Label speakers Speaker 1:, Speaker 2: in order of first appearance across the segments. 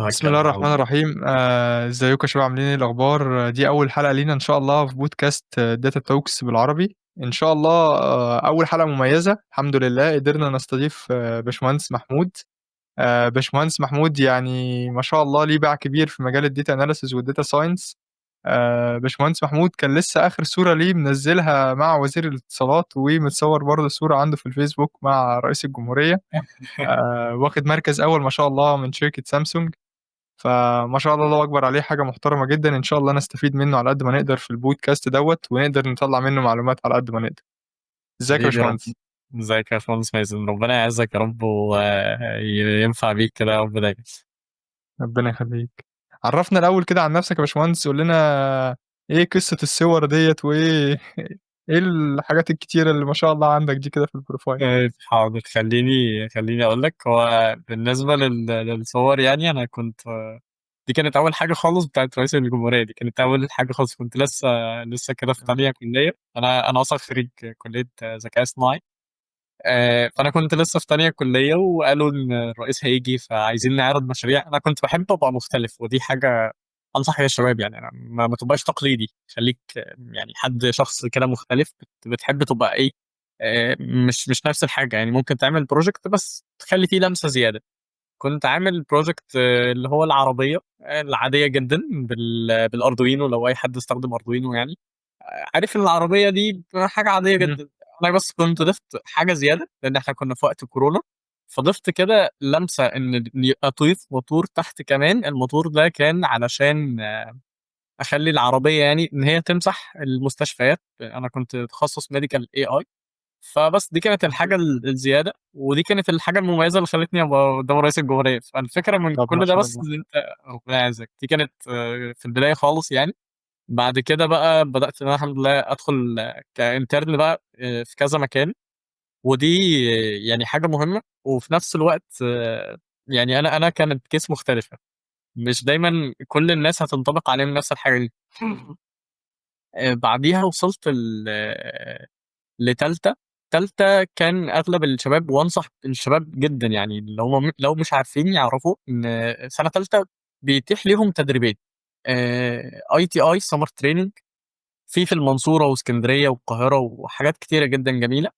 Speaker 1: بسم الله الرحمن الرحيم. ازيكم يا شباب، عاملين ايه الاخبار؟ دي اول حلقه لينا ان شاء الله في بودكاست داتا توكس بالعربي. ان شاء الله اول حلقه مميزه. الحمد لله قدرنا نستضيف باشمهندس محمود. باشمهندس محمود يعني ما شاء الله ليه باع كبير في مجال الداتا اناليسز والداتا ساينس. باشمهندس محمود كان لسه اخر صوره ليه منزلها مع وزير الاتصالات، ومتصور برضه صوره عنده في الفيسبوك مع رئيس الجمهوريه. واخد مركز اول ما شاء الله من شركه سامسونج. فما شاء الله الله أكبر عليه، حاجة محترمة جدًا. إن شاء الله نستفيد منه على قد ما نقدر في البودكاست دوّة، ونقدر نطلّع منه معلومات على قد ما نقدر. إزيك يا
Speaker 2: حبيبي رب.
Speaker 1: باشمهندس؟
Speaker 2: ازيك يا باشمهندس مازن، ربنا يعزك يا رب وينفع بيك كده يا رب دايما.
Speaker 1: ربنا يخليك. عرّفنا الأول كده عن نفسك يا باشمهندس، قُل لنا إيه قصة الصور ديّة، وإيه إيه الحاجات الكتيرة اللي ما شاء الله عندك دي كده في الprofile؟
Speaker 2: حاضر، خليني اقول لك. هو بالنسبه للصور، يعني انا كنت دي كانت اول حاجه خالص بتاعت رئيس الجمهوريه. دي كانت اول حاجه خالص. كنت لسه كده في
Speaker 1: تمام.
Speaker 2: ثانيه كليه. انا اصلا خريج كليه ذكاء اصطناعي. فانا كنت لسه في تانية كليه، وقالوا ان الرئيس هيجي فعايزين نعرض مشاريع. انا كنت بحب ابقى مختلف، ودي حاجه انصح بيها الشباب. يعني أنا ما تبقاش تقليدي، خليك يعني شخص كده مختلف. بتحب تبقى ايه؟ مش نفس الحاجه. يعني ممكن تعمل بروجكت بس تخلي فيه لمسه زياده. كنت عامل بروجكت اللي هو العربيه العاديه جدا بالاردوينو، لو اي حد استخدم اردوينو يعني. عارف ان العربيه دي حاجه عاديه
Speaker 1: إمم.
Speaker 2: جدا. انا بس كنت ضفت حاجه زياده، لان احنا كنا في وقت كورونا. فضفت كده لمسه ان اضيف موتور تحت كمان. الموتور ده كان علشان اخلي العربيه يعني ان هي تمسح المستشفيات. انا كنت تخصص ميديكال اي اي. فبس دي كانت الحاجه الزياده، ودي كانت الحاجه المميزه اللي خلتني ابقى قدام رئيس الجمهوريه. فالفكره من
Speaker 1: طب ما
Speaker 2: كل ده
Speaker 1: شاء
Speaker 2: بس
Speaker 1: الله.
Speaker 2: ان انت ربنا يعزك. دي كانت في البدايه خالص يعني. بعد كده بقى بدأت إن أنا الحمد لله أدخل كإنترن بقى في كذا مكان. ودي يعني حاجة مهمة، وفي نفس الوقت يعني أنا كانت كيس مختلفة. مش دايما كل الناس هتنطبق عليهم نفس الحاجة دي. بعديها وصلت لتالتة. تالتة كان أغلب الشباب، وأنصح الشباب جدا يعني اللي هم لو مش عارفين يعرفوا إن سنة تالتة بيتيح ليهم تدريبين. اي تي اي سمر تريننج في المنصورة واسكندرية والقاهرة وحاجات كتيرة جدا جميلة.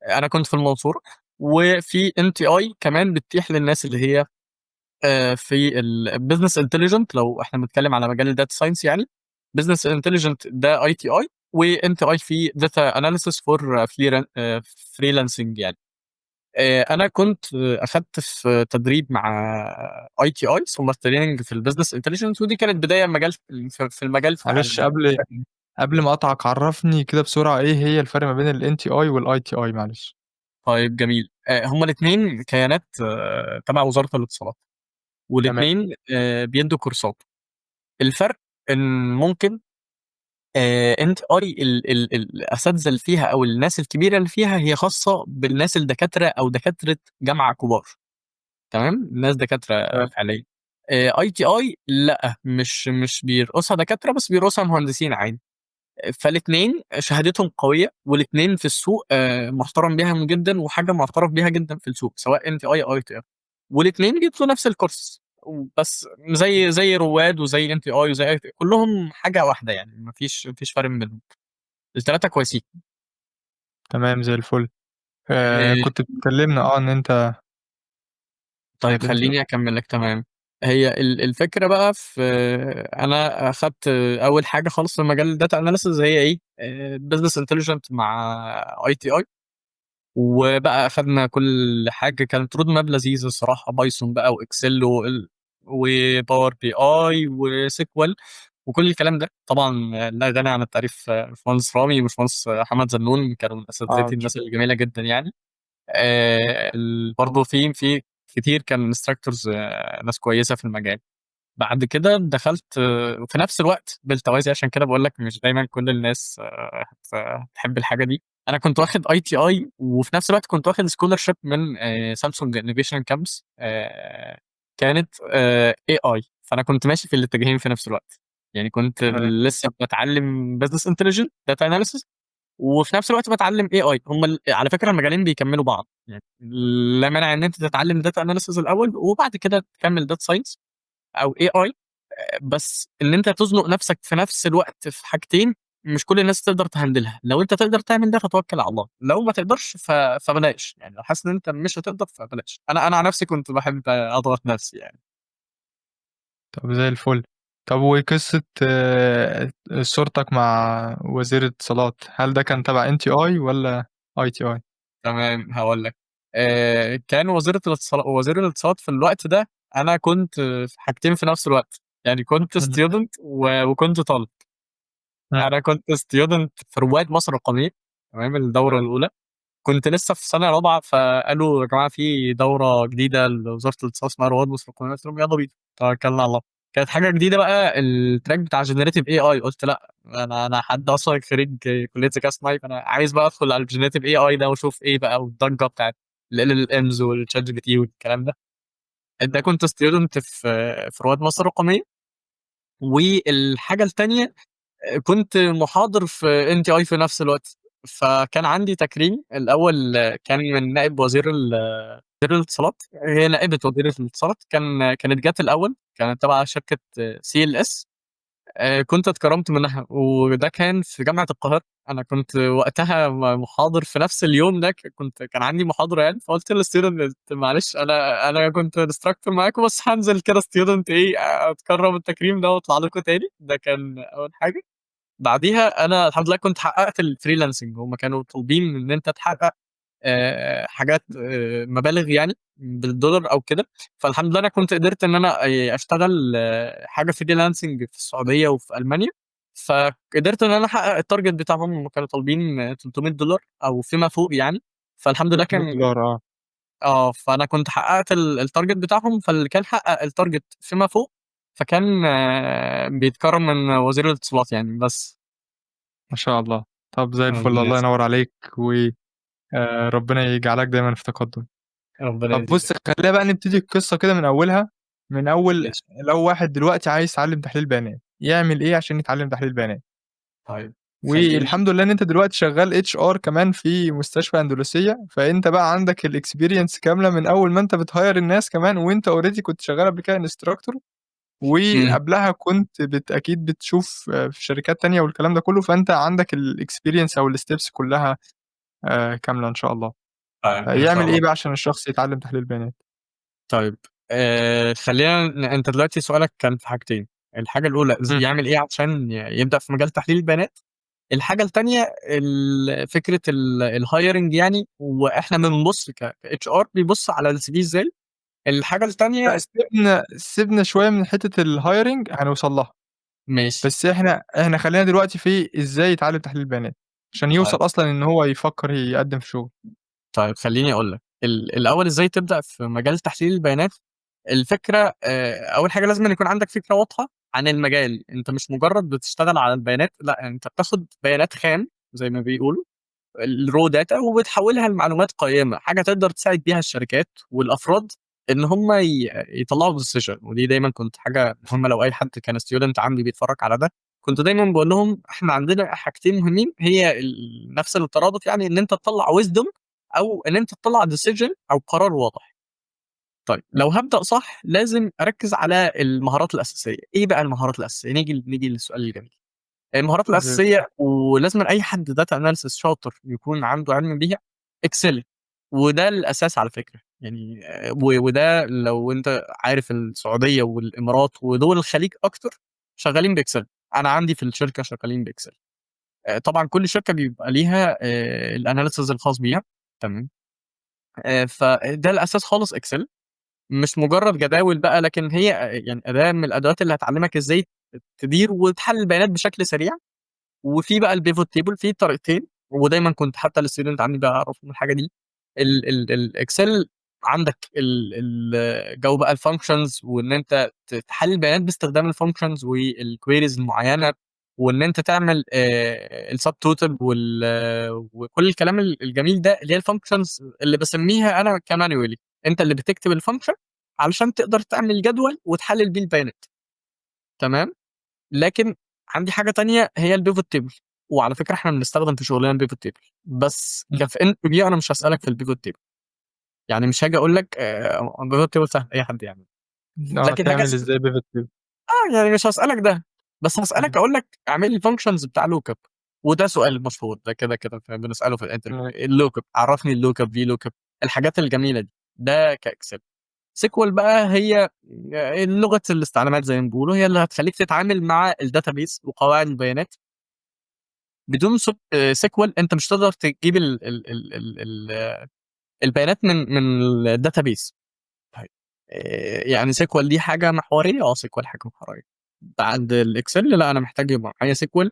Speaker 2: أنا كنت في المنصورة. وفي ان تي اي كمان بتتيح للناس اللي هي في البزنس انتليجنت. لو احنا بنتكلم على مجال الداتا ساينس يعني، بزنس انتليجنت ده اي تي اي، وان تي اي في داتا اناليسيس فور فريلانسنج يعني. انا كنت اخدت في تدريب مع اي تي اي ثم تريننج في البزنس انتليجنس، ودي كانت بدايه مجال في المجال بتاع
Speaker 1: معلش، قبل ما أقطعك عرّفني كده بسرعة إيه هي الفرق ما بين الNTI والITI معلش؟
Speaker 2: طيب جميل. هما الاثنين كيانات تبع وزارة الاتصالات،
Speaker 1: تمام.
Speaker 2: والاثنين بيدوا كورسات. الفرق ان ممكن انت قاري الاساتذه اللي فيها او الناس الكبيره اللي فيها هي خاصه بالناس الدكاتره او دكاتره جامعه كبار. تمام، ناس دكاتره
Speaker 1: تمام.
Speaker 2: فعليا. اي تي اي لا، مش بيرقصها دكاتره بس، بيرقصها مهندسين عادي. فالاثنين شهادتهم قويه، والاثنين في السوق محترم بيها جدا، وحاجه معترف بيها جدا في السوق، سواء ان تي اي او اي تي اي. والاثنين بيدوا نفس الكورس بس، زي رواد وزي ان تي اي وزي ITI. كلهم حاجه واحده يعني، مفيش فرق بينهم. الثلاثه كويسين.
Speaker 1: تمام زي الفل.
Speaker 2: آه،
Speaker 1: كنت بتكلمنا إن أنت
Speaker 2: طيب
Speaker 1: كلمت.
Speaker 2: خليني اكمل لك. تمام. هي الفكره بقى في انا اخدت اول حاجه خالص في مجال الداتا اناليسيز هي ايه؟ بزنس انتليجنت مع اي تي اي. وبقى اخدنا كل حاجه، كانت رود ماب لذيذه الصراحه. بايثون بقى واكسل وباور بي اي وسيكوال وكل الكلام ده. طبعا لا غني عن التعريف. باشمهندس رامي وباشمهندس محمد زنون كانوا من اساتذتي، الناس الجميله جدا يعني. برضه في كتير كان انستراكتورز ناس كويسه في المجال. بعد كده دخلت في نفس الوقت بالتوازي. عشان كده بقول لك مش دايما كل الناس هتحب الحاجه دي. انا كنت واخد اي تي اي، وفي نفس الوقت كنت واخد سكولرشيب من سامسونج انوفيشن كامبس. كانت اي اي. فانا كنت ماشي في الاتجاهين في نفس الوقت. يعني كنت
Speaker 1: تمام.
Speaker 2: لسه بتعلم بزنس انتليجنت داتا اناليسيس، وفي نفس الوقت بتعلم اي اي. هم على فكره المجالين بيكملوا بعض يعني. لا مانع ان انت تتعلم داتا اناليسيس الاول، وبعد كده تكمل داتا ساينس. أو AI. بس إن أنت تزنق نفسك في نفس الوقت في حاجتين مش كل الناس تقدر تهندلها. لو أنت تقدر تعمل ده فتوكل على الله، لو ما تقدرش فبلاش. يعني لو حاسس إن أنت مش هتقدر فبلاش. أنا عن نفسي كنت باحب أضغط نفسي يعني.
Speaker 1: طب زي الفل. طب وقصة صورتك مع وزير الاتصالات، هل ده كان تبع NTI والّا ITI؟
Speaker 2: تمام، هاقول لك. كان وزير الاتصالات في الوقت ده، أنا كنت في حاجتين في نفس الوقت. يعني كنت
Speaker 1: إمم،
Speaker 2: student وكنت طالب.
Speaker 1: إمم،
Speaker 2: أنا كنت student في رواد مصر الرقمية، تمام، الدورة الأولى. كنت لسه في سنة رابعة، فقالوا يا جماعة في دورة جديدة لوزارة الاتصالات اسمها رواد مصر الرقمية. قُلت لهم يالّا بينا، توكلنا على الله. كانت حاجة جديدة بقى الtrack بتاع generative AI. قُلت لأ، أنا حد أصلًا خريج كلية ذكاء اصطناعي، فأنا عايز بقى أدخل على الgenerative AI ده وأشوف إيه بقى والضجة بتاعة الLLMs والChatGPT والكلام ده. ده كنت student في رواد مصر الرقمية. والحاجة التانية كنت محاضر في NTI في نفس الوقت. فكان عندي تكريم. الأول كان من نائب وزير الاتصالات، هي نائبة وزير الاتصالات. كانت جات الأول، كانت تبع شركة CLS. كنت اتكرمت منها، وده كان في جامعة القاهرة. أنا كنت وقتها محاضر في نفس اليوم ده. كان عندي محاضرة يعني. فقُلت للstudent معلش، أنا كنت instructor معاكم بس هانزل كده student إيه، أتكرم التكريم ده وأطلع لكم تاني. ده كان أول حاجة. بعديها أنا الحمد لله كنت حققت الfreelancing. هُم كانوا طالبين إن أنت تحقق حاجات، مبالغ يعني بالدولار أو كده. فالحمد لله أنا كنت قدرت إن أنا أشتغل حاجة freelancing في السعودية وفي ألمانيا. فقدرت إن أنا أحقق الtarget بتاعهم. هُم كانوا طالبين $300 أو فيما فوق يعني. فالحمد لله كان
Speaker 1: $300 آه،
Speaker 2: فأنا كنت حققت الtarget بتاعهم. فاللي كان حقق الtarget فيما فوق فكان بيتكرم من وزير الاتصالات يعني بس.
Speaker 1: ما شاء الله. طب زي الفل،
Speaker 2: ربنا
Speaker 1: الله
Speaker 2: يس
Speaker 1: ينور عليك، ربنا يجعلك دايمًا في تقدُّم.
Speaker 2: ربنا
Speaker 1: طب بُص،
Speaker 2: يزيدك.
Speaker 1: خلّينا بقى نبتدي القصة كده من أولها، من أول
Speaker 2: ماشي.
Speaker 1: لو واحد دلوقتي عايز يتعلّم تحليل بيانات، يعمل إيه عشان يتعلّم تحليل بيانات؟
Speaker 2: طيب خلّيني
Speaker 1: والحمد لله إن أنت دلوقتي شغّال HR كمان في مستشفى أندلسية، فأنت بقى عندك الexperience كاملة من أول ما أنت بتhire الناس كمان، وأنت already كنت شغّال قبل كده instructor،
Speaker 2: إمم.
Speaker 1: وقبلها كنت أكيد بتشوف في شركات تانية والكلام ده كلّه، فأنت عندك الexperience أو الsteps كلّها كاملة إن شاء الله.
Speaker 2: طيب إن شاء
Speaker 1: فيعمل إيه
Speaker 2: الله.
Speaker 1: بقى عشان الشخص يتعلّم تحليل بيانات؟
Speaker 2: طيب خلّينا أنت دلوقتي سؤالك كان في حاجتين. الحاجة الأولى
Speaker 1: إمم.
Speaker 2: يعمل إيه عشان يبدأ في مجال تحليل البيانات. الحاجة التانية فكرة الhiring يعني. وإحنا بنبُص كHR بيبُص على الCV إزاي. الحاجة
Speaker 1: لأ،
Speaker 2: التانية
Speaker 1: سيبنا شوية من حتّة الhiring هنوصل لها،
Speaker 2: ماشي.
Speaker 1: بس إحنا خلّينا دلوقتي في إزاي يتعلّم تحليل بيانات، عشان يوصل
Speaker 2: طيب.
Speaker 1: أصلًا إن هو يفكّر يقدّم في شغل.
Speaker 2: طيب خلّيني أقول لك. الأول إزاي تبدأ في مجال تحليل البيانات. الفكرة أول حاجة لازمًا يكون عندك فكرة واضحة عن المجال. أنت مش مجرّد بتشتغل على البيانات، لأ، أنت بتاخد بيانات خام زي ما بيقولوا، الraw data، وبتحوّلها لمعلومات قيّمة، حاجة تقدر تساعد بيها الشركات والأفراد إن هم يطلّعوا decision. ودي دايمًا كنت حاجة مهمة. لو أي حد كان student عندي بيتفرّج على ده، كنت دايمًا باقول لهم إحنا عندنا حاجتين مهمين، هي نفس الترابط يعني، إن أنت تطلّع wisdom أو إن أنت تطلّع decision أو قرار واضح. طيب لو هابدأ صح لازم أركّز على المهارات الأساسية. إيه بقى المهارات الأساسية؟ نيجي للسؤال الجميل. المهارات
Speaker 1: زي
Speaker 2: الأساسية ولازمًا أي حد data analysis شاطر يكون عنده علم بيها Excel. وده الأساس على فكرة. يعني وده لو أنت عارف السعودية والإمارات ودول الخليج أكتر شغالين بExcel. أنا عندي في الشركة شغالين بExcel. طبعًا كل شركة بيبقى ليها الanalysis الخاص بيها. تمام. فده الأساس خالص Excel. مش مجرد جداول بقى، لكن هي يعني أداة من الأدوات اللي هتعلّمك إزاي تدير وتحلل بيانات بشكل سريع. وفي بقى الpivot table في طريقتين. ودايمًا كنت حتى الstudent عندي بيعرّفهم الحاجة دي. الExcel عندك جو بقى الfunctions، وإن أنت تحلل بيانات باستخدام الfunctions والqueries المعيّنة. وإن أنت تعمل الsubtotal وكل الكلام الجميل ده، اللي هي الfunctions اللي باسميها أنا كmanually. أنت اللي بتكتب الfunction علشان تقدر تعمل جدول وتحلل بيه البيانات. تمام. لكن عندي حاجة تانية هي الpivot table. وعلى فكرة إحنا بنستخدم في شغلنا الpivot table. بس
Speaker 1: إمم.
Speaker 2: في interview أنا مش هاسألك في الpivot table. يعني مش هاجي أقول لك الpivot table سهل، أي حد يعمله. لكن حاجه
Speaker 1: تعمل إزاي pivot table.
Speaker 2: يعني مش هسالك ده، بس هسالك
Speaker 1: إمم،
Speaker 2: اقول لك اعمل لي فانكشنز بتاع لوك اب. وده سؤال مشهور، ده كده كده بنساله في الانترفيو،
Speaker 1: تمام،
Speaker 2: اللوك اب عرفني اللوك اب، في لوك اب، الحاجات الجميله دي. ده كاكسل. سيكوال بقى هي لغه الاستعلامات زي ما بيقولوا، هي اللي هتخليك تتعامل مع الداتابيس وقواعد البيانات. بدون سيكوال انت مش تقدر تجيب البيانات من الداتابيس. طيب يعني سيكوال دي حاجه محوريه، سيكوال حاجه محوريه. بعد الاكسل لا، انا محتاج يبقى معايا سيكوال،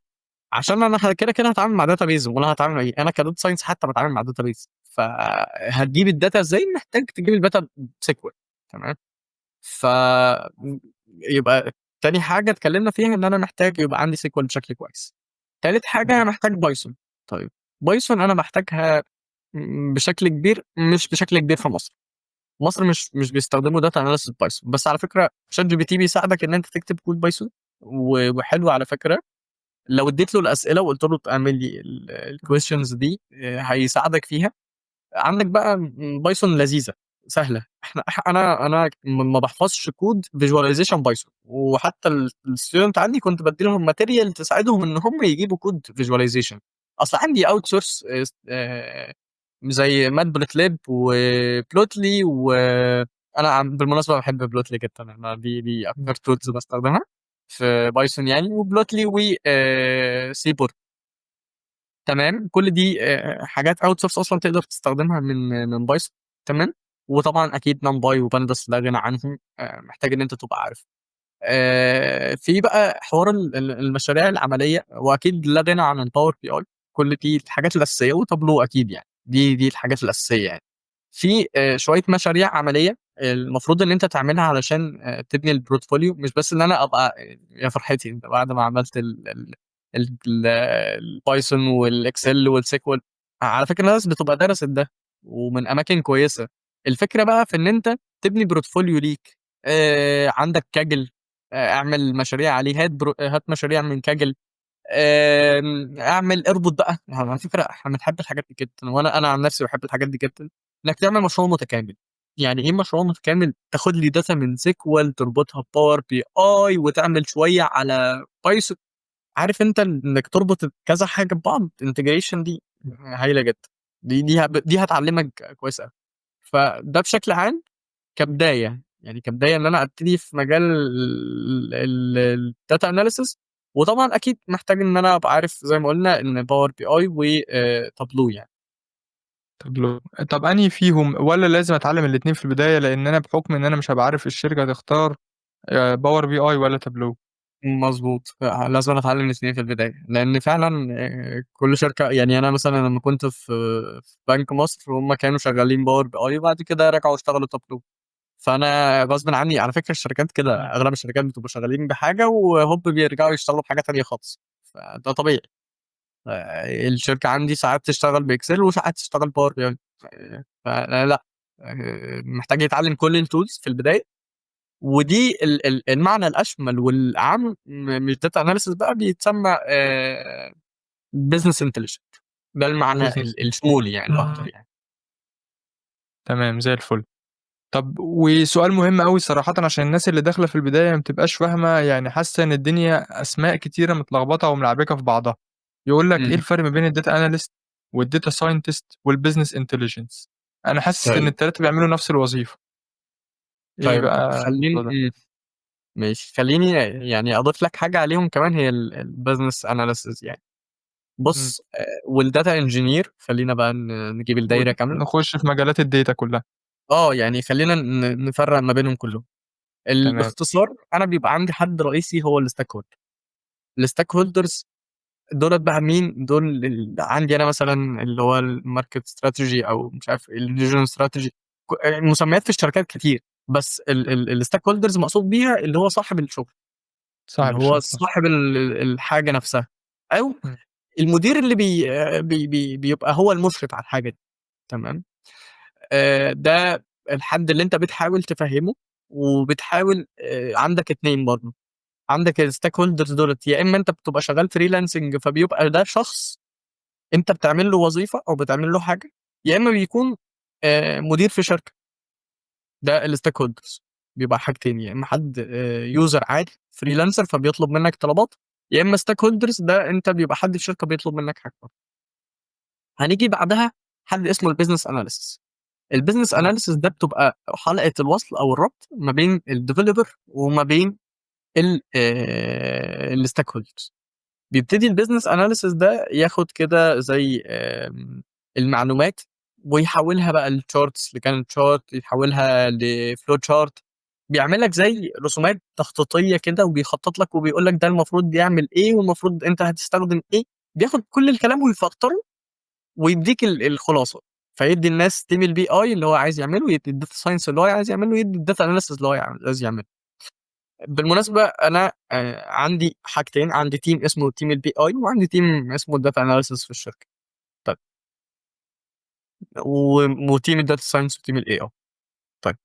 Speaker 2: عشان انا كده كده هتعامل مع داتابيز، وانا هتعامل مع ايه، انا كداتا ساينس حتى بتعامل مع داتابيز، فهتجيب الداتا ازاي، محتاج تجيب الداتا بسيكوال. تمام. ف يبقى تاني حاجه اتكلمنا فيها ان انا محتاج يبقى عندي سيكوال بشكل كويس. تالت حاجه انا
Speaker 1: تمام،
Speaker 2: محتاج بايثون. طيب بايثون انا محتاجها بشكل كبير، مش بشكل كبير في مصر. مصر مش بيستخدموا داتا اناليسيس بايثون، بس على فكره شات جي بي تي بيساعدك ان انت تكتب كود بايثون، وحلو على فكره. لو اديت له الاسئله وقلت له اعمل لي الكويشنز دي هيساعدك فيها. عندك بقى بايثون لذيذه سهله. انا ما بحفظش كود فيجواليزيشن بايثون، وحتى الستودنت عندي كنت بدي لهم ماتيريال تساعدهم ان هم يجيبوا كود فيجواليزيشن. اصل عندي اوت سورس زي مات بلوت ليب وبلوتلي، وانا بالمناسبه بحب بلوتلي جدا، انا دي
Speaker 1: إمم،
Speaker 2: اكتر تولز بستخدمها في بايثون يعني، وبلوتلي و سيبورت. تمام. كل دي حاجات اوت سورس اصلا تقدر تستخدمها من بايثون. تمام. وطبعا اكيد نمباي وبانداس لا غنى عنهم، محتاج ان انت تبقى عارف. في بقى حوار المشاريع العمليه، واكيد لا غنى عن الباور بي اي. كل دي الحاجات الاساسيه، وتابلو اكيد يعني، دي الحاجات الاساسيه يعني. في شويه مشاريع عمليه المفروض ان انت تعملها علشان تبني البورتفوليو، مش بس ان انا ابقى يا فرحتي انت بعد ما عملت البايثون والاكسل والسيكوال. على فكره الناس بتبقى درست ده ومن اماكن كويسه. الفكره بقى في ان انت تبني بورتفوليو ليك. عندك كاجل، اعمل مشاريع عليه، هات مشاريع من كاجل. اعمل اربط بقى، على فكره احنا بنحب الحاجات دي جدا، وانا عن نفسي بحب الحاجات دي جدا. انك تعمل مشروع متكامل. يعني ايه مشروع متكامل؟ تاخد لي داتا من سيكوال تربطها بباور بي اي وتعمل شويه على بايثون. عارف انت انك تربط كذا حاجه ببعض، انتجريشن دي هايله جدا. دي هتعلمك كويس قوي. فده بشكل عام كبدايه، يعني كبدايه ان انا ابتدي في مجال الداتا اناليسيس. وطبعا اكيد محتاج ان انا ابقى عارف زي ما قلنا ان باور بي اي وتابلو يعني.
Speaker 1: طب أنهي فيهم والّا لازم أتعلّم الاتنين في البداية، لإن أنا بحُكم إن أنا مش هابقى عارف الشركة هتختار Power BI والّا Tableau؟
Speaker 2: مظبوط. لازم اتعلم الاثنين في البدايه، لان فعلا كل شركه، يعني انا مثلا لما كنت في بنك مصر هم كانوا شغالين باور بي اي، وبعد كده رجعوا اشتغلوا تابلو. فانا غصب عني، على فكره الشركات كده،
Speaker 1: إمم،
Speaker 2: اغلب الشركات بتبقى شغالين بحاجه وهوب بيرجعوا يشتغلوا بحاجه تانيه خالص. فده طبيعي. الشركه عندي ساعات تشتغل باكسل وساعات تشتغل باور بي اي. فلا لا، محتاج يتعلم كل التولز في البدايه. ودي المعنى الاشمل والاعم، مش داتا اناليسيس بقى، بيتسمى بزنس انتليجنت. ده المعنى
Speaker 1: business
Speaker 2: الشمولي يعني اكتر يعني.
Speaker 1: تمام زي الفل. طب وسؤال مهم أوي صراحةً عشان الناس اللي داخلة في البداية ما بتبقاش فاهمة، يعني حاسة إن الدنيا أسماء كتيرة متلخبطة وملعبكة في بعضها، يقول لك إيه
Speaker 2: مم.
Speaker 1: الفرق ما بين الdata analyst والdata scientist والbusiness intelligence؟ أنا حاسس إن
Speaker 2: طيب.
Speaker 1: ال3 بيعملوا نفس الوظيفة، إيه
Speaker 2: طيب
Speaker 1: بقى الموضوع
Speaker 2: خليني
Speaker 1: ده؟
Speaker 2: ماشي، خليني يعني اضيف لك حاجه عليهم كمان، هي البزنس اناليسيس يعني.
Speaker 1: إمم،
Speaker 2: بص والداتا انجينير، خلينا بقى نجيب الدايره كامله.
Speaker 1: ونخش في مجالات الdata كلها،
Speaker 2: يعني خلينا نفرق ما بينهم كلهم.
Speaker 1: تمام،
Speaker 2: الاختصار، انا بيبقى عندي حد رئيسي هو الستيك هولدرز. دولت بقى مين دول؟ عندي انا مثلا اللي هو الماركت استراتيجي، او مش عارف الريجن استراتيجي. مسميات في الشركات كتير، بس الستيك هولدرز مقصود بيها اللي هو صاحب الشغل، اللي
Speaker 1: صاحب
Speaker 2: هو
Speaker 1: الشغل صح،
Speaker 2: صاحب الحاجه نفسها، او
Speaker 1: إمم،
Speaker 2: المدير اللي بيبقى هو المشرف على الحاجه دي. تمام. ده الحد اللي انت بتحاول تفهمه، وبتحاول عندك اتنين برضه. عندك الستيك هولدرز دولت، يا اما انت بتبقى شغال فريلانسنج فبيبقى ده شخص انت بتعمل له وظيفه او بتعمل له حاجه، يا اما بيكون مدير في شركه. ده الستيك هولدرز بيبقى حاجتين، يا إما حد user عادي freelancer فبيطلب منك طلبات، يا إما stakeholders ده أنت بيبقى حد في شركة بيطلب منك حاجة. هنيجي بعدها حد اسمه الbusiness analysis. الbusiness
Speaker 1: تمام.
Speaker 2: analysis ده بتبقى حلقة الوصل أو الربط ما بين الdeveloper وما بين الstakeholders. بيبتدي الbusiness analysis ده ياخد كده زي المعلومات ويحولها بقى لcharts، لكانت chart يحولها لflow chart، بيعمل لك زي رسومات تخطيطية كده وبيخطط لك وبيقول لك ده المفروض يعمل إيه والمفروض أنت هتستخدم إيه، بياخد كل الكلام ويفلتره ويدّيك الخلاصة، فيدّي الناس team الBI اللي هو عايز يعمله، يدّي الdata science اللي هو عايز يعمله، ويدّي الdata analysis اللي هو عايز يعمله. بالمناسبة أنا عندي حاجتين، عندي team اسمه team الBI وعندي team اسمه الdata analysis في الشركة. طيب وteam الdata science وteam الAI. طيب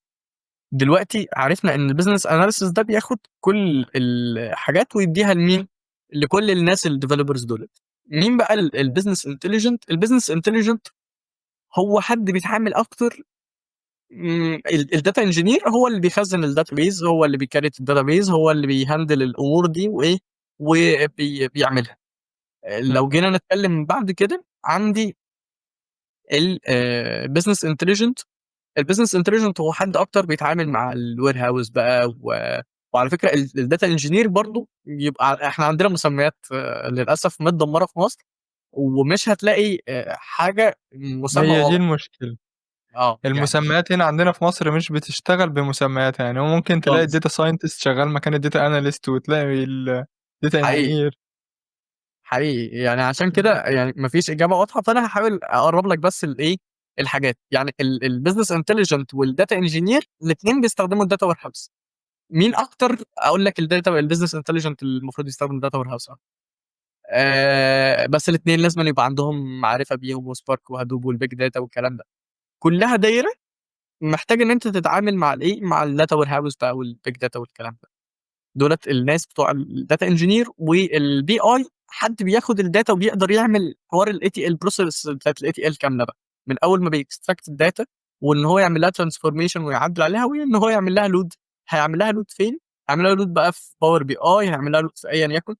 Speaker 2: دلوقتي عرفنا إن الbusiness analysis ده بياخد كل الحاجات ويدّيها لمين؟ لكل الناس الdevelopers دُولة. مين بقى الbusiness intelligent؟ الbusiness intelligent هو حد بيتعامل أكتر الdata engineer هو اللي بيخزّن الdatabase، هو اللي بيcreate الdatabase، هو اللي بيهندل الأمور دي وإيه، بيعملها.
Speaker 1: إمم.
Speaker 2: لو جينا نتكلم بعد كده عندي business intelligent. الbusiness intelligent هو حد أكتر بيتعامل مع الwarehouse بقى وعلى فكرة الdata engineer برضه يبقى إحنا عندنا مسميات للأسف متدمّرة في مصر، ومش هتلاقي حاجة مسمى
Speaker 1: هي دي
Speaker 2: واضح.
Speaker 1: المشكلة.
Speaker 2: يعني
Speaker 1: المسميات هنا عندنا في مصر مش بتشتغل بمسمياتها، يعني هو ممكن تلاقي
Speaker 2: خالص.
Speaker 1: الdata scientist شغال مكان الdata analyst وتلاقي الdata
Speaker 2: حقيقي.
Speaker 1: engineer.
Speaker 2: حقيقي، يعني عشان
Speaker 1: إمم.
Speaker 2: كده يعني ما فيش إجابة واضحة، فأنا هاحاول أقرّب لك بس الإيه، الحاجات، يعني الbusiness intelligent والdata engineer الاتنين بيستخدموا الdata warehouse. مين أكتر أقول لك الbusiness intelligent المفروض يستخدم الdata warehouse أكتر. بس الاتنين لازمًا يبقى عندهم معرفة بيهم وspark وhadoop والbig data والكلام ده، كلّها دايرة محتاج إن أنت تتعامل مع الإيه، مع الdata warehouse بقى والbig data والكلام ده. دُولة الناس بتوع الdata engineer والBI حد بياخد الdata وبيقدر يعمل حوار الETL process بتاعة الETL كاملة بقى، من أول ما بيextract الdata وإن هو يعمل لها transformation ويعدّل عليها وإن هو يعمل لها load. هيعمل لها load فين؟ هيعمل لها load بقى في Power BI، هيعمل لها load في أيًا يكن.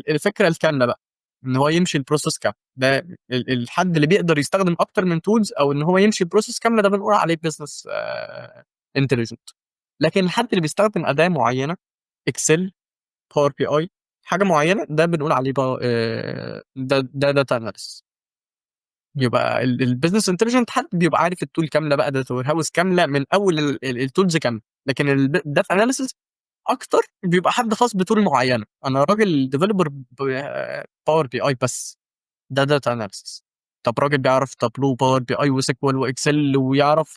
Speaker 2: الفكرة الكاملة بقى، إن هو يمشي الprocess كاملة، ده الحد اللي بيقدر يستخدم أكتر من tools أو إن هو يمشي الprocess كاملة ده بنقول عليه business intelligent. لكن الحد اللي بيستخدم أداة معيّنة Excel، Power BI، حاجة معيّنة، ده بنقول عليه بقى ده data analysis. يبقى الbusiness intelligent حد بيبقى عارف الtool كاملة بقى data warehouse كاملة من أول الtools كاملة، لكن data analysis أكتر بيبقى حد خاص بtool معيّنة. أنا راجل developer Power BI بس، ده data analysis. طب راجل بيعرف Tableau وPower BI وSQL وExcel ويعرف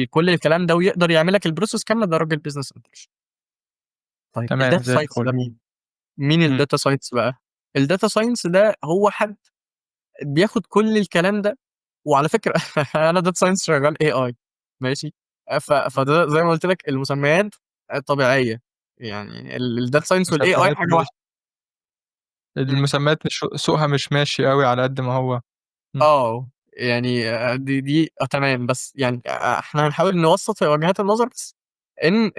Speaker 2: كل الكلام ده ويقدر يعمل لك الprocess كاملة، ده راجل business intelligent. طيب
Speaker 1: تمام
Speaker 2: الdata
Speaker 1: زي
Speaker 2: science
Speaker 1: الفل.
Speaker 2: ده مين؟ مين
Speaker 1: إمم.
Speaker 2: الdata science بقى؟ الdata science ده هو حد بياخد كل الكلام ده، وعلى فكرة أنا data science شغال AI ماشي، فده زي ما قُلت لك المسميات طبيعية، يعني الdata science والAI
Speaker 1: مسميات
Speaker 2: حاجة
Speaker 1: مش
Speaker 2: واحدة. إمم.
Speaker 1: المسميات مش سوقها مش ماشي أوي على قد ما هو. إمم.
Speaker 2: يعني دي تمام، بس يعني إحنا هنحاول نوسّط في وجهات النظر بس، إن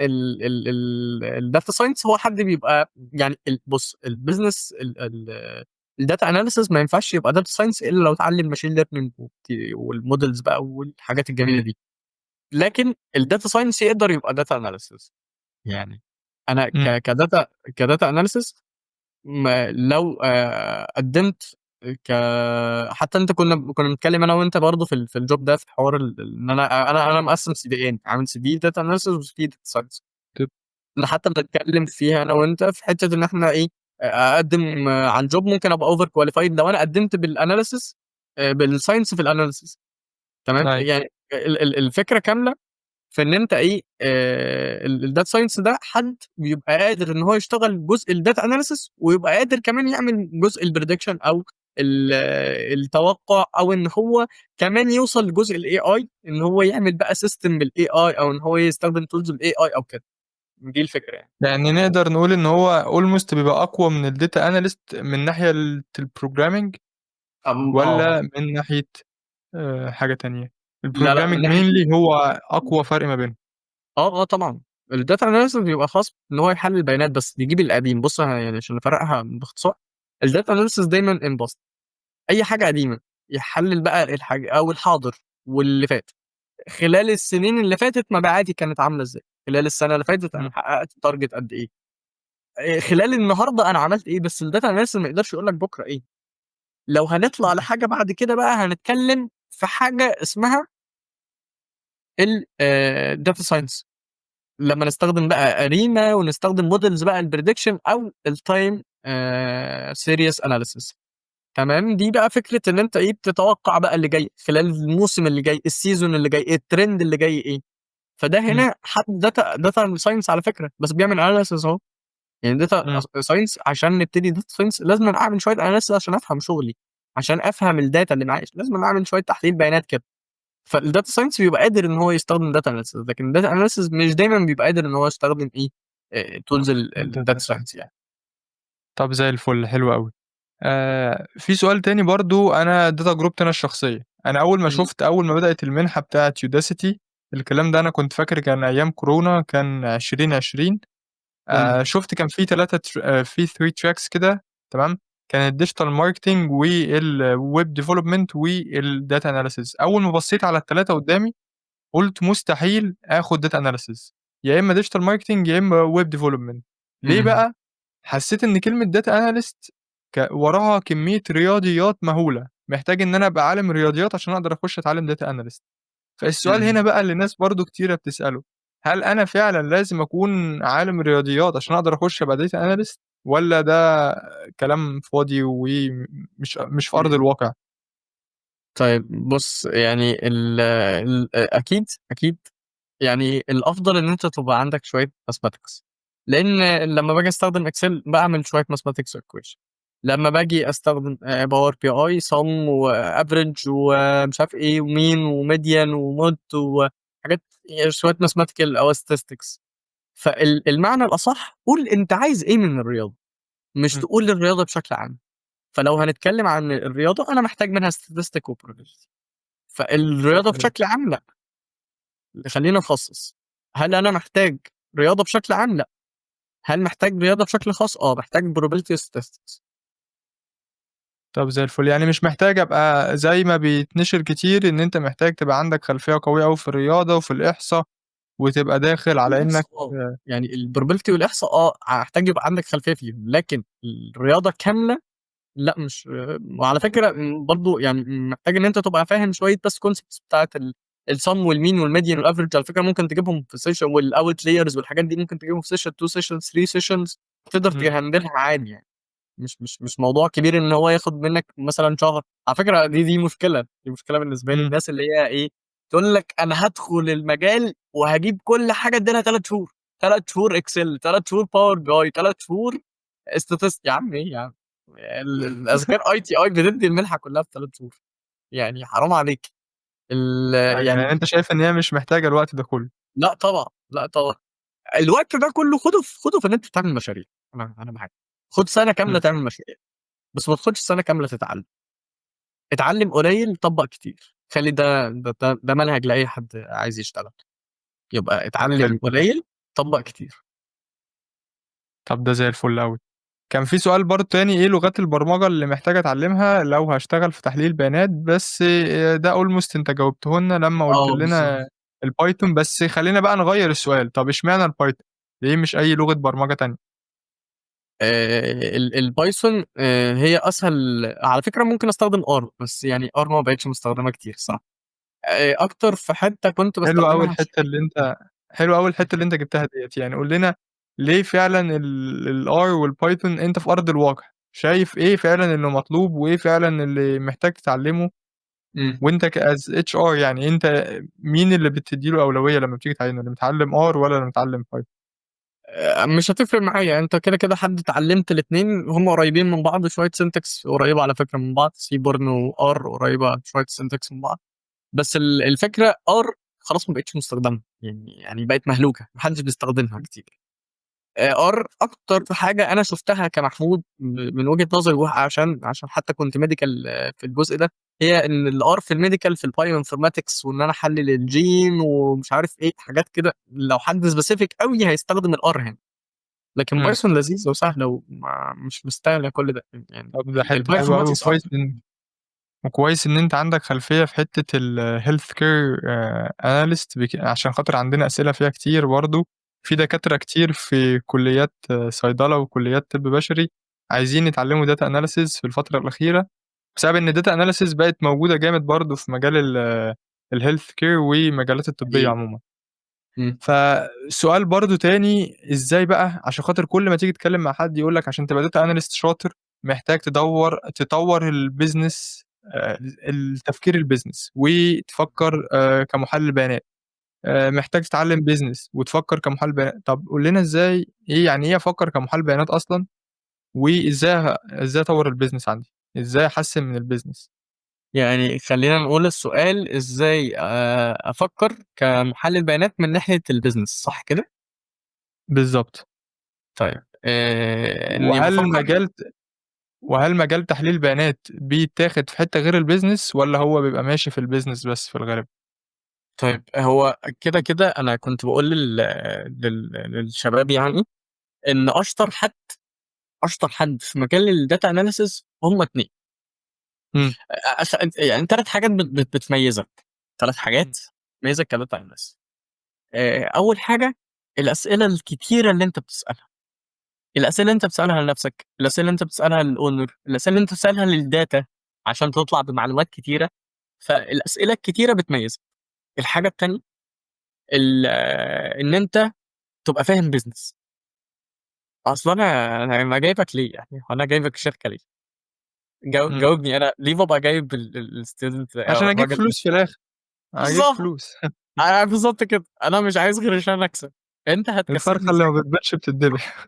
Speaker 2: الdata science هو حد بيبقى يعني بُص الbusiness الdata analysis ما ينفعش يبقى data science إلا لو اتعلم machine learning والmodels بقى والحاجات الجميلة دي، لكن الdata science يقدر يبقى data analysis. يعني أنا
Speaker 1: إمم.
Speaker 2: كdata analysis لو قدّمت ك حتى أنت كنا بنتكلم أنا وأنت برضه في الjob ده في حوار إن أنا مقسّم CVين، عامل CV data analysis وCV data science.
Speaker 1: ت
Speaker 2: كنا حتى بنتكلم فيها أنا وأنت في حتّة إن إحنا إيه، أقدّم على الjob ممكن أبقى over qualified لو أنا قدّمت بالanalysis بالscience في الanalysis. تمام،
Speaker 1: أيوه.
Speaker 2: يعني الفكرة كاملة في إن أنت إيه، الdata science ده حد بيبقى قادر إن هو يشتغل جزء الdata analysis ويبقى قادر كمان يعمل جزء الprediction أو التوقُّع أو إن هو كمان يوصل لجزء الAI، إن هو يعمل بقى system بالAI أو إن هو يستخدم tools الAI أو كده. دي الفكرة يعني.
Speaker 1: يعني نقدر نقول إن هو almost بيبقى أقوى من الdata analyst من ناحية الprogramming والّا من ناحية حاجة تانية؟
Speaker 2: لا، لأ، من
Speaker 1: الprogramming
Speaker 2: ناحية
Speaker 1: mainly هو أقوى فرق ما بينهم.
Speaker 2: طبعًا. الdata analysis بيبقى خاص إن هو يحلل البيانات بس، بيجيب القديم. بُص يعني عشان نفرّقها باختصار، الdata analysis دايمًا in past، أي حاجة قديمة، يحلل بقى أو الحاضر واللي فات. خلال السنين اللي فاتت مبيعاتي كانت عاملة إزاي، خلال السنة اللي فاتت أنا
Speaker 1: إمم،
Speaker 2: حققت target قد إيه، خلال النهارده أنا عملت إيه. بس الdata analysis ما يقدرش يقول لك بكرة إيه. لو هنطلع
Speaker 1: إمم،
Speaker 2: لحاجة بعد كده بقى هنتكلم في حاجة اسمها data science، لمّا نستخدم بقى أرينا ونستخدم models بقى الprediction أو الtime series analysis. تمام. دي بقى فكرة إن أنت إيه، بتتوقع بقى اللي جاي، خلال الموسم اللي جاي، الseason اللي جاي، الtrend اللي جاي إيه. فده
Speaker 1: إمم،
Speaker 2: هنا حد data science على فكرة، بس بيعمل analysis أهو. يعني data
Speaker 1: إمم.
Speaker 2: science عشان نبتدي data science لازمًا أعمل شوية analysis عشان أفهم شغلي، عشان أفهم الdata اللي معايا، لازمًا أعمل شوية تحليل بيانات كده. فالdata science بيبقى قادر إن هو يستخدم data analysis، لكن الdata analysis مش دايمًا بيبقى قادر إن هو يستخدم إيه، tools
Speaker 1: data.
Speaker 2: الdata science يعني.
Speaker 1: طب زي الفل، حلو أوي. في سؤال تاني برضه، أنا ده تجربتي أنا الشخصية. أنا
Speaker 2: إمم،
Speaker 1: أول ما بدأت المنحة بتاعة Udacity، الكلام ده أنا كنت فاكر كان أيام كورونا، كان 2020.
Speaker 2: إمم،
Speaker 1: شُفت كان في 3 في 3 tracks كده، تمام. كان الdigital marketing والweb development والdata analysis. أول ما بصيت على ال3 قدّامي قُلت مستحيل آخُد data analysis، يا إمّا digital marketing يا إمّا web development. ليه
Speaker 2: إمم،
Speaker 1: بقى؟ حسّيت إن كلمة data analyst وراها كمية رياضيات مهولة، محتاج إن أنا أبقى عالم رياضيات عشان أقدر أخُش أتعلّم data analyst. فالسؤال هنا
Speaker 2: إمم،
Speaker 1: بقى اللي ناس برضه كتيرة بتسأله، هل أنا فعلًا لازم أكون عالم رياضيات عشان أقدر أخُش أبقى data analyst، والّا ده كلام فاضي مش في أرض
Speaker 2: إمم.
Speaker 1: الواقع؟
Speaker 2: طيب بُص، يعني أكيد، أكيد يعني الأفضل إن أنت تبقى عندك شوية mathematics، لإن لمّا باجي أستخدم Excel باعمل شوية mathematics equation، لمّا باجي أستخدم Power BI sum وaverage ومش عارف إيه وmean وmedian وmod وحاجات، شوية mathematical أو statistics. المعنى الأصح قُل أنت عايز إيه من الرياضة، مش
Speaker 1: إمم،
Speaker 2: تقول الرياضة بشكل عام. فلو هنتكلم عن الرياضة أنا محتاج منها statistic وprobability. فالرياضة
Speaker 1: حلو.
Speaker 2: بشكل عام لأ، خلّينا نخصّص. هل أنا محتاج رياضة بشكل عام؟ لأ. هل محتاج رياضة بشكل خاص؟ آه، محتاج probability statistics.
Speaker 1: طب زي الفل، يعني مش محتاج أبقى زي ما بيتنشر كتير إن أنت محتاج تبقى عندك خلفية قوية أوي في الرياضة وفي الإحصا، وتبقى داخل على إنك
Speaker 2: الإحصاء آه، يعني الprobability والإحصاء هاحتاج يبقى عندك خلفية فيهم، لكن الرياضة كاملة لأ. مش وعلى فكرة برضه يعني محتاج إن أنت تبقى فاهم شوية بس concepts بتاعة الsum والmean والmedian والaverage. على فكرة ممكن تجيبهم في session، والoutliers والحاجات دي ممكن تجيبهم في session، 2 sessions، 3 sessions، تقدر
Speaker 1: إمم،
Speaker 2: تهندلها عادي يعني. مش موضوع كبير إن هو ياخد منّك مثلًا شهر. على فكرة دي مشكلة، دي مشكلة بالنسبة لي،
Speaker 1: إمم،
Speaker 2: الناس اللي هي إيه، تقول لك أنا هادخل المجال وهاجيب كل حاجة ادّي لها 3 شهور، 3 شهور Excel، 3 شهور Power BI، 3 شهور يا عم إيه يا عم، الأذكار ITI بتدّي المنحة كلّها في 3 شهور، يعني حرام عليك.
Speaker 1: يعني
Speaker 2: يعني
Speaker 1: أنت شايف إن هي مش محتاجة الوقت ده كلّه.
Speaker 2: لأ طبعًا، لأ طبعًا. الوقت ده كلّه خُده في إن أنت تعمل مشاريع. أنا معاك. خُد سَنة كاملة
Speaker 1: إمم،
Speaker 2: تعمل مشاريع، بس ما تاخدش سَنة كاملة تتعلم. اتعلّم قليل، طبّق كتير. خلّي ده منهج لأي حد عايز يشتغل، يبقى
Speaker 1: طب حلو.
Speaker 2: اتعلّم قليل، طبّق كتير.
Speaker 1: طب ده زي الفل أوي. كان في سؤال برضه تاني، إيه لغات البرمجة اللي محتاج أتعلمها لو هاشتغل في تحليل بيانات؟ بس ده almost أنت جاوبته لنا لمّا قُلت
Speaker 2: بالضبط.
Speaker 1: لنا الPython. بس خلّينا بقى نغيّر السؤال، طب اشمعنى الPython؟ ليه مش أي لغة برمجة تانية؟
Speaker 2: الPython هي أسهل. على فكرة ممكن أستخدم R، بس يعني R ما بقِتش مستخدمة كتير الصراحة. أكتر في حتّة كنت
Speaker 1: حلو أوي
Speaker 2: باستخدمها
Speaker 1: الحتّة اللي أنت حلو أوي الحتّة اللي أنت جبتها ديّة. يعني قُل لنا ليه فعلًا الR والPython أنت في أرض الواقع، شايف إيه فعلًا إنه مطلوب وإيه فعلًا اللي محتاج تتعلمه؟
Speaker 2: إمم.
Speaker 1: وأنت as HR، يعني أنت مين اللي بتدّي له أولوية لمّا بتيجي تعيّنه، اللي متعلّم R والّا اللي متعلّم Python؟
Speaker 2: مش هتفرق معايا. أنت كده حد اتعلّمت الاتنين، هم قريبين من بعض، شوية syntax قريّبة على فكرة من بعض، Seaborn وR قريّبة شوية syntax من بعض. بس الفكرة R خلاص ما بقِتش مستخدمة، يعني بقت مهلوكة، ما حدش بيستخدمها كتير. ار اكتر حاجه انا شفتها كمحمود من وجهه نظري، عشان حتى كنت ميديكال في الجزء ده، هي ان الار في الميديكال في البايو انفورماتكس، وان انا احلل الجين ومش عارف ايه حاجات كده، لو حد سبيسيفيك قوي هيستخدم الار هنا. لكن
Speaker 1: إمم.
Speaker 2: بايثون لذيذ وسهل ومش مستاهله كل ده يعني.
Speaker 1: طب ده حتّة
Speaker 2: البايو
Speaker 1: حلوة أوي،
Speaker 2: انفورماتكس
Speaker 1: وكويس إن أنت عندك خلفية في حتّة الhealth care analyst عشان خاطر عندنا أسئلة فيها كتير برضه، في دكاترة كتير في كليات صيدلة وكليات طِب بشري عايزين يتعلموا data analysis في الفترة الأخيرة، بسبب إن الdata analysis بقت موجودة جامد برضه في مجال الhealth care والمجالات الطبية
Speaker 2: حقيقي.
Speaker 1: عمومًا.
Speaker 2: مم.
Speaker 1: فسؤال برضه تاني، إزاي بقى عشان خاطر كل ما تيجي تتكلم مع حد يقول لك عشان تبقى data analyst شاطر محتاج تطوّر الbusiness التفكير الbusiness وتفكّر كمحلل بيانات، محتاج تتعلم business وتفكّر كمحلل بيانات، طب قُل لنا إزاي يعني إيه أفكّر كمحلل بيانات أصلًا، إزاي أطوّر الbusiness عندي، إزاي أحسّن من الbusiness؟
Speaker 2: يعني خلينا نقول السؤال ازاي افكر كمحلل بيانات من ناحيه البيزنس، صح كده؟
Speaker 1: بالضبط.
Speaker 2: طيب اني
Speaker 1: وهل
Speaker 2: بفكر.
Speaker 1: مجال وهل مجال تحليل البيانات بيتاخد في حتّة غير الbusiness والّا هو بيبقى ماشي في الbusiness بس في الغالب؟
Speaker 2: طيب هو كده كده انا كنت بقول للشباب يعني ان اشطر حد في مجال الداتا اناليسز هم اتنين.
Speaker 1: إمم.
Speaker 2: يعني ثلاث حاجات بتميزك، ثلاث
Speaker 1: إمم.
Speaker 2: حاجات بتميزك كداتا اناليست. اول حاجه الاسئله الكتيره اللي انت بتسالها، الاسئله اللي انت بتسالها لنفسك، الاسئله اللي انت بتسالها للاونر، الاسئله اللي انت بتسالها للداتا عشان تطلع بمعلومات كتيره. فالاسئله الكتيره بتميزك. الحاجه التانيه ان انت تبقى فاهم بيزنس. اصل انا جايبك ليه يعني، انا جايبك الشركه ليه؟
Speaker 1: إمم.
Speaker 2: جاوبني، انا ليه ببقى جايب الستودنت او
Speaker 1: عشان أجيب
Speaker 2: الراجل؟
Speaker 1: فلوس في الآخر، أجيب
Speaker 2: بالظبط.
Speaker 1: فلوس.
Speaker 2: بالظبط كده، انا مش عايز غير عشان اكسب. انت هتكسبني
Speaker 1: الفرخة اللي
Speaker 2: ازاي؟
Speaker 1: ما بتبيضش بتتدبح.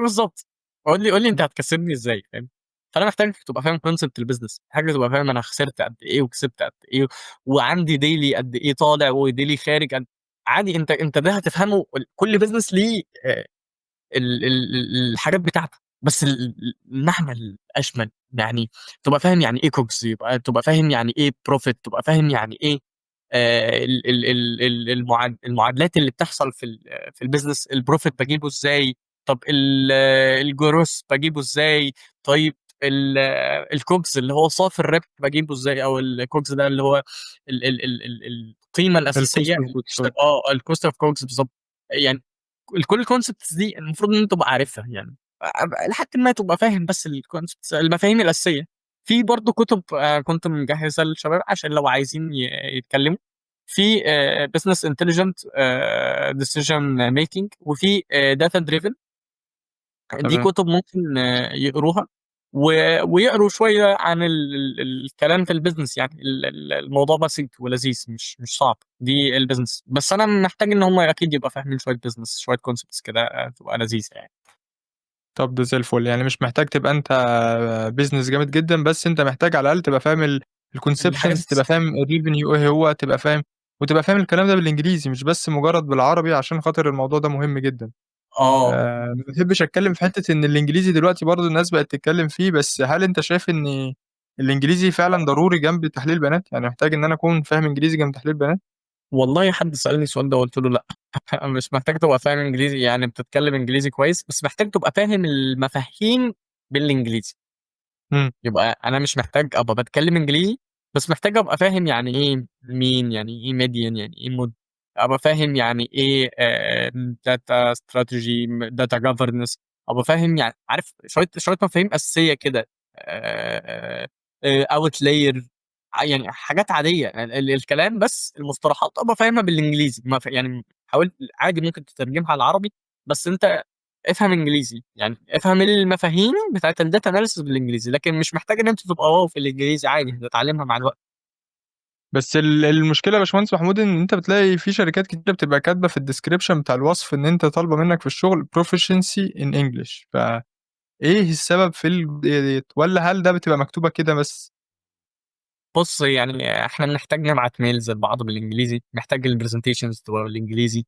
Speaker 2: بالظبط. قول لي انت هتكسبني ازاي، فاهم؟ فانا محتاجك تبقى فاهم كونسبت البيزنس، حاجه تبقى فاهم انا خسرت قد ايه وكسبت قد ايه، وعندي ديلي قد ايه طالع وديلي خارج عادي. انت ده هتفهمه. كل بيزنس ليه الحاجات بتاعته، بس المعنى الاشمل يعني تبقى فاهم يعني ايه كوكس، يبقى تبقى فاهم يعني ايه بروفيت، تبقى فاهم يعني ايه المعادلات اللي بتحصل في البيزنس. البروفيت بجيبه ازاي؟ طب الجروس بجيبه ازاي؟ طيب الكوكس اللي هو صافي الربح بجيبه ازاي؟ او الكوكس ده اللي هو القيمه
Speaker 1: الcost
Speaker 2: الاساسيه
Speaker 1: of
Speaker 2: اللي
Speaker 1: goods sold.
Speaker 2: الكوست اوف كوكس بالظبط. يعني كل الكونسبتس دي المفروض ان انت تبقى عارفها يعني، لحد ما تبقى فاهم بس الكونسبتس المفاهيم الاساسيه. في برضه كتب كنت مجهزها للشباب عشان لو عايزين يتكلموا في بزنس انتليجنت ديسيجن ميكنج، وفي داتا دريفن. دي
Speaker 1: تمام.
Speaker 2: كتب ممكن يقروها ويقروا شويه عن الكلام في البيزنس. يعني الموضوع بسيط ولذيذ، مش صعب. دي البيزنس، بس انا محتاج ان هم اكيد يبقى فاهمين شويه بيزنس، شويه كونسبتس كده تبقى لذيذه يعني.
Speaker 1: طب ده زي الفل، يعني مش محتاج تبقى أنت business جامد جدًا، بس أنت محتاج على الأقل تبقى فاهم
Speaker 2: الحاجات
Speaker 1: الconceptions، تبقى فاهم الrevenue إيه هو، تبقى فاهم وتبقى فاهم الكلام ده بالإنجليزي مش بس مجرد بالعربي عشان خاطر الموضوع ده مهم جدًا.
Speaker 2: اه
Speaker 1: ما باحبش أتكلم في حتة إن الإنجليزي دلوقتي برضه الناس بقت تتكلم فيه، بس هل أنت شايف إن الإنجليزي فعلًا ضروري جنب تحليل البيانات؟ يعني محتاج إن أنا أكون فاهم إنجليزي جنب تحليل البيانات؟
Speaker 2: والله حد سألني السؤال ده وقلت له لا. مش محتاج تبقى فاهم انجليزي، يعني بتتكلم انجليزي كويس، بس محتاج تبقى فاهم المفاهيم بالانجليزي.
Speaker 1: إمم.
Speaker 2: يبقى انا مش محتاج ابقى بتكلم انجليزي، بس محتاج ابقى فاهم يعني ايه مين، يعني ايه ميديان، يعني ايه مود، ابقى فاهم يعني ايه داتا استراتيجي، داتا جافرنس، ابقى فاهم يعني عارف شويه مفاهيم اساسيه كده. اوت لاير، يعني حاجات عاديه. الكلام بس المصطلحات ابقى فاهمها بالانجليزي. ما ف- يعني حاولت عادي ممكن تترجمها على العربي، بس انت افهم انجليزي، يعني افهم المفاهيم بتاعت الداتا اناليسيس بالانجليزي. لكن مش محتاج ان انت تبقى واو في الانجليزي، عادي هتتعلمها مع الوقت.
Speaker 1: بس المشكلة يا باشمهندس محمود إن أنت بتلاقي في شركات كتيرة بتبقى كاتبة في الdescription بتاع الوصف إن أنت طالبة منك في الشغل proficiency in English، فإيه السبب في ديّة والّا هل ده بتبقى مكتوبة كده بس؟
Speaker 2: بص يعني احنا بنحتاج نبعت ميلز لبعض بالانجليزي، محتاج البرزنتيشنز تبقى بالانجليزي.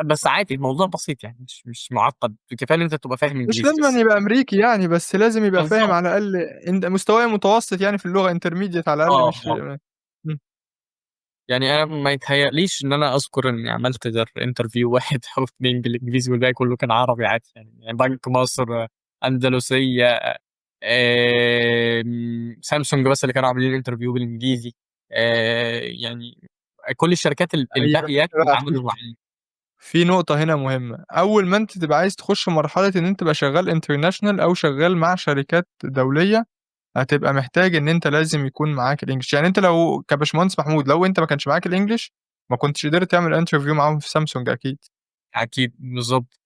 Speaker 2: بس عادي الموضوع بسيط يعني مش معقّد، كفاية إن أنت تبقى فاهم
Speaker 1: مش
Speaker 2: إنجليزي
Speaker 1: لازمًا
Speaker 2: بس.
Speaker 1: يبقى أمريكي يعني، بس لازم يبقى فاهم
Speaker 2: بالضبط.
Speaker 1: على الأقل مستواه متوسط يعني في اللغة intermediate على الأقل مش
Speaker 2: آه.
Speaker 1: إمم.
Speaker 2: يعني أنا ما يتهيأليش إن أنا أذكر إني عملت غير interview واحد أو 2 بالإنجليزي والباقي كلّه كان عربي عادي يعني بنك مصر، أندلسية، سامسونج بس اللي كانوا عاملين interview بالإنجليزي. يعني كل الشركات
Speaker 1: أيوه
Speaker 2: الباقية
Speaker 1: بقى
Speaker 2: بيتعاملوا معايا.
Speaker 1: في نقطة هنا مهمة، أول ما أنت تبقى عايز تخش مرحلة إن أنت تبقى شغال international أو شغال مع شركات دولية، هتبقى محتاج إن أنت لازم يكون معاك الEnglish، يعني أنت لو كباشمهندس محمود لو أنت ما كانش معاك الEnglish ما كنتش قدرت تعمل interview معاهم في سامسونج أكيد.
Speaker 2: أكيد، بالضبط.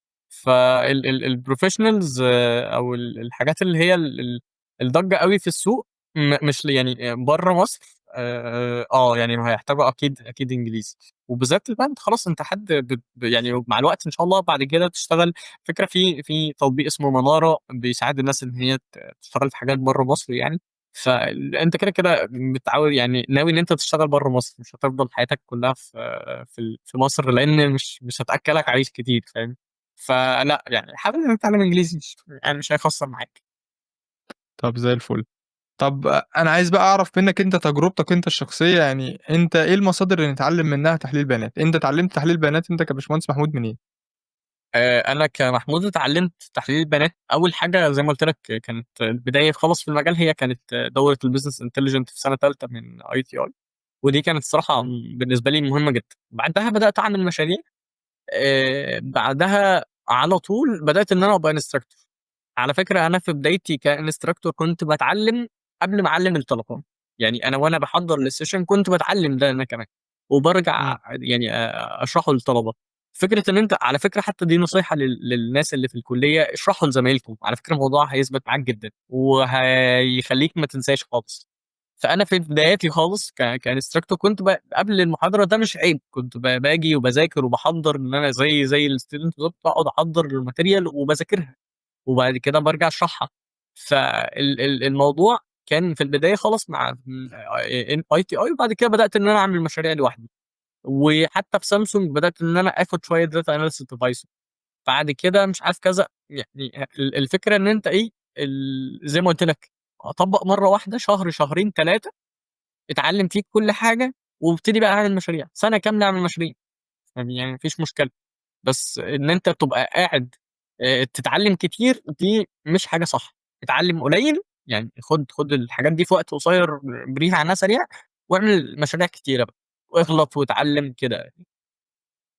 Speaker 2: الprofessionals أو الحاجات اللي هي الضجة أوي في السوق مش يعني برّه مصر. يعني هيحتاجوا أكيد إنجليزي، وبالذات بقى أنت خلاص أنت حد يعني مع الوقت إن شاء الله بعد كده تشتغل. فكرة في تطبيق اسمه منارة بيساعد الناس إن هي تشتغل في حاجات برّه مصر يعني. أنت كده متعوّد يعني ناوي إن أنت تشتغل برّه مصر، مش هتفضل حياتك كلّها في مصر، لإن مش هتأكّلك عيش كتير فاهم. فلأ، يعني حاول إنك تتعلّم إنجليزي يعني مش هيخسّر معاك.
Speaker 1: طب زي الفل. طب أنا عايز بقى أعرف منّك أنت تجربتك أنت الشخصية، يعني أنت إيه المصادر اللي نتعلّم منها تحليل بيانات؟ أنت اتعلّمت تحليل بيانات أنت كباشمهندس محمود منين؟
Speaker 2: أنا كمحمود اتعلّمت تحليل البيانات. أول حاجة زي ما قُلت لك كانت البداية خالص في المجال هي كانت دورة الbusiness intelligence في سَنة تالتة من ITI، ودي كانت الصراحة بالنسبة لي مهمة جدًا. بعدها بدأت أعمل مشاريع. بعدها على طول بدأت إن أنا أبقى instructor. على فكرة أنا في بدايتي كinstructor كنت باتعلّم قبل ما أعلّم الطلبة. يعني أنا وأنا باحضّر للsession كنت باتعلّم ده أنا كمان، وبارجع
Speaker 1: إمم.
Speaker 2: يعني أشرحه للطلبة. فكرة إن أنت على فكرة حتى دي نصيحة للناس اللي في الكلية، اشرحوا لزمايلكم، على فكرة الموضوع هيثبت معاك جدًا، وهيخلّيك ما تنساش خالص. فأنا في بداياتي خالص كinstructor كنت قبل المحاضرة ده مش عيب، كنت باجي وباذاكر وباحضّر إن أنا زي الstudent بالضبط، باقعد أحضّر الmaterial وباذاكرها. وبعد كده بارجع أشرحها. الموضوع كان في البداية خالص مع ITI، وبعد كده بدأت إن أنا أعمل مشاريع لوحدي. وحتى في سامسونج بدأت إن أنا آخد شوية data analysis بPython. بعد كده مش عارف كذا، يعني الفكرة إن أنت إيه، زي ما قُلت لك، أطبّق مرّة واحدة شهر، شهرين، 3 اتعلّم فيه كل حاجة، وابتدي بقى أعمل مشاريع، سَنة كاملة أعمل مشاريع. يعني ما فيش مشكلة. بس إن أنت تبقى قاعد تتعلّم كتير دي مش حاجة صح. اتعلّم قليل، يعني خُد الحاجات دي في وقت قصير brief عنها سريع، واعمل مشاريع كتيرة بقى، واغلط واتعلّم كده.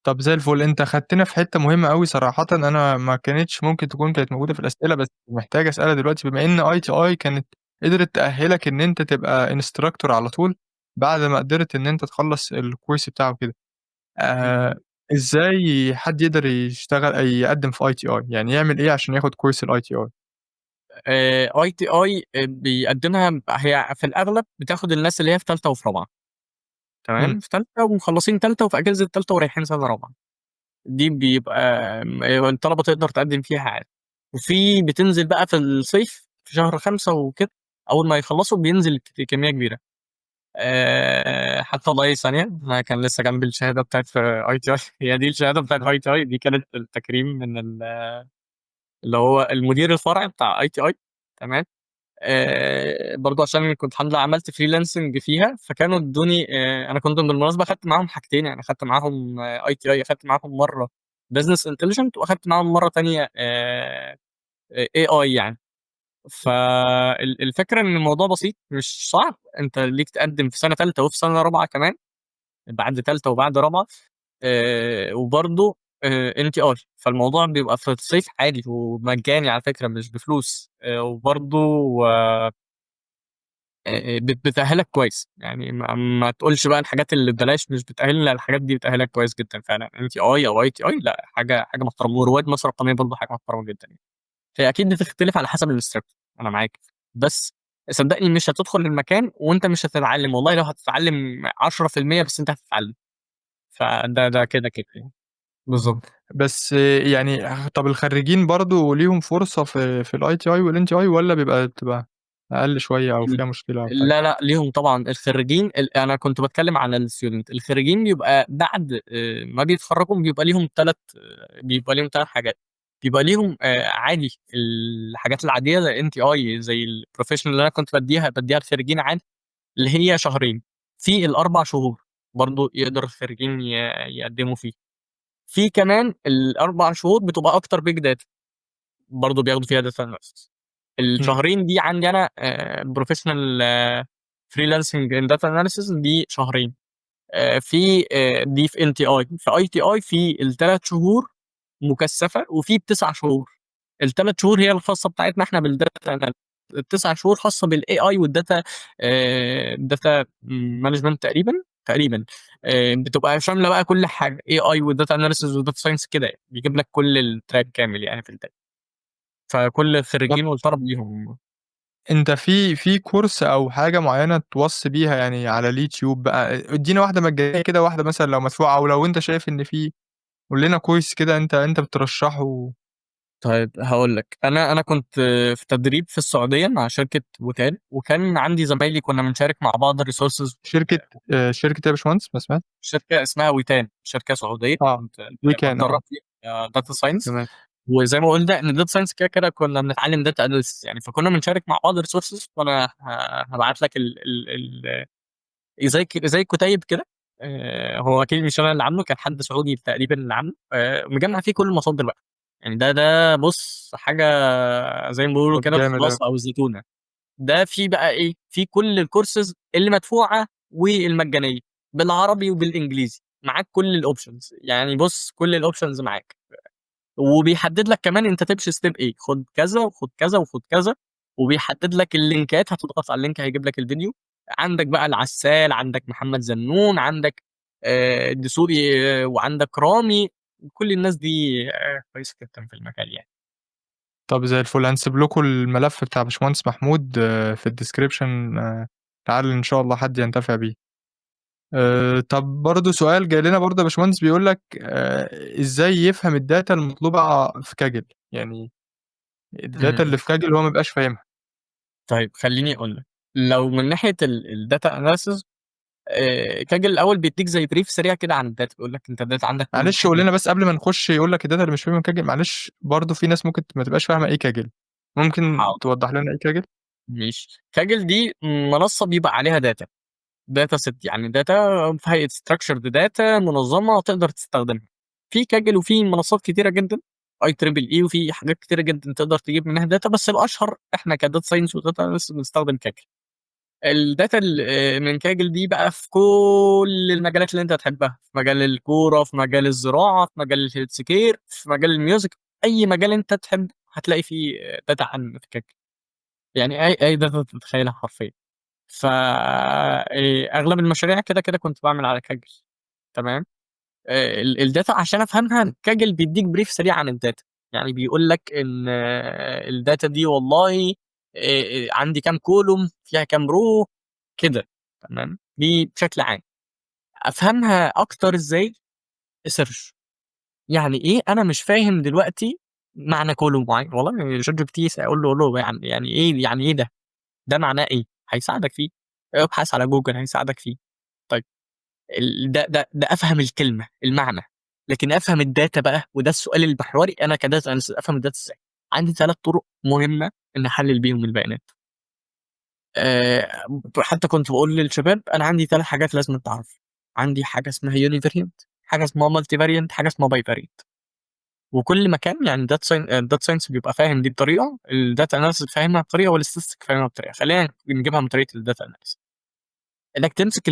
Speaker 1: طب زي الفل، أنت خدتنا في حتّة مهمة أوي صراحةً، أنا ما كانتش ممكن تكون كانت موجودة في الأسئلة، بس محتاج أسألها دلوقتي بما إن ITI كانت قدرت تأهّلك إن أنت تبقى instructor على طول، بعد ما قدرت إن أنت تخلّص الcourse بتاعه وكده.
Speaker 2: إمم.
Speaker 1: إزاي حد يقدر يشتغل يقدّم في ITI، يعني يعمل إيه عشان ياخد كورس الITI؟
Speaker 2: ITI بيقدّمها هي في الأغلب بتاخد الناس اللي هي في تالتة وفي رابعة.
Speaker 1: إمم.
Speaker 2: تمام، في تالتة ومخلّصين تالتة وفي أجازة تالتة ورايحين سَنة رابعة. دي بيبقى الطلبة تقدر تقدّم فيها عادي. وفي بتنزل بقى في الصيف في شهر 5 وكده، أول ما يخلّصوا بينزل كمية كبيرة. حتى والله ثانية، أنا كان لسه جنبي الشهادة بتاعة ITI هي دي الشهادة بتاعة ITI، دي كانت التكريم من اللي هو المدير الفرعي بتاع ITI. تمام. برضه عشان كنت الحمد لله عملت freelancing فيها، فكانوا ادّوني أنا كنت بالمناسبة أخدت معاهم حاجتين، يعني أخدت معاهم ITI، أخدت معاهم مرّة business intelligent، وأخدت معاهم مرّة تانية AI يعني. الفكرة إن الموضوع بسيط مش صعب، أنت ليك تقدّم في سَنة تالتة وفي سَنة رابعة كمان، بعد تالتة وبعد رابعة. وبرضه NTR، فالموضوع بيبقى في الصيف عادي ومجاني على فكرة مش بفلوس. وبرضه بتأهّلك كويس، يعني ما تقولش بقى الحاجات اللي ببلاش مش بتأهّل، لأ الحاجات دي بتأهّلك كويس جدًا فعلًا. NTI أو ITI لأ حاجة محترمة، ورواد مصر الرقمية برضه حاجة محترمة جدًا يعني. هي أكيد بتختلف على حسب الinstructor، أنا معاك، بس صدّقني مش هتدخل المكان وأنت مش هتتعلّم، والله لو هتتعلّم 10% بس أنت هتتعلّم. ده كده يعني.
Speaker 1: إمم.
Speaker 2: بالضبط.
Speaker 1: بس يعني طَب الخرّيجين برضه ليهم فرصة في الITI والNTI والّا بتبقى أقل شوية أو فيها مشكلة أو حاجة؟
Speaker 2: لا لا، ليهم طبعا الخريجين. انا كنت بتكلم على الستودنت. الخريجين بيبقى بعد ما بيتخرجوا بيبقى ليهم ثلاث حاجات. بيبقى ليهم عادي الحاجات العاديه زي انتي اي، زي البروفيشنال اللي انا كنت بديها الخريجين عادي، اللي هي شهرين. في الاربع شهور برضو يقدر الخريجين يقدموا فيه. في كمان الاربع شهور بتبقى اكتر بيج داتا، برضه بياخدوا فيها داتا اناليسيس.
Speaker 1: إمم.
Speaker 2: الشهرين دي عندي انا بروفيشنال فريلانسنج ان داتا اناليسيس دي شهرين. في دي في ان تي اي. في اي تي اي في الثلاث شهور مكثفه، وفي التسع شهور. الثلاث شهور هي الخاصه بتاعتنا احنا بالداتا اناليسيس. التسع شهور خاصه بالاي اي والداتا داتا مانجمنت تقريبا. بتبقى شامله بقى كل حاجه، اي اي وداتا اناليسيس وداتا ساينس كده يعني. بيجيب لك كل التراك كامل يعني في الداتا. فكل
Speaker 1: طب
Speaker 2: الخريجين والطلب ليهم.
Speaker 1: أنت في كورس أو حاجة معيّنة توصّي بيها يعني على اليوتيوب بقى، ادّينا واحدة مجانية كده، واحدة مثلًا لو مدفوعة، أو لو أنت شايف إن قُل لنا كورس كده أنت بترشّحه.
Speaker 2: طيب هاقول لك، أنا كنت في تدريب في السعودية مع شركة وتال، وكان عندي زمايلي كنا بنشارك مع بعض الresources.
Speaker 1: شركة شركة إيه يا باشمهندس؟ ما سمعتش.
Speaker 2: شركة اسمها ويتان، شركة سعودية
Speaker 1: آه،
Speaker 2: كنت
Speaker 1: weekend
Speaker 2: باتدرب
Speaker 1: آه.
Speaker 2: فيها data science.
Speaker 1: تمام.
Speaker 2: وزي ما قُلنا إن الdata science كده كنا بنتعلم data analysis يعني. فكنا بنشارك مع بعض resources. وأنا هابعت لك زي الكتيب كده. هو أكيد مش أنا اللي عامله، كان حد سعودي تقريبًا اللي عامله. مجمّع فيه كل المصادر بقى. يعني ده بُص حاجة زي ما بيقولوا
Speaker 1: طب
Speaker 2: كده
Speaker 1: جامد أوي.
Speaker 2: الخلاصة أو الزتونة. ده فيه بقى إيه، فيه كل الcourses اللي مدفوعة والمجانية، بالعربي وبالإنجليزي. معاك كل الoptions، يعني بُص كل الoptions معاك. وبيحدد لك كمان أنت تمشي step إيه، خُد كذا وخُد كذا وخُد كذا. وبيحدد لك اللينكات، هتضغط على الlink هيجيب لك الفيديو. عندك بقى العسّال، عندك محمد زنون، عندك الدسوقي، وعندك رامي. كل الناس دي كويسة جدًا في المجال يعني.
Speaker 1: طب زي الفل، هنسيب لكم الملف بتاع باشمهندس محمود في الdescription. لعل إن شاء الله حد ينتفع بيه. طب برضه سؤال جاي لنا برضه يا باشمهندس، بيقول لك إزاي يفهم الdata المطلوبة في Kaggle؟ يعني الdata
Speaker 2: إمم.
Speaker 1: اللي في Kaggle هو ما بيبقاش فاهمها.
Speaker 2: طيب خلّيني أقول لك، لو من ناحية الdata analysis، كاجل الأول بيدّيك زي brief سريع كده عن الdata. بيقول لك أنت الdata عندك كُلّه
Speaker 1: معلش قُل
Speaker 2: بتتكلم.
Speaker 1: لنا بس قبل ما نخش، يقول لك الdata اللي مش فاهمها Kaggle، معلش برضه في ناس ممكن ما تبقاش فاهمة إيه Kaggle، ممكن
Speaker 2: حاضر.
Speaker 1: توضح لنا إيه Kaggle؟
Speaker 2: ماشي. كاجل دي منصة بيبقى عليها data set يعني data في هيئة structured data منظمة تقدر تستخدمها. في كاجل وفي منصات كتيرة جدًا IEEE، وفي حاجات كتيرة جدًا تقدر تجيب منها data. بس الأشهر إحنا كdata science وdata analyst بنستخدم كاجل. الdata من كاجل دي بقى في كل المجالات اللي أنت تحبها، في مجال الكورة، في مجال الزراعة، في مجال الhealth care، في مجال الmusic. أي مجال أنت تحبه هتلاقي فيه data عن في كاجل. يعني أي data تتخيلها حرفيًا. ف أغلب المشاريع كده كنت باعمل على كاجل. تمام. الdata عشان أفهمها كاجل بيدّيك brief سريع عن الdata. يعني بيقول لك إن الdata دي والله عندي كام column، فيها كام row كده. تمام. دي بشكل عام. أفهمها أكتر إزاي؟ search. يعني إيه أنا مش فاهم دلوقتي معنى column معين، والله ChatGPT أقول له يعني إيه ده؟ ده معناه إيه؟ هيساعدك فيه. ابحث على جوجل هيساعدك فيه. طيب ده أفهم الكلمة، المعنى. لكن أفهم الdata بقى، وده السؤال المحوري. أنا كdata analyst أفهم الdata إزاي؟ عندي 3 طرق مهمة إني أحلل بيهم البيانات. حتى كنت باقول للشباب أنا عندي 3 حاجات لازمًا تعرفها. عندي حاجة اسمها univariate، حاجة اسمها multivariate، حاجة اسمها bivariate. وكل مكان يعني data science بيبقى فاهم دي بطريقة، الdata analysis فاهمها بطريقة، والstatistic فاهمها بطريقة. خلّينا نجيبها من طريقة الdata analysis. إنك تمسك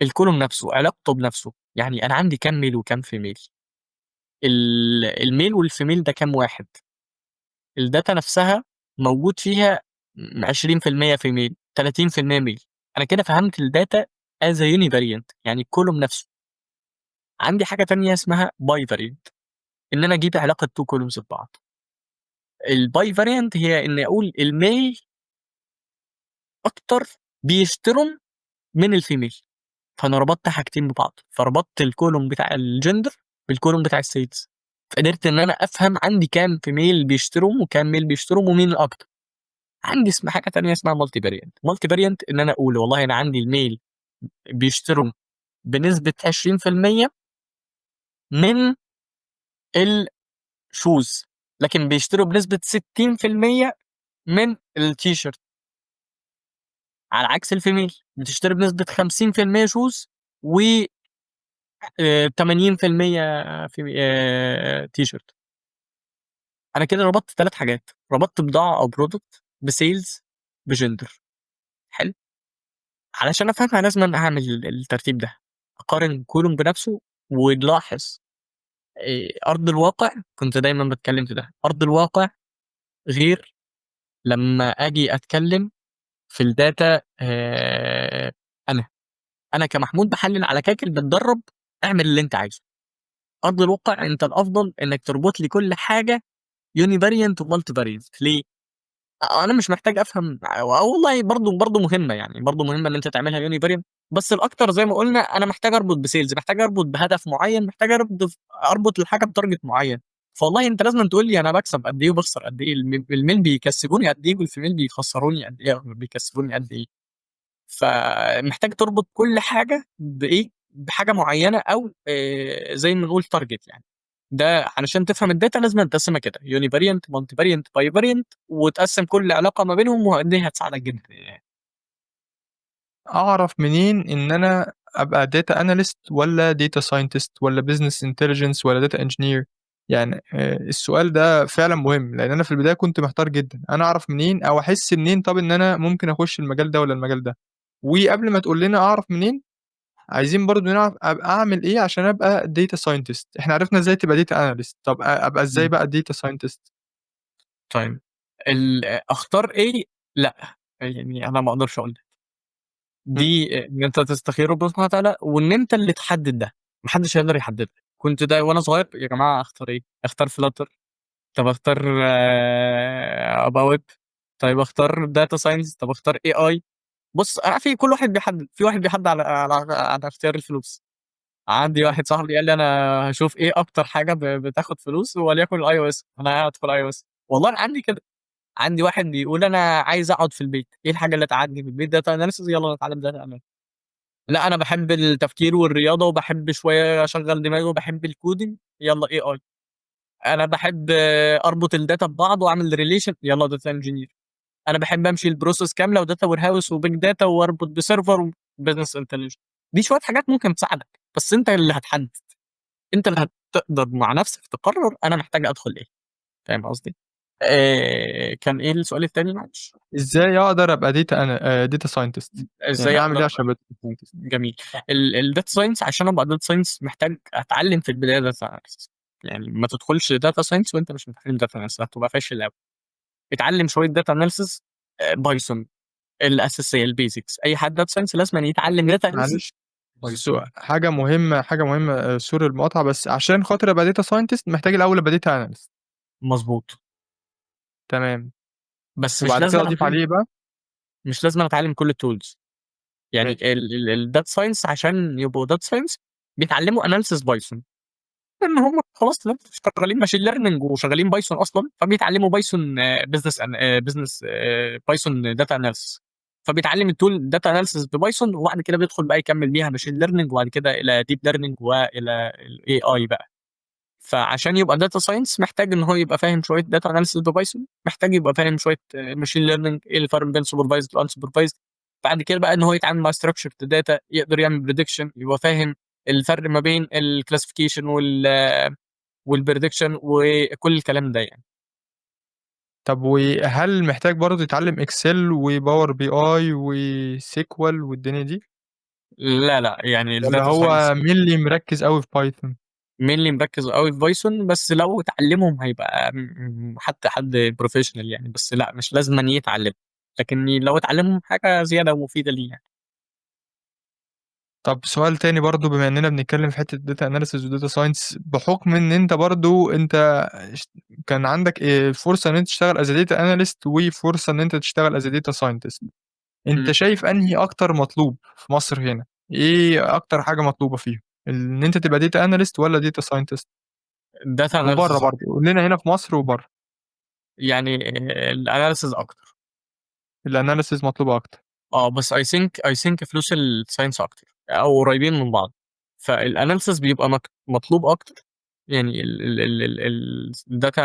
Speaker 2: الcolumn نفسه علاقته بنفسه. يعني أنا عندي كام male وكام female. الmale والfemale ده كام واحد. الdata نفسها موجود فيها 20% female، 30% male. أنا كده فهمت الdata as a univariate يعني الcolumn نفسه. عندي حاجة تانية اسمها bivariate، إن أنا أجيب علاقة 2 columns ببعض. الbivariant هي إني أقول الmale أكتر بيشتروا من الfemale. فأنا ربطت حاجتين ببعض، فربطت الcolumn بتاع الgender بالcolumn بتاع الsales. فقدرت إن أنا أفهم عندي كام female بيشتروا وكام male بيشتروا ومين الأكتر. عندي حاجة تانية اسمها multi variant. multi variant إن أنا أقول والله أنا عندي الميل بيشتروا بنسبة 20% من الشوز، لكن بيشتروا بنسبة 60% من التيشيرت، على عكس الفيميل بتشتري بنسبة 50% شوز و 80% في تيشيرت. انا كده ربطت ثلاث حاجات، ربطت بضاعة او برودكت بسيلز بجندر. حلو. علشان افهمها لازم اعمل الترتيب ده، اقارن كولوم بنفسه ونلاحظ ارض الواقع. كنت دايما بتكلم في ده، ارض الواقع غير لما اجي اتكلم في الداتا. انا انا كمحمود بحلل على كاكل بتدرب، اعمل اللي انت عايزه. ارض الواقع انت الافضل انك تربط لي كل حاجه يوني فاريانت ومالتي فاريانت. ليه؟ انا مش محتاج افهم، والله برضو مهمه، يعني برضو مهمه ان انت تعملها يوني فاريانت، بس الاكتر زي ما قلنا انا محتاج اربط بسيلز، محتاج اربط بهدف معين، محتاج اربط الحاجه بتارجت معين. فوالله انت لازم تقول لي انا بكسب قد ايه وبخسر قد ايه، الميل بيكسبوني قد ايه والفيميل بيخسروني قد ايه، بيكسبوني قد ايه. فمحتاج تربط كل حاجه بايه، بحاجه معينه، او زي ما نقول تارجت يعني. ده علشان تفهم الداتا لازم تقسمها كده، يوني فاريانت، مالتي فاريانت، باي فاريانت، وتقسم كل علاقه ما بينهم، ودي هتساعدك جدا يعني.
Speaker 1: أعرف منين إن أنا أبقى data analyst والّا data scientist والّا business intelligence والّا data engineer؟ يعني السؤال ده فعلًا مهم، لإن أنا في البداية كنت محتار جدًا، أنا أعرف منين أو أحس منين طَب إن أنا ممكن أخُش المجال ده والّا المجال ده؟ وقبل ما تقول لنا أعرف منين، عايزين برضه نعرف أبقى أعمل إيه عشان أبقى data scientist؟ إحنا عرفنا إزاي تبقى data analyst، طَب أبقى إزاي
Speaker 2: مم.
Speaker 1: بقى data scientist؟
Speaker 2: طيب، اختار ايه؟ لا، يعني انا ما اقدرش اقول لك.
Speaker 1: إمم.
Speaker 2: دي ان انت تستخير ربنا سبحانه وتعالى، وان انت اللي تحدد ده، محدش هيقدر يحدد لك. كنت ده وانا صغير يا جماعه اختار ايه؟ اختار فلاتر؟ طب اختار ابقى ويب؟ طيب اختار داتا ساينس؟ طب اختار اي اي؟ بص انا في كل واحد بيحدد، في واحد بيحدد على اختيار الفلوس. عندي
Speaker 1: إمم.
Speaker 2: واحد صاحبي قال لي انا هشوف ايه اكتر حاجه بتاخد فلوس وليكن الاي او اس، انا هدخل اي او اس. والله انا عندي كده. عندي واحد بيقول انا عايز اقعد في البيت، ايه الحاجه اللي تقعدني في البيت؟ داتا اناليسيس، يلا نتعلم داتا اناليسيس. لا انا بحب التفكير والرياضه وبحب شويه اشغل دماغي وبحب الكودينج، يلا اي اي. انا بحب اربط الداتا ببعض واعمل ريليشن، يلا داتا انجينير. انا بحب امشي البروسيس كامله وداتا وير هاوس وبيج داتا واربط بسيرفر وبزنس انتليجنس. دي شويه حاجات ممكن تساعدك، بس انت اللي هتحدد، انت اللي هتقدر مع نفسك تقرر انا محتاج ادخل ايه. فاهم قصدي؟ كان ايه السؤال التاني معلش؟
Speaker 1: إزاي أقدر أبقى data scientist؟ يعني
Speaker 2: ازاي
Speaker 1: أعمل
Speaker 2: اقدر
Speaker 1: إيه
Speaker 2: ابقى
Speaker 1: عشان أبقى data scientist؟
Speaker 2: جميل. الداتا ساينس، عشان ابقى داتا ساينس محتاج اتعلم في البدايه داتا اناليسيس. يعني ما تدخلش داتا ساينس وانت مش متعلم داتا اناليسيس، هتبقى فاشل قوي. اتعلم شويه داتا اناليسيس، بايثون، الاساسيه البيزكس. اي حد داتا ساينس لازم يتعلم داتا اناليسيس
Speaker 1: معلش
Speaker 2: بايثون.
Speaker 1: حاجة مهمة، حاجة مهمة sorry المقاطعة، بس عشان خاطر أبقى data scientist محتاج الأول أبقى data analyst.
Speaker 2: مظبوط.
Speaker 1: تمام.
Speaker 2: بس مش
Speaker 1: وبعد كده
Speaker 2: لازم
Speaker 1: أضيف
Speaker 2: اتعلم،
Speaker 1: عليه إيه بقى؟
Speaker 2: مش لازم اتعلم كل التولز. يعني
Speaker 1: ماشي.
Speaker 2: الداتا ساينس عشان يبقوا داتا ساينس بيتعلموا اناليسيس بايثون، ان هم خلاص لا شغالين ماشين ليرنينج وشغالين بايثون اصلا، فبيتعلموا بايثون بزنس بايثون داتا اناليسيس. فبيتعلم التول داتا اناليسيس ببايثون، وبعد كده بيدخل بقى يكمل بيها ماشين ليرنينج، وبعد كده الى ديب ليرنينج والى الاي اي بقى. فعشان يبقى داتا ساينس محتاج ان هو يبقى فاهم شويه داتا اناليسيس ببايثون، محتاج يبقى فاهم شويه ماشين ليرنينج، ايه الفرق بين سوبرفايزد وان سوبرفايزد. بعد كده بقى ان هو يتعامل مع ستراكشر داتا، يقدر يعمل بريدكشن، يبقى فاهم الفرق ما بين الكلاسيفيكيشن والبريدكشن وكل الكلام ده يعني.
Speaker 1: طب وهل محتاج برضه تتعلم Excel وPower BI وSQL والدنيا دي؟
Speaker 2: لا لا، يعني
Speaker 1: والّا
Speaker 2: الداتا ساينس
Speaker 1: هو mainly مركّز أوي في Python؟
Speaker 2: مينلي مركز قوي في بايثون، بس لو اتعلمهم هيبقى حتى حد بروفيشنال يعني، بس لا مش لازم أن يتعلم، لكن لو اتعلمهم حاجه زياده ومفيده ليه يعني.
Speaker 1: طب سؤال تاني برضه بما إننا بنتكلم في حتّة data analysis وdata science، بحُكم إن أنت برضه أنت كان عندك فرصة إن أنت تشتغل as a data analyst وفرصة إن أنت تشتغل as a data scientist، أنت
Speaker 2: مم.
Speaker 1: شايف أنهي أكتر مطلوب في مصر هنا؟ إيه أكتر حاجة مطلوبة فيهم؟ إن أنت تبقى data analyst والّا data scientist؟
Speaker 2: الداتا
Speaker 1: وبرّه
Speaker 2: اناليسز
Speaker 1: برضه،
Speaker 2: اكتر.
Speaker 1: قُل لنا هنا في مصر وبرّه.
Speaker 2: يعني الاناليسز اكتر.
Speaker 1: الanalysis مطلوبة أكتر.
Speaker 2: بس I think فلوس الساينس اكتر او قريبين من بعض. فالاناليسيس بيبقى مطلوب اكتر. يعني الداتا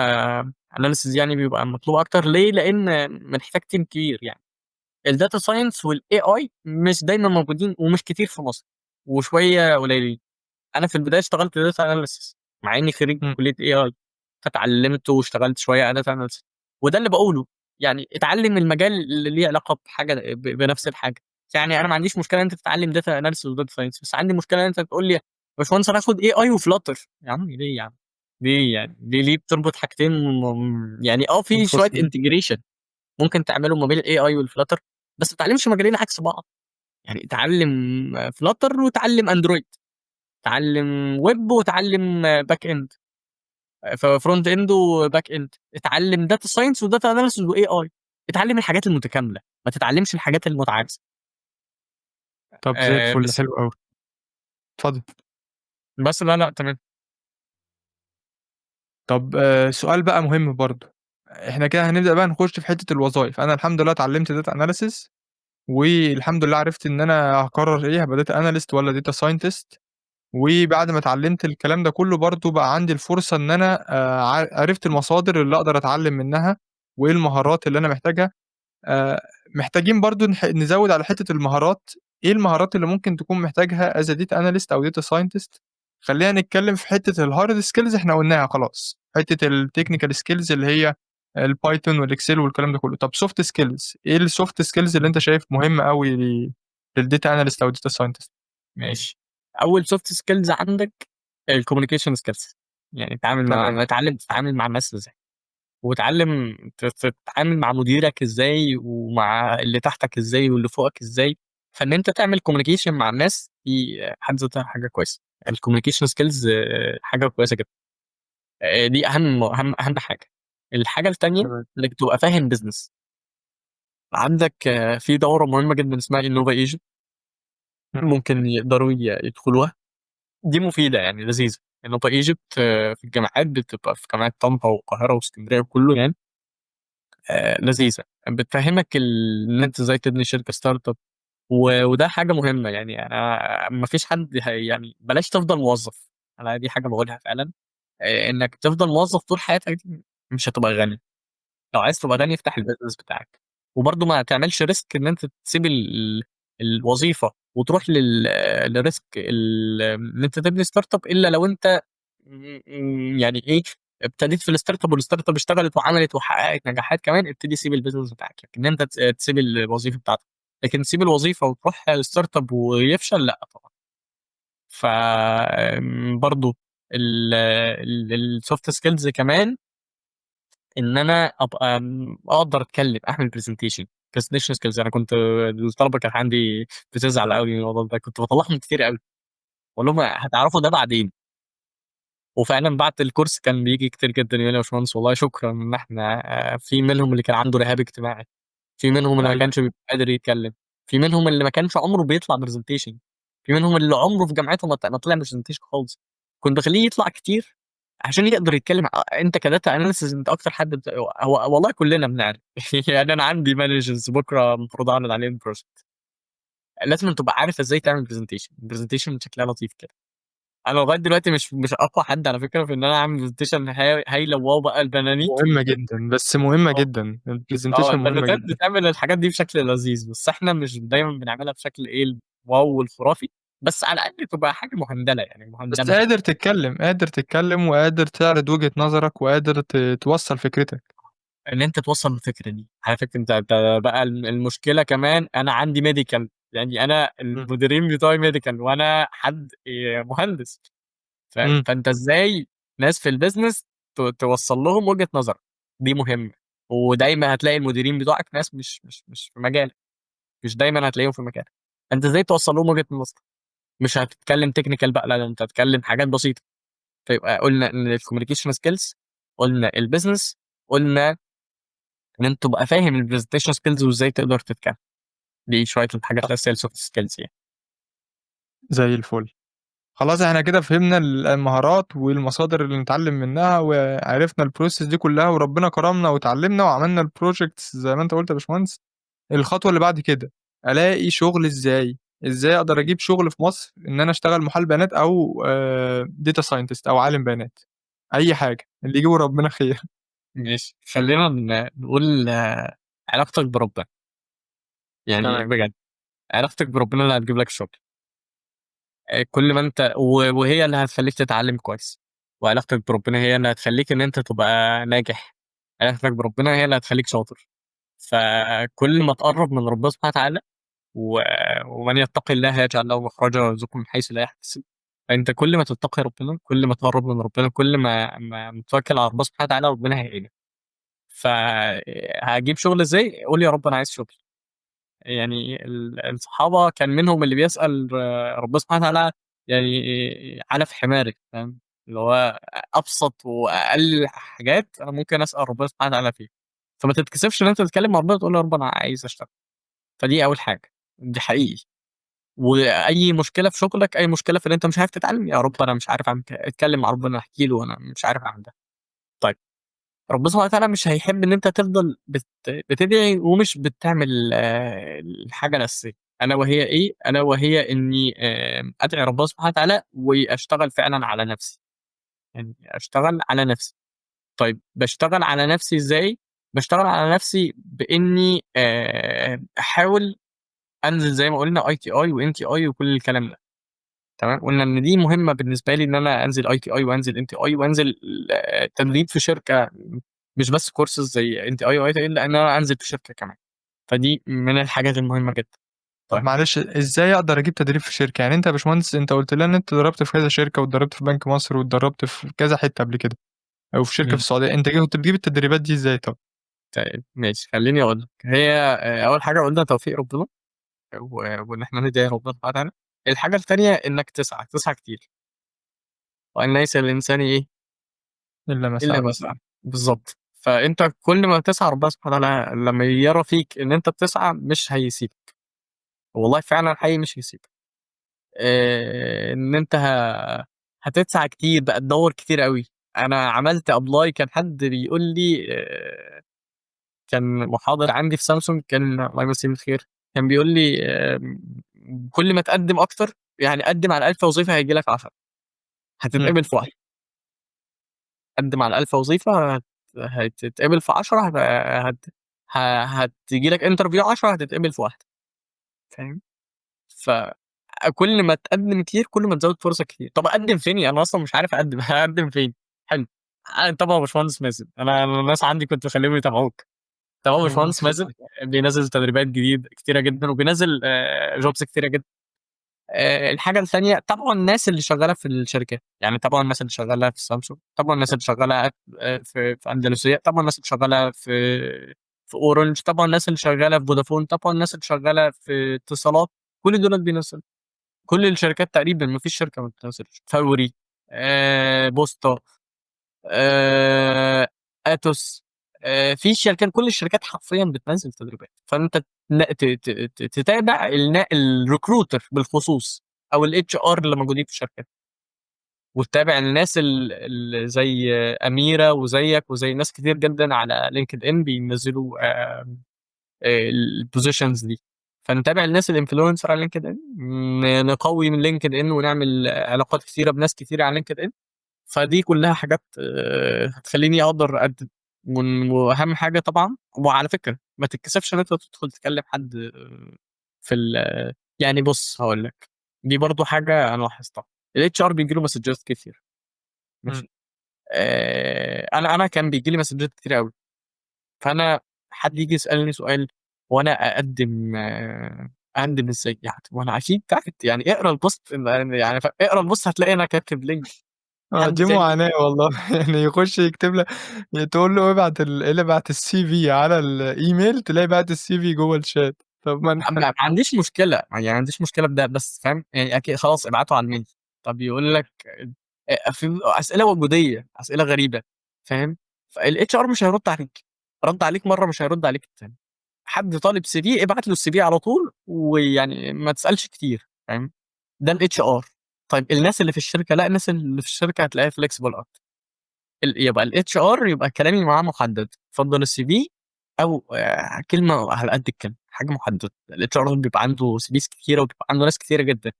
Speaker 2: اناليسيس يعني بيبقى مطلوب اكتر ليه؟ لان محتاج تيم كبير يعني. الداتا ساينس والاي اي مش دايما موجودين ومش كتير في مصر، وشويه قليلين. انا في البدايه اشتغلت داتا اناليسيس مع اني خريج
Speaker 1: إمم.
Speaker 2: كليه اي اي، فتعلمت واشتغلت شويه داتا اناليسيس. وده اللي بقوله، يعني اتعلم المجال اللي ليه علاقه بحاجه بنفس الحاجه. يعني انا ما عنديش مشكله ان انت تتعلم داتا اناليسيس وداتا ساينس، بس عندي مشكله ان انت تقول لي يا باشمهندس انا هاخد اي اي وفلاتر. يا عم ليه يا عم؟ ليه يعني؟ ليه بتربط حاجتين يعني في شويه
Speaker 1: منفصلين.
Speaker 2: انتجريشن ممكن تعمله ما بين الاي اي والفلاتر، بس ما تعلمش مجالين عكس بعض. يعني اتعلم فلاتر وتعلم اندرويد، تعلم ويب وتعلم باك اند، فرونت اند وباك اند، اتعلم داتا ساينس وداتا اناليسيس واي اي. اتعلم الحاجات المتكامله، ما تتعلمش الحاجات المتعاكسه.
Speaker 1: طب زي الفل،
Speaker 2: بس
Speaker 1: حلو أوي. اتفضل.
Speaker 2: بس لا لا تمام.
Speaker 1: طب سؤال بقى مهم برضه، إحنا كده هنبدأ بقى نخش في حتة الوظايف. أنا الحمد لله اتعلمت data analysis، والحمد لله عرفت إن أنا هاقرر إيه، هابقى data analyst والّا data scientist. وبعد ما اتعلمت الكلام ده كله برضه بقى عندي الفرصة إن أنا عرفت المصادر اللي أقدر أتعلم منها، وإيه المهارات اللي أنا محتاجها. آآ محتاجين برضه نزوّد على حتّة المهارات. إيه المهارات اللي ممكن تكون محتاجها as a data analyst أو data scientist؟ خلّينا نتكلّم في حتّة الhard skills إحنا قُلناها خلاص، حتّة الtechnical skills اللي هي الPython والExcel والكلام ده كلّه. طب soft skills، إيه الsoft skills اللي أنت شايف مهمة أوي للdata analyst أو data scientist؟
Speaker 2: ماشي. اول سوفت سكيلز عندك الكوميونيكيشن سكيلز. يعني
Speaker 1: تمام.
Speaker 2: اتعلم تتعامل مع الناس ازاي، وتعلم تتعامل مع مديرك ازاي، ومع اللي تحتك ازاي، واللي فوقك ازاي. فان انت تعمل كوميونيكيشن مع الناس دي حد ذاتها حاجه كويسه. الكوميونيكيشن سكيلز حاجه كويسه جدا. دي اهم حاجه. الحاجه التانيه
Speaker 1: تمام.
Speaker 2: انك تبقى فاهم بزنس. عندك في دوره مهمه جدا اسمها انوفا ايجيبت،
Speaker 1: إمم.
Speaker 2: ممكن يقدروا يدخلوها. دي مفيده يعني لذيذه. انوفا ايجيبت في الجامعات بتبقى في جامعات طنطا والقاهره واسكندريه وكله يعني. لذيذه، بتفهمك ان انت ازاي تبني شركه ستارت اب. وده حاجه مهمه يعني. انا ما فيش حد يعني بلاش تفضل موظف. انا دي حاجه بقولها فعلا. انك تفضل موظف طول حياتك دي مش هتبقى غني. لو عايز تبقى غني افتح البيزنس بتاعك. وبرضه ما تعملش ريسك ان انت تسيب الوظيفه وتروح للريسك ان انت تبني ستارت اب، الا لو انت يعني ايه، ابتديت في الستارت اب والستارت اب اشتغلت وعملت وحققت نجاحات كمان، ابتدي سيب البيزنس بتاعك. لكن انت تسيب الوظيفه بتاعتك، لكن تسيب الوظيفه وتروح الستارت اب ويفشل، لا طبعا. ف برضه السوفت سكيلز كمان ان انا ابقى اقدر اتكلم اعمل برزنتيشن سكيلز. انا كنت الطلبه كانت عندي بتزعل قوي من الموضوع ده، كنت بطلعهم كتير قوي واقول لهم هتعرفوا ده بعدين. وفعلا بعد الكورس كان بيجي كتير جدا يقول لي يا باشمهندس والله شكرا ان احنا في منهم اللي كان عنده رهاب اجتماعي، في منهم اللي ما
Speaker 1: أيوه.
Speaker 2: كانش بيبقى قادر يتكلم، في منهم اللي ما كانش عمره بيطلع برزنتيشن، في منهم اللي عمره في جامعته ما طلع برزنتيشن خالص. كنت بخليه يطلع كتير عشان يقدر يتكلم. انت كداتا اناليسيز انت اكتر حد هو والله كلنا بنعرف يعني انا عندي مانجرز بكره المفروض اعرض عليهم بروجكت، لازم تبقى عارف ازاي تعمل برزنتيشن شكلها لطيف كده. انا لغايه دلوقتي مش اقوى حد على فكره في ان انا اعمل برزنتيشن هايله واو بقى البنانيت.
Speaker 1: مهمة جدًا، بس مهمة
Speaker 2: اه
Speaker 1: جدًا، الpresentation مهمة
Speaker 2: البنوتات
Speaker 1: جدًا.
Speaker 2: بتعمل الحاجات دي بشكل لذيذ، بس احنا مش دايما بنعملها بشكل ايه الواو والخرافي. بس على الاقل تبقى حاجه مهندله يعني
Speaker 1: بس
Speaker 2: مهندمه.
Speaker 1: قادر تتكلّم، قادر تتكلّم وقادر تعرض وجهة نظرك وقادر توصّل فكرتك.
Speaker 2: ان انت توصل الفكره دي على فكره. انت بقى المشكله كمان انا عندي ميديكال، يعني انا
Speaker 1: إمم.
Speaker 2: المديرين بتوعي ميديكال وانا حد مهندس.
Speaker 1: إمم.
Speaker 2: فانت ازاي ناس في البيزنس توصل لهم وجهه نظر؟ دي مهمه. ودايما هتلاقي المديرين بتوعك ناس مش في مجالك، مش دايما هتلاقيهم في مكانك. انت ازاي توصل لهم وجهه نظر؟ مش هتتكلم تكنيكال بقى، لا انت هتتكلم حاجات بسيطه. فيبقى قلنا ان الكوميونيكيشن سكيلز، قلنا البيزنس، قلنا ان انت تبقى فاهم البرزنتيشن سكيلز وازاي تقدر تتكلم. دي شويه الحاجات
Speaker 1: صح.
Speaker 2: الاساسيه السوفت سكيلز يعني.
Speaker 1: زي الفل. خلاص إحنا كده فهمنا المهارات والمصادر اللي نتعلّم منها، وعرفنا الprocess دي كلّها، وربنا كرمنا واتعلّمنا وعملنا الprojects زي ما أنت قُلت يا باشمهندس. الخطوة اللي بعد كده، ألاقي شغل إزاي؟ إزاي أقدر أجيب شغل في مصر إن أنا أشتغل محلل بيانات أو data scientist أو عالم بيانات، أي حاجة، اللي يجيبه ربنا خير.
Speaker 2: ماشي، خلّينا نقول علاقتك بربنا، يعني
Speaker 1: تمام.
Speaker 2: بجد علاقتك بربنا اللي هتجيب لك الشغل. كل ما أنت وهي اللي هتخلّيك تتعلّم كويس، وعلاقتك بربنا هي اللي هتخلّيك إن أنت تبقى ناجح، علاقتك بربنا هي اللي هتخلّيك شاطر. فكل ما تقرّب من ربنا سبحانه وتعالى و ومن يتقي الله يجعل له مخرجا ويرزقه من حيث لا يحتسب. فأنت كل ما تتقي ربنا، كل ما تقرّب من ربنا، كل ما تتوكل على ربنا سبحانه وتعالى ربنا هيعينك. هاجيب شغل إزاي؟ قُل يا رب أنا عايز شغل. يعني الصحابة كان منهم اللي بيسأل ربنا سبحانه وتعالى يعني علف حماري، فاهم؟ اللي هو أبسط وأقل حاجات أنا ممكن أسأل ربنا سبحانه وتعالى فيها. فما تتكسفش إن أنت تتكلم مع ربنا تقول له يا رب أنا عايز أشتغل. فدي أول حاجة، دي حقيقي. وأي مشكلة في شغلك، أي مشكلة في إن أنت مش عارف تتعلم، يا رب أنا مش عارف أعمل اتكلم مع ربنا، احكِ له أنا مش عارف أعمل ده. طيب ربنا سبحانه وتعالى مش هيحب إن أنت تفضل بتدعي ومش بتعمل الحاجة الأساسية، ألا وهي إيه؟ ألا وهي إني أدعي ربنا سبحانه وتعالى وأشتغل فعلًا على نفسي، يعني أشتغل على نفسي. طيب باشتغل على نفسي إزاي؟ باشتغل على نفسي بإني أحاول أنزل زي ما قُلنا ITI وNTI وكل الكلام ده. تمام، قُلنا إن دي مهمة بالنسبة لي إن أنا أنزل ITI وأنزل NTI وأنزل تدريب في شركة، مش بس courses زي NTI وITI، لأ إن أنا أنزل في شركة كمان. فدي من الحاجات المهمة جدًا.
Speaker 1: طب
Speaker 2: طيب
Speaker 1: معلش إزاي أقدر أجيب تدريب في شركة؟ يعني أنت يا باشمهندس أنت قُلت لنا إن أنت اتدربت في كذا شركة، واتدربت في بنك مصر، واتدربت في كذا حتة قبل كده، أو في شركة في
Speaker 2: إمم،
Speaker 1: السعودية، أنت كنت بتجيب التدريبات دي إزاي طب؟
Speaker 2: طيب ماشي، خلّيني أقول لك. هي أول حاجة قُلنا توفيق ربنا وإن إحنا ندعي ربنا سبحانه وتعالى. الحاجة التانية إنك تسعى، تسعى كتير، وأن ليس للإنسان إيه
Speaker 1: إلا ما
Speaker 2: إلا
Speaker 1: سعى.
Speaker 2: ما سعى، بالضبط. فأنت كل ما تسعى ربنا سبحانه وتعالى لمّا يرى فيك إن أنت بتسعى مش هيسيبك، والله فعلًا حقيقي مش هيسيبك. إن أنت هتسعى كتير بقى تدوّر كتير أوي. أنا عملت apply، كان حد بيقول لي كان محاضر عندي في سامسونج، كان الله يمسيه بالخير، كان بيقول لي كل ما تقدّم أكتر، يعني قدّم على 1000 وظيفة هييجي لك 10،
Speaker 1: إمم.
Speaker 2: هتتقبل في واحدة. قدّم على 1000 وظيفة هتتقبل في 10، هت ه هتيجي لك interview 10، هتتقبل في واحدة، فاهم؟ فكل ما تقدّم كتير، كل ما تزوّد فرصك كتير. طَب أقدّم فين؟ أنا أصلًا مش عارف أقدّم، هاقدّم فين؟ حلو. طبعًا يا باشمهندس مازن، أنا الناس عندي كنت باخلّيهم يتابعوك. طبعًا يا
Speaker 1: إمم.
Speaker 2: باشمهندس مازن بينزّل تدريبات كتيرة جدًا، وبينزّل jobs كتيرة جدًا. الحاجة التانية تابعوا الناس اللي شغّالة في الشركات، يعني تابعوا الناس اللي شغّالة في سامسونج، تابعوا الناس اللي شغّالة في أندلسية، تابعوا الناس اللي شغّالة في أورنج، تابعوا الناس اللي شغّالة في فودافون، تابعوا الناس اللي شغّالة في اتصالات. كل دُولة بينزّلوا. كل الشركات تقريبًا، ما فيش شركة ما بتنزّلش. فوري، بوسطة، آآ أتوس، في شركات، كل الشركات حرفيًا بتنزّل تدريبات. فأنت ن ت ت ت تتابع الrecruiter بالخصوص أو الHR اللي موجودين في الشركات، وتتابع الناس اللي زي أميرة وزيك وزي ناس كتير جدًا على LinkedIn بينزّلوا الpositions دي. فنتابع الناس الinfluencer على LinkedIn، نقوي من LinkedIn ونعمل علاقات كتيرة بناس كتيرة على LinkedIn. فدي كلّها حاجات هتخلّيني أقدر أقدّم. وأهم حاجة طبعًا، وعلى فكرة ما تتكسفش إن أنت تدخل تكلّم حد في يعني بُص هاقول لك، دي برضه حاجة أنا لاحظتها. الHR بييجي له مسدجات كتير،
Speaker 1: إمم.
Speaker 2: ماشي. أنا كان بييجي لي مسدجات كتيرة أوي. فأنا حد ييجي يسألني سؤال، هو أنا أقدّم إزاي؟ يعني ما أنا أكيد تحت، يعني اقرا الpost، يعني اقرا الpost هتلاقي أنا كاتب link. حد
Speaker 1: دي
Speaker 2: تاني
Speaker 1: معاناة والله. يعني يخش يكتب لك، تقول له ابعت الCV على الإيميل، تلاقي باعت الCV جوّه الchat. طب ما أنا
Speaker 2: ما عنديش مشكلة، يعني ما عنديش مشكلة في ده، بس فاهم، يعني خلاص ابعته على الmail. طب يقول لك في أسئلة وجودية، أسئلة غريبة، فاهم؟ فالHR مش هيرُد عليك، رَد عليك مرّة مش هيرُد عليك التانية. حد طالب CV ابعت له الCV على طول، ويعني ما تسألش كتير، فاهم؟ ده الHR. طيب الناس اللي في الشركة لأ، الناس اللي في الشركة هتلاقيها flexible أكتر. يبقى الHR يبقى كلامي معاه محدد، اتفضل الCV أو كلمة على قد الكلمة، حاجة محددة. الHR بيبقى عنده CVs كتيرة وبيبقى عنده ناس كتيرة جدًا،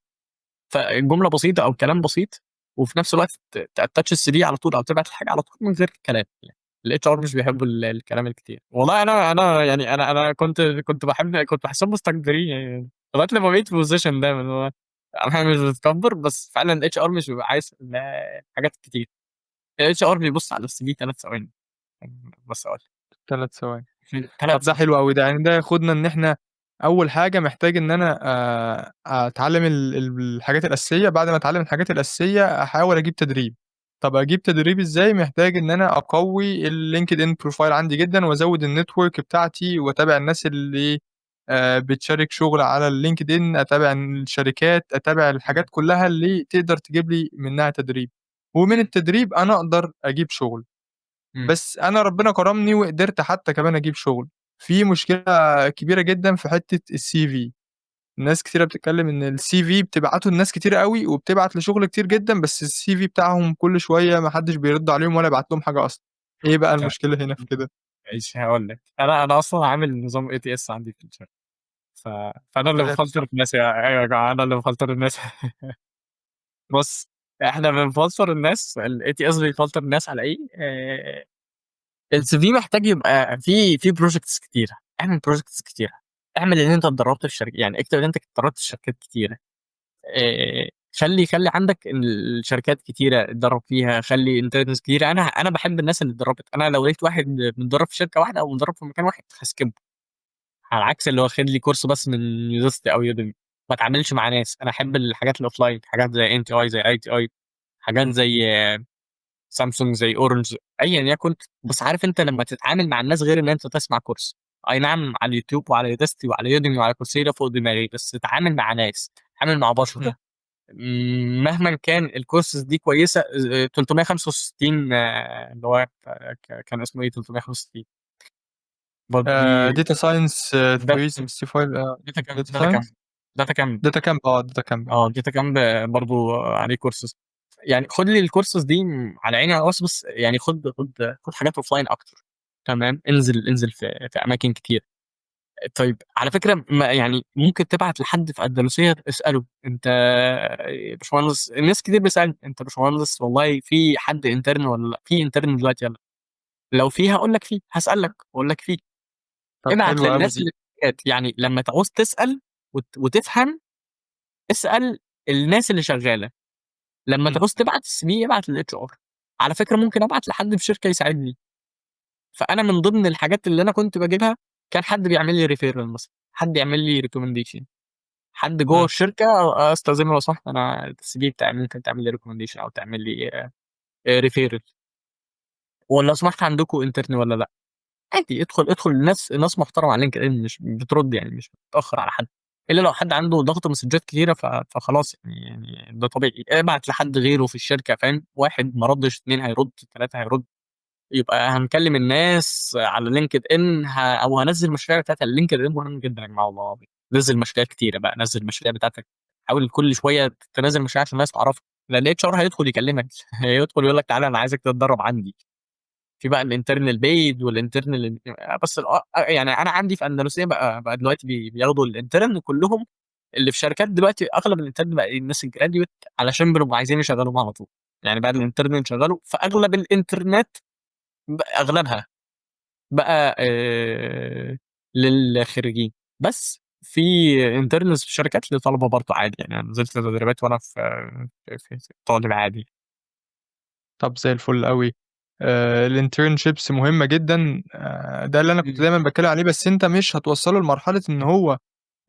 Speaker 2: فجملة بسيطة أو كلام بسيط، وفي نفس الوقت تattach الCV على طول أو تبعت الحاجة على طول من غير كلام يعني. الHR مش بيحبوا الكلام الكتير. والله أنا يعني أنا كنت باحسهم مستكبرين يعني، لغاية لمّا بقيت في الposition ده اللي هو أنا مش باتكبر، بس فعلًا الHR مش بيبقى عايز حاجات كتير. الHR بيبُص على الCV 3 ثواني، بس أقول
Speaker 1: 3 ثواني.
Speaker 2: لك
Speaker 1: طب
Speaker 2: 3
Speaker 1: ده
Speaker 2: ثواني.
Speaker 1: حلو أوي، ده يعني ده ياخدنا إن إحنا أول حاجة محتاج إن أنا أتعلّم الحاجات الأساسية، بعد ما أتعلّم الحاجات الأساسية أحاول أجيب تدريب. طب أجيب تدريب إزاي؟ محتاج إن أنا أقوّي الLinkedIn profile عندي جدًا وأزوّد الnetwork بتاعتي وأتابع الناس اللي بتشارك شغل على الLinkedIn، أتابع الشركات، أتابع الحاجات كلّها اللي تقدر تجيب لي منها تدريب، ومن
Speaker 2: إمم،
Speaker 1: التدريب أنا أقدر أجيب شغل.
Speaker 2: إمم،
Speaker 1: بس أنا ربنا كرمني وقدرت حتى كمان أجيب شغل. في مشكلة كبيرة جدًا في حتّة الCV. ناس كتيرة بتتكلّم إن الCV بتبعته لناس كتيرة أوي وبتبعت لشغل كتير جدًا، بس الCV بتاعهم كل شوية ما حدّش بيرُد عليهم ولا يبعت لهم حاجة أصلًا. إيه بقى
Speaker 2: طيب
Speaker 1: المشكلة هنا في كده؟
Speaker 2: ماشي هاقول لك. أنا أصلًا عامل نظام ATS عندي في الشركة، ف فأنا اللي
Speaker 1: بجد؟
Speaker 2: بافلتر الناس أيوه يا جماعة، أنا اللي بافلتر الناس. بُص، إحنا بنفلتر الناس، الATS بيفلتر الناس على إيه، الCV محتاج يبقى فيه projects كتيرة. اعمل projects كتيرة، اعمل إن أنت اتدرّبت في يعني اكتب إن أنت اتدرّبت في شركات كتيرة. خلّي عندك الشركات كتيرة اتدرّب فيها، خلّي interns كتيرة. أنا باحب الناس اللي اتدرّبت. أنا لو لقيت واحد متدرّب في شركة واحدة أو متدرّب في مكان واحد هاسكيبه، على عكس اللي واخد لي كورس بس من Udacity أو Udemy. ما اتعاملش مع ناس. أنا أحب الحاجات الoffline، حاجات زي NTI زي ITI، حاجات زي Samsung زي Orange، أيًا يكن. بس عارف أنت لمّا تتعامل مع الناس غير إن أنت تسمع كورس. أي نعم على اليوتيوب وعلى Udacity وعلى Udemy وعلى coursera فوق دماغي، بس اتعامل مع ناس، اتعامل مع بشر. مهمًا كان الcourses دي كويسة. 365 اللي هو كان اسمه إيه 365 برضه دي
Speaker 1: data science
Speaker 2: ده
Speaker 1: 365
Speaker 2: data camp
Speaker 1: data
Speaker 2: data camp
Speaker 1: science؟
Speaker 2: data camp
Speaker 1: data camp data camp
Speaker 2: data camp برضه عليه courses. يعني خُد لي الcourses دي على عيني وعلى راسي، بس يعني خُد حاجات offline أكتر. تمام، انزل في أماكن كتير. طيب على فكرة يعني ممكن تبعت لحد في أندلسية اسأله أنت يا باشمهندس. الناس كتير بتسألني أنت يا باشمهندس والله في حد intern والّا لأ؟ في intern دلوقتي والّا لأ؟ لو في هاقول لك في، هاسألك وأقول لك في.
Speaker 1: طب
Speaker 2: ابعت
Speaker 1: حلو أوي
Speaker 2: للناس
Speaker 1: دي.
Speaker 2: اللي في الشركات. يعني لمّا تعوز تسأل وتفهم، اسأل الناس اللي شغالة. لمّا
Speaker 1: إمم.
Speaker 2: تعوز تبعت الCV ابعت للHR. على فكرة ممكن أبعت لحد في شركة يساعدني. فأنا من ضمن الحاجات اللي أنا كنت باجيبها، كان حد بيعمل لي referral مثلًا، حد يعمل لي recommendation، حد جوّه
Speaker 1: إمم.
Speaker 2: الشركة أستأذنه لو سمحت أنا الCV بتاعي ممكن تعمل لي recommendation أو تعمل لي referral، ولو سمحت عندكم intern والّا لأ. عادي ادخل الناس محترمة على LinkedIn، مش بترد يعني، مش بتتأخر على حد، إلا لو حد عنده ضغط مسدجات كتيرة فخلاص يعني ده طبيعي. ابعت لحد غيره في الشركة فاهم، 1 ما ردش، 2 هيرد، 3 هيرد. يبقى هنكلم الناس على LinkedIn أو هانزّل المشاريع بتاعة الLinkedIn مهم جدًا يا جماعة والله العظيم. نزّل مشاريع كتيرة بقى، نزّل المشاريع بتاعتك. حاول كل شوية تنزّل مشاريع عشان الناس تعرفك، لأن الHR هيدخل يكلمك. هيدخل يقول لك تعالَ أنا عايزك تتدرب عندي. في بقى الinternal paid والinternal بس يعني أنا عندي في أندلسية بقى دلوقتي بياخدوا الintern كلّهم. اللي في شركات دلوقتي أغلب الintern بقى إيه، الناس الgraduate علشان بيبقوا عايزين يشغّلوهم على طول. يعني بعد الintern يشغّلوا، فأغلب الإنترنات أغلبها بقى للخريجين. بس في interns في الشركات لطلبة برضه عادي. يعني أنا نزلت تدريبات وأنا في طالب عادي.
Speaker 1: طب زي الفل أوي. الinternships مهمة جدًا. ده اللي أنا كنت
Speaker 2: إمم،
Speaker 1: دايمًا باتكلم عليه، بس أنت مش هتوصّله لمرحلة إن هو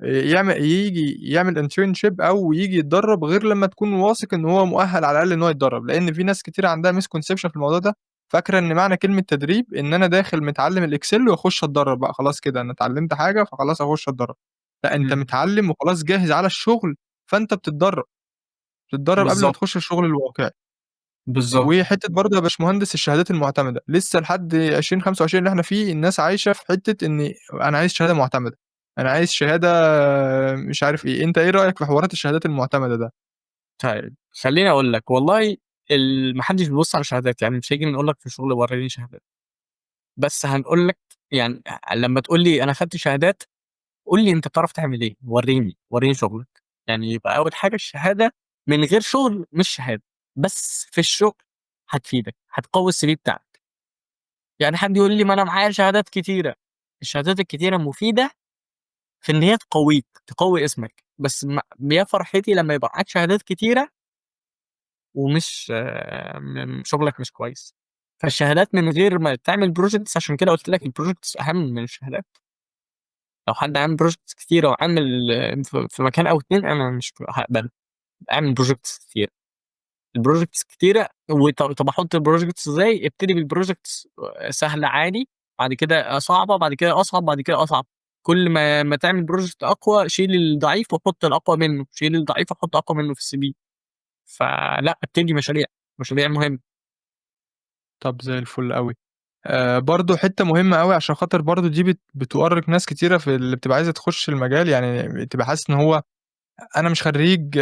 Speaker 1: ييجي يعمل internship أو ييجي يتدرّب غير لمّا تكون واثق إن هو مؤهل على الأقل إن هو يتدرّب، لإن في ناس كتير عندها misconception في الموضوع ده، فاكرة إن معنى كلمة تدريب إن أنا داخل متعلم الExcel وأخش أتدرّب بقى خلاص كده، أنا اتعلمت حاجة فخلاص أخش أتدرّب. لأ، أنت
Speaker 2: إمم،
Speaker 1: متعلم وخلاص جاهز على الشغل، فأنت بتتدرّب قبل ما
Speaker 2: بالضبط،
Speaker 1: تخش الشغل الواقعي.
Speaker 2: بالضبط.
Speaker 1: وحتّة برضه يا باشمهندس الشهادات المعتمدة، لسه لحد 2025 اللي إحنا فيه الناس عايشة في حتّة إن أنا عايز شهادة معتمدة، أنا عايز شهادة مش عارف إيه. أنت إيه رأيك في حوارات الشهادات المعتمدة ده؟
Speaker 2: طيب خلّيني أقول لك والله ما حدش بيبُص على شهادات. يعني مش هييجي نقول لك في الشغل ورّيني شهادات، بس هنقول لك يعني لمّا تقول لي أنا خدت شهادات، قُل لي أنت بتعرف تعمل إيه، ورّيني شغلك. يعني يبقى أول حاجة الشهادة من غير شغل مش شهادة، بس في الشغل هتفيدك، هتقوي الCV بتاعك. يعني حد يقول لي ما أنا معايا شهادات كتيرة، الشهادات الكتيرة مفيدة في إن هي تقويك، تقوي اسمك، بس يا فرحتي لمّا يبقى معاك شهادات كتيرة ومش شغلك مش كويس. فالشهادات من غير ما تعمل projects، عشان كده قُلت لك الprojects أهم من الشهادات. لو حد عامل projects كتيرة وعامل في مكان أو 2 أنا مش هاقبله. اعمل projects كتيرة. الprojects كتيرة طب أحط الprojects إزاي؟ ابتدي بالprojects سهلة عادي، بعد كده صعبة، بعد كده أصعب، بعد كده أصعب. كل ما تعمل project أقوى شيل الضعيف وحُط الأقوى منه، شيل الضعيف وحُط أقوى منه في الCV. فلأ، ابتدي مشاريع، مشاريع مهمة.
Speaker 1: طب زي الفل أوي. برضه حتّة مهمة أوي عشان خاطر برضه دي بتؤرق ناس كتيرة في اللي بتبقى عايزة تخش المجال، يعني بتبقى حاسس إن هو أنا مش خرّيج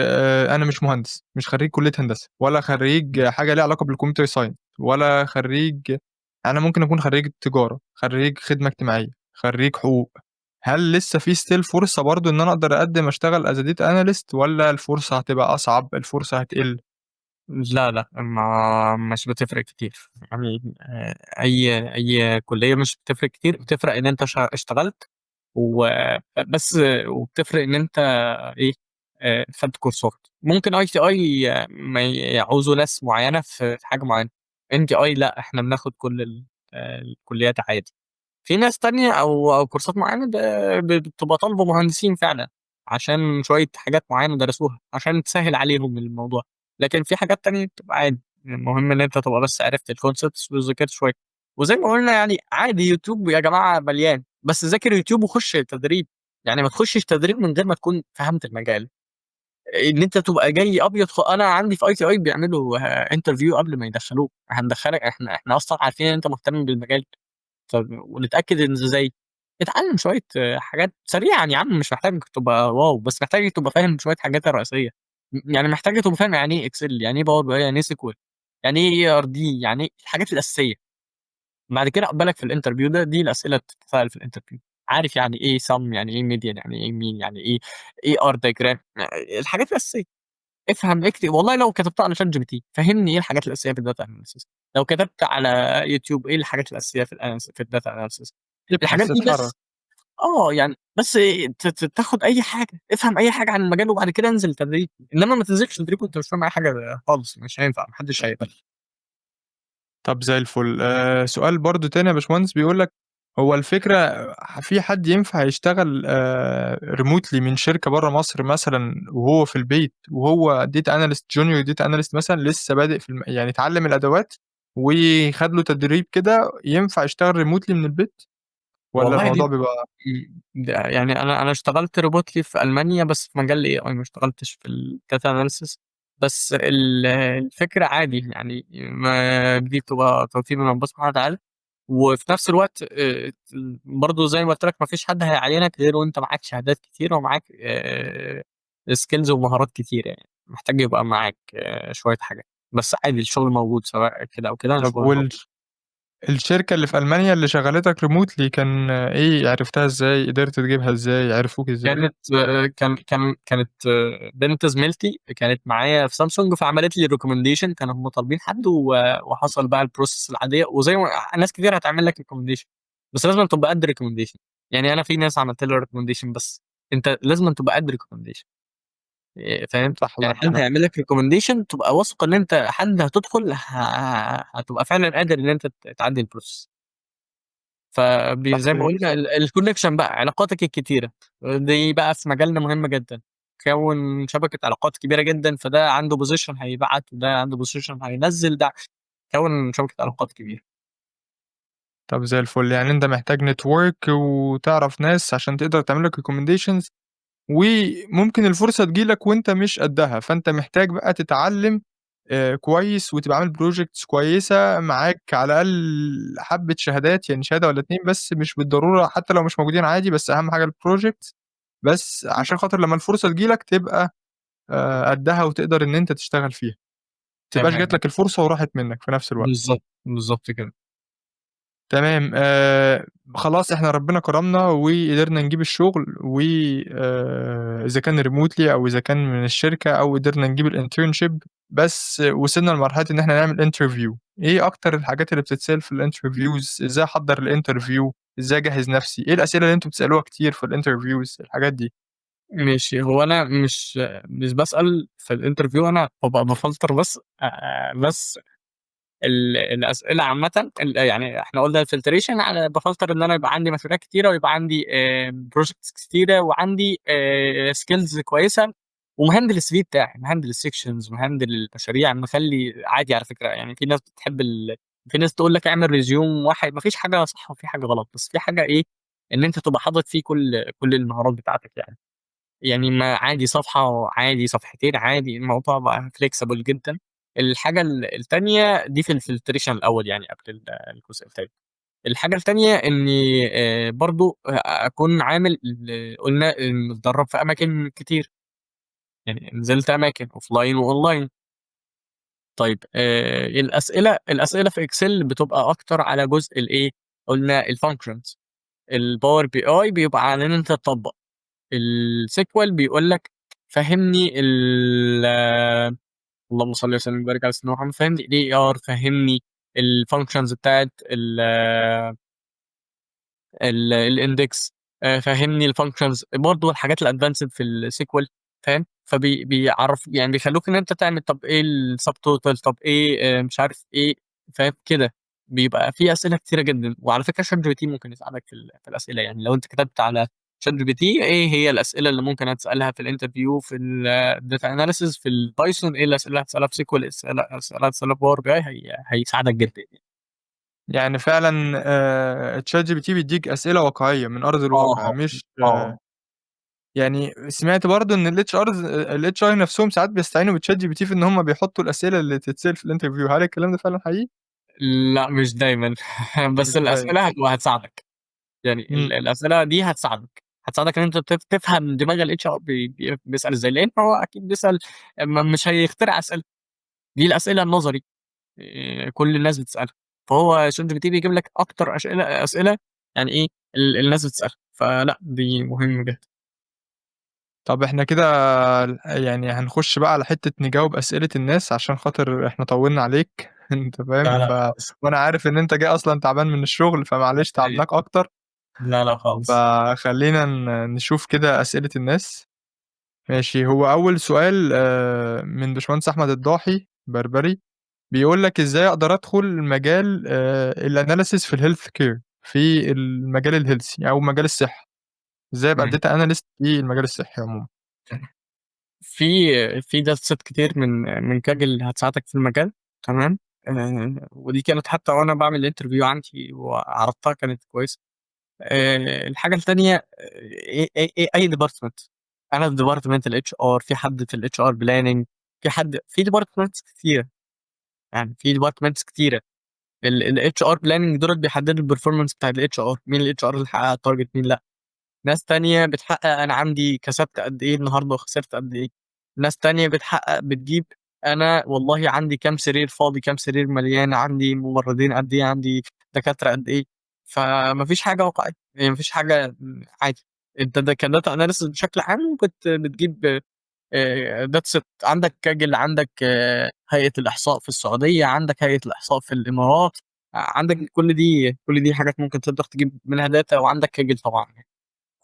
Speaker 1: أنا مش مهندس، مش خرّيج كلية هندسة، ولا خرّيج حاجة ليها علاقة بالcomputer science، ولا خرّيج أنا ممكن أكون خرّيج تجارة، خرّيج خدمة اجتماعية، خرّيج حقوق. هل لسه في still فرصة برضه إن أنا أقدر أقدّم أشتغل as a data analyst والّا الفرصة هتبقى أصعب، الفرصة هتقِل؟
Speaker 2: لا، لأ، مش بتفرق كتير. يعني أي كُلّية مش بتفرق كتير، بتفرق إن أنت اشتغلت وبس، وبتفرق إن أنت إيه، خدت كورسات. ممكن ITI ما يعوزوا ناس معيّنة في حاجة معيّنة. NTI لأ، إحنا بناخد كل الكُلّيات عادي. في ناس تانية أو كورسات معيّنة بتبقى طالبة مهندسين فعلًا، عشان شوية حاجات معيّنة درسوها، عشان تسهّل عليهم الموضوع. لكن في حاجات تانية بتبقى عادي، المهم إن أنت تبقى بس عرفت الconcepts وذاكرت شوية. وزي ما قُلنا يعني عادي يوتيوب يا جماعة مليان، بس ذاكر يوتيوب وخُش تدريب. يعني ما تخشش تدريب من غير ما تكون فهمت المجال. إن أنت تبقى جاي أبيض أنا عندي في ITI بيعملوا interview قبل ما يدخّلوك. هندخّلك، إحنا أصلًا عارفين إن أنت مهتم بالمجال. طب ونتأكد إن إزاي؟ اتعلّم شوية حاجات سريعًا يا عم، مش محتاج تبقى واو، بس محتاج تبقى فاهم شوية حاجات الرئيسية. يعني محتاج تبقى فاهم يعني إيه Excel، يعني إيه Power BI، يعني إيه SQL، يعني إيه ERD، يعني إيه الحاجات الأساسية. بعد كده أقبلك في الinterview دي الأسئلة اللي بتتسأل في الinterview. عارف يعني إيه sum، يعني إيه median، يعني إيه mean، يعني إيه AR diagram، الحاجات الأساسية. افهم، والله لو كتبتها على ChatGPT فهّمني إيه الحاجات الأساسية في الdata analysis. لو كتبت على يوتيوب إيه الحاجات الأساسية في الdata analysis. الحاجات
Speaker 1: تبحث،
Speaker 2: دي
Speaker 1: تتحرّك.
Speaker 2: بس. يعني بس تاخد أي حاجة، افهم أي حاجة عن المجال وبعد كده انزل تدريب. إنما ما تنزلش تدريب وأنت مش فاهم أي حاجة خالص، مش هينفع، ما حدش هيقبل.
Speaker 1: طب زي الفل. سؤال برضه تاني يا باشمهندس بيقول لك هو الفكرة في حد ينفع يشتغل remotely من شركة برّه مصر مثلًا وهو في البيت وهو data analyst junior data analyst مثلًا لسه بادئ في يعني اتعلم الأدوات وخد له تدريب كده ينفع يشتغل remotely من البيت والّا
Speaker 2: والله
Speaker 1: الموضوع
Speaker 2: دي
Speaker 1: بيبقى
Speaker 2: ده يعني أنا اشتغلت remotely في ألمانيا، بس في مجال الAI، ما اشتغلتش في الdata analysis. بس الفكرة عادي يعني، ما دي بتبقى توفيق من ربنا سبحانه وتعالى. وفي نفس الوقت برضه زي ما قُلت لك ما فيش حد هيعيّنك غير وأنت معاك شهادات كتيرة ومعاك skills ومهارات كتيرة يعني. محتاج يبقى معاك شوية حاجات، بس عادي الشغل موجود سواء كده أو كده،
Speaker 1: طب
Speaker 2: الشغل موجود.
Speaker 1: الشركة اللي في ألمانيا اللي شغّلتك remotely كان إيه عرفتها إزاي، قدرت تجيبها إزاي، عرفوك إزاي؟
Speaker 2: كانت بنت زميلتي كانت معايا في سامسونج، فعملت لي recommendation. كانوا هُم طالبين حد وحصل بقى الprocess العادية، وزي ما ناس كتير هتعمل لك recommendation، بس لازمًا تبقى قد recommendation. يعني أنا في ناس عملت لها recommendation، بس أنت لازمًا تبقى قد recommendation. فاهم؟
Speaker 1: صح
Speaker 2: يعني
Speaker 1: الله
Speaker 2: حد هيعمل لك recommendation تبقى واثق إن أنت حد هتدخل هتبقى فعلًا قادر إن أنت تعدّي الprocess.
Speaker 1: صح
Speaker 2: زي ما قُلنا الconnection بقى، علاقاتك الكتيرة، دي بقى في مجالنا مهمة جدًا. كوّن شبكة علاقات كبيرة جدًا، فده عنده position هيبعت، وده عنده position هينزّل، كوّن شبكة علاقات كبيرة.
Speaker 1: طب زي الفل، يعني أنت محتاج network وتعرف ناس عشان تقدر تعمل لك recommendations وممكن الفرصة تيجي لك وأنت مش قدّها، فأنت محتاج بقى تتعلّم كويس وتبقى عامل projects كويسة، معاك على الأقل حبّة شهادات، يعني شهادة والّا 2 بس مش بالضرورة حتى لو مش موجودين عادي، بس أهم حاجة الprojects بس عشان خاطر لمّا الفرصة تيجي لك تبقى قدّها وتقدر إن أنت تشتغل فيها، ما تبقاش جات
Speaker 2: تمام،
Speaker 1: لك الفرصة وراحت منّك في نفس الوقت.
Speaker 2: بالضبط، بالضبط كده.
Speaker 1: تمام. خلاص إحنا ربنا كرمنا وقدرنا نجيب الشغل إذا كان remotely أو إذا كان من الشركة أو قدرنا نجيب الinternship، بس وصلنا لمرحلة إن إحنا نعمل interview. إيه أكتر الحاجات اللي بتتسأل في الinterviews؟ إزاي أحضّر الinterview؟ إزاي أجهّز نَفْسي؟ إيه الأسئلة اللي أنتم بتسألوها كتير في الinterviews الحاجات دي؟
Speaker 2: ماشي، هو أنا مش باسأل في الinterview، أنا بابقى بافلتر بس بس الأسئلة عامةً يعني إحنا قُلنا الfiltration أنا بافلتر إن أنا يبقى عندي مشاريع كتيرة ويبقى عندي projects كتيرة وعندي skills كويسة، ومهندل الCV بتاعي، مهندل الsections، مهندل المشاريع، مخلّي عادي على فكرة. يعني في ناس بتحب في ناس تقول لك اعمل resume واحد، ما فيش حاجة صح وفي حاجة غلط، بس في حاجة إيه، إن أنت تبقى حاطط فيه كل المهارات بتاعتك يعني. يعني ما عادي صفحة، عادي صفحتين، عادي، الموضوع بقى flexible جدًا. الحاجة التانية دي في الfiltration الأول يعني قبل الجزء التاني. الحاجة التانية إني برضه أكون عامل قُلنا متدرّب في أماكن كتير، يعني نزلت أماكن offline وonline. طيب الأسئلة في Excel بتبقى أكتر على جزء الإيه، قُلنا الfunctions. الpower BI بيبقى على إن أنت تطبّق. الSQL بيقول لك فهّمني اللهم صل وسلم وبارك على سيدنا محمد، فهّمني الAR، فهّمني الfunctions بتاعة الindex، فهّمني الfunctions برضه الحاجات الadvanced في الSQL، فاهم؟ بيعرّف يعني بيخلّوك إن أنت تعمل طب إيه الsubtotal، طب إيه مش عارف إيه، فاهم كده. بيبقى في أسئلة كتيرة جدًا، وعلى فكرة ChatGPT ممكن يساعدك في الأسئلة. يعني لو أنت كتبت على ChatGPT إيه هي الأسئلة اللي ممكن أتسألها في الinterview في الdata analysis في الPython، إيه الأسئلة اللي هتسألها في SQL، أسئلة هتسألها في Power BI، هيساعدك جدًا يعني.
Speaker 1: يعني فعلًا ChatGPT بيدّيك أسئلة واقعية من أرض الواقع،
Speaker 2: آه،
Speaker 1: مش
Speaker 2: آه.
Speaker 1: يعني سمعت برضه إن الHR نَفْسهم ساعات بيستعينوا بChatGPT في إن هم بيحطّوا الأسئلة اللي تتسأل في الinterview. هل الكلام ده فعلًا حقيقي؟
Speaker 2: لأ مش دايمًا بس
Speaker 1: مش دايمًا.
Speaker 2: الأسئلة هتساعدك. يعني
Speaker 1: إمم.
Speaker 2: الأسئلة دي هتساعدك إن أنت تفهم دماغ الHR بيسأل إزاي، لإن هو أكيد بيسأل، مش هيخترع أسئلة. دي الأسئلة النظري كل الناس بتسألها، فهو ChatGPT بيجيب لك أكتر أسئلة يعني إيه الناس بتسألها، فلأ دي مهم جدًا.
Speaker 1: طَب إحنا كده يعني هنخُش بقى على حتّة نجاوب أسئلة الناس عشان خاطر إحنا طوّلنا عليك أنت فاهم؟
Speaker 2: لا، لأ خالص.
Speaker 1: وأنا عارف إن أنت جاي أصلًا تعبان من الشغل، فمعلش
Speaker 2: أيوه.
Speaker 1: تعبناك أكتر.
Speaker 2: لا، لأ خالص.
Speaker 1: فخلّينا نشوف كده أسئلة الناس. ماشي، هو أول سؤال من باشمهندس أحمد الضاحي بربري، بيقول لك إزاي أقدر أدخل مجال الanalysis في الhealth care في المجال الhealthy أو مجال الصحة، إزاي أبقى
Speaker 2: إمم.
Speaker 1: data analyst في المجال الصحي عمومًا؟
Speaker 2: في في dataset كتير من كاجل هتساعدك في المجال، تمام. ودي كانت حتى وأنا باعمل الinterview عندي وعرضتها كانت كويسة. الحاجة التانية أي department. أنا في department الHR، في حد في الHR planning، في حد في departments كتيرة، يعني في departments كتيرة. الHR planning دُولة بيحددوا الperformance بتاع الHR، مين الHR اللي حقق الtarget مين لأ. ناس تانية بتحقق أنا عندي كسبت قد إيه النهارده وخسرت قد إيه. ناس تانية بتجيب أنا والله عندي كام سرير فاضي، كام سرير مليان، عندي ممرضين قد إيه، عندي دكاترة قد إيه. فما فيش حاجة واقعية، يعني ما فيش حاجة عادي. أنت كdata analysis بشكل عام بتجيب data set. عندك كاجل، عندك هيئة الإحصاء في السعودية، عندك هيئة الإحصاء في الإمارات، عندك كل دي حاجات ممكن تقدر تجيب منها data، وعندك كاجل طبعًا.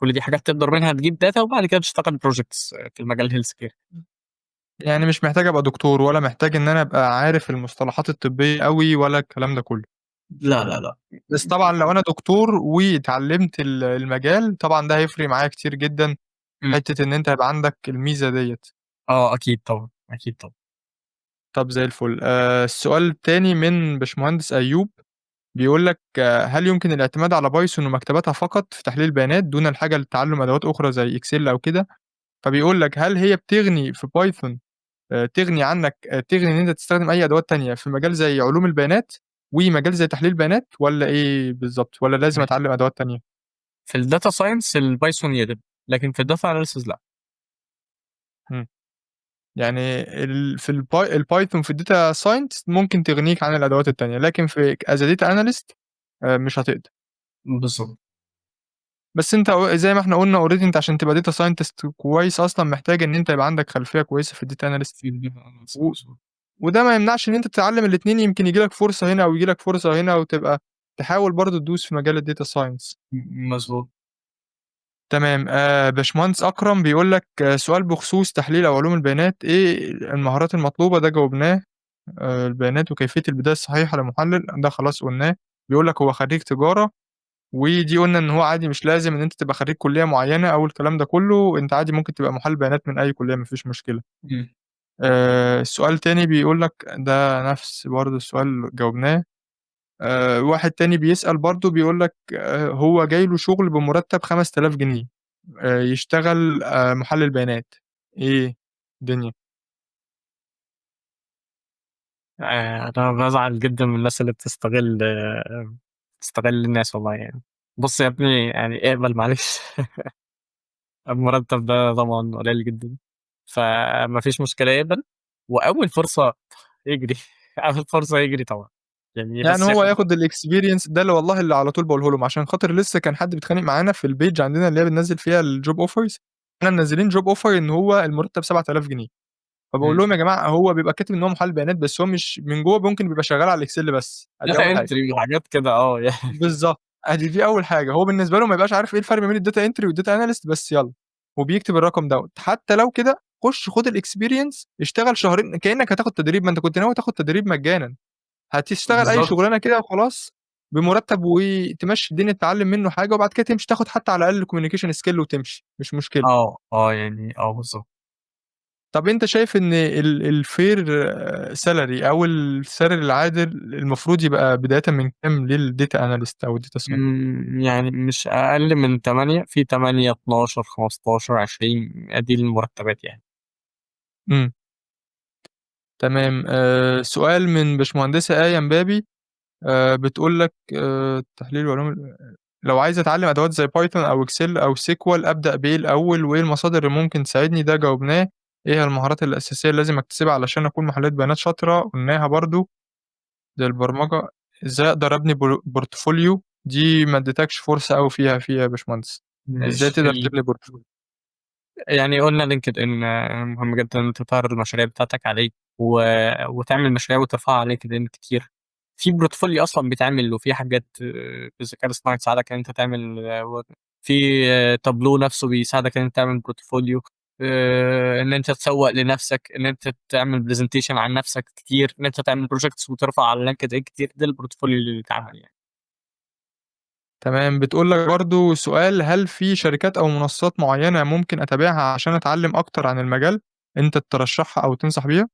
Speaker 2: كل دي حاجات تقدر منها تجيب data وبعد كده تشتغل projects في المجال الhealth care.
Speaker 1: يعني مش محتاج أبقى دكتور ولا محتاج إن أنا أبقى عارف المصطلحات الطبية أوي ولا الكلام ده كلّه،
Speaker 2: لا، لا، لأ.
Speaker 1: بس طبعًا لو أنا دكتور واتعلّمت المجال طبعًا ده هيفرق معايا كتير جدًا،
Speaker 2: إمم.
Speaker 1: حتّة إن أنت يبقى عندك الميزة ديّة.
Speaker 2: أكيد طبعًا، أكيد طبعًا.
Speaker 1: طَب زي الفل. السؤال التاني من باشمهندس أيوب، بيقول لك هل يمكن الاعتماد على بايثون ومكتباتها فقط في تحليل البيانات دون الحاجة لتعلُّم أدوات أخرى زي Excel أو كده؟ فبيقول لك هل هي بتغني في بايثون تغني عنّك تغني إن أنت تستخدم أي أدوات تانية في مجال زي علوم البيانات ومجال زي تحليل البيانات والّا إيه بالضبط، والّا لازم
Speaker 2: ماشي.
Speaker 1: أتعلّم أدوات تانية؟
Speaker 2: في الdata science الPython يغني، لكن في الdata analysis لأ.
Speaker 1: إمم. يعني في الPython في الdata science ممكن تغنيك عن الأدوات التانية، لكن as a data analyst مش هتقدر.
Speaker 2: بالضبط.
Speaker 1: بس أنت زي ما إحنا قُلنا already أنت عشان تبقى data scientist كويس أصلًا محتاج إن أنت يبقى عندك خلفية كويسة في الdata analyst. و
Speaker 2: مضبوط.
Speaker 1: وده ما يمنعش إن أنت تتعلّم الاتنين، يمكن ييجي لك فرصة هنا أو ييجي لك فرصة هنا وتبقى تحاول برضه تدوس في مجال الdata science.
Speaker 2: مضبوط.
Speaker 1: تمام. باشمهندس أكرم بيقول لك سؤال بخصوص تحليل أو علوم البيانات، إيه المهارات المطلوبة؟ ده جاوبناه. البيانات وكيفية البداية الصحيحة للمحلل، ده خلاص قُلناه. بيقول لك هو خريج تجارة، ودي قُلنا إن هو عادي مش لازم إن أنت تبقى خريج كلية معيّنة أو الكلام ده كلّه، أنت عادي ممكن تبقى محلل بيانات من أي كلية ما فيش مشكلة.
Speaker 2: إمم.
Speaker 1: سؤال تاني بيقول لك ده نفس برضه السؤال جاوبناه. واحد تاني بيسأل برضه بيقول لك هو جاي له شغل بمرتب 5000 جنيه، يشتغل محلل بيانات، إيه الدنيا؟
Speaker 2: أنا بازعل جدًا من الناس اللي بتستغل الناس والله يعني. بُص يا ابني يعني اقبل معلش. المرتب ده طبعًا قليل جدًا، فما فيش مشكلة اقبل، وأول فرصة اجري. أول فرصة اجري طبعًا، يعني
Speaker 1: يعني
Speaker 2: بس
Speaker 1: هو
Speaker 2: ياخد.
Speaker 1: ياخد الexperience ده اللي والله اللي على طول باقوله لهم، عشان خاطر لسه كان حد بيتخانق معانا في الpage عندنا اللي هي بننزّل فيها الjob offers، إحنا منزّلين job offer إن هو المرتب 7000 جنيه. فباقول
Speaker 2: إمم.
Speaker 1: لهم: "يا جماعة هو بيبقى كاتب إن هو محلل بيانات، بس هو مش من جوّه ممكن بيبقى شغال على الExcel بس." أدي
Speaker 2: data
Speaker 1: أول حاجة.
Speaker 2: entry وحاجات كده يعني.
Speaker 1: بالضبط، أدي دي أول حاجة، هو بالنسبة له ما يبقاش عارف إيه الفرق ما بين الdata entry والdata analyst بس يالّا، وبيكتب الرقم دوّة. حتى لو كده خُش خُد الexperience اشتغل شهرين كإنّك هتاخد تدريب، ما أنت كنت ناوي تاخد تدريب مجانًا. هتشتغل أي
Speaker 2: بالضبط.
Speaker 1: شغلانة كده وخلاص بمرتب وتمشّي الدنيا تتعلّم منّه حاجة، وبعد كده تمشي تاخد حتى على الأقل communication skill وتمشي، مش مشكلة.
Speaker 2: يعني بالضبط.
Speaker 1: طَب أنت شايف إن الfair salary أو الsalary العادل المفروض يبقى بدايةً من كام للdata analyst أو الdata scientist؟
Speaker 2: يعني مش أقل من 8، في 8، 12، 15، 20 أدي المرتبات يعني.
Speaker 1: إمم. تمام. سؤال من باشمهندسة آية مبابي، بتقول لك تحليل وعلوم لو عايز أتعلم أدوات زي Python أو Excel أو SQL أبدأ بإيه الأول، وإيه المصادر اللي ممكن تساعدني؟ ده جاوبناه. إيه المهارات الأساسية اللي لازم أكتسبها علشان أكون محلل بيانات شاطرة؟ قُلناها برضه. زي البرمجة. إزاي أقدر أبني portfolio؟ دي ما اديتكش فرصة أوي فيها يا باشمهندس. إزاي
Speaker 2: ماشي.
Speaker 1: تقدر تبني portfolio؟
Speaker 2: يعني قُلنا LinkedIn مهم جدًا إن أنت تعرض المشاريع بتاعتك عليه، وتعمل مشاريع وترفعها على LinkedIn كتير. في portfolio أصلًا بيتعمل، وفي حاجات بالذكاء الاصطناعي تساعدك إن أنت تعمل في Tableau نفسه بيساعدك إن أنت تعمل portfolio، إن أنت تسوّق لنفسك، إن أنت تعمل presentation عن نفسك كتير، إن أنت تعمل projects وترفع على LinkedIn كتير، ده الportfolio اللي بيتعمل يعني.
Speaker 1: تمام. بتقول لك برضه سؤال، هل في شركات أو منصات معيّنة ممكن أتابعها عشان أتعلّم أكتر عن المجال، أنت ترشّحها أو تنصح بيها؟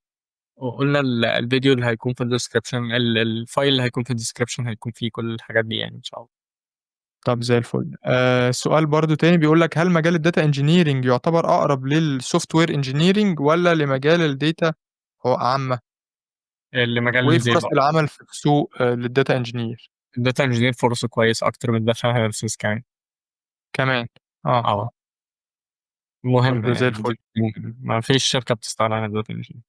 Speaker 2: وقُلنا الفيديو اللي هيكون في الdescription، الfile اللي هيكون في الdescription هيكون فيه كل الحاجات دي يعني إن شاء الله.
Speaker 1: طَب زي الفل. سؤال برضه تاني بيقول لك هل مجال الdata engineering يُعتبر أقرب للsoftware engineering والّا لمجال الdata عامة؟ وإيه
Speaker 2: لمجال
Speaker 1: فرص
Speaker 2: الdata.
Speaker 1: العمل في السوق للdata engineer
Speaker 2: الdata engineer فرصه كويس أكتر من الdata analysis كمان.
Speaker 1: كمان؟ آه.
Speaker 2: آه. مهم
Speaker 1: طَب زي
Speaker 2: يعني
Speaker 1: الفل.
Speaker 2: ما فيش شركة بتستغنى عن الdata engineer،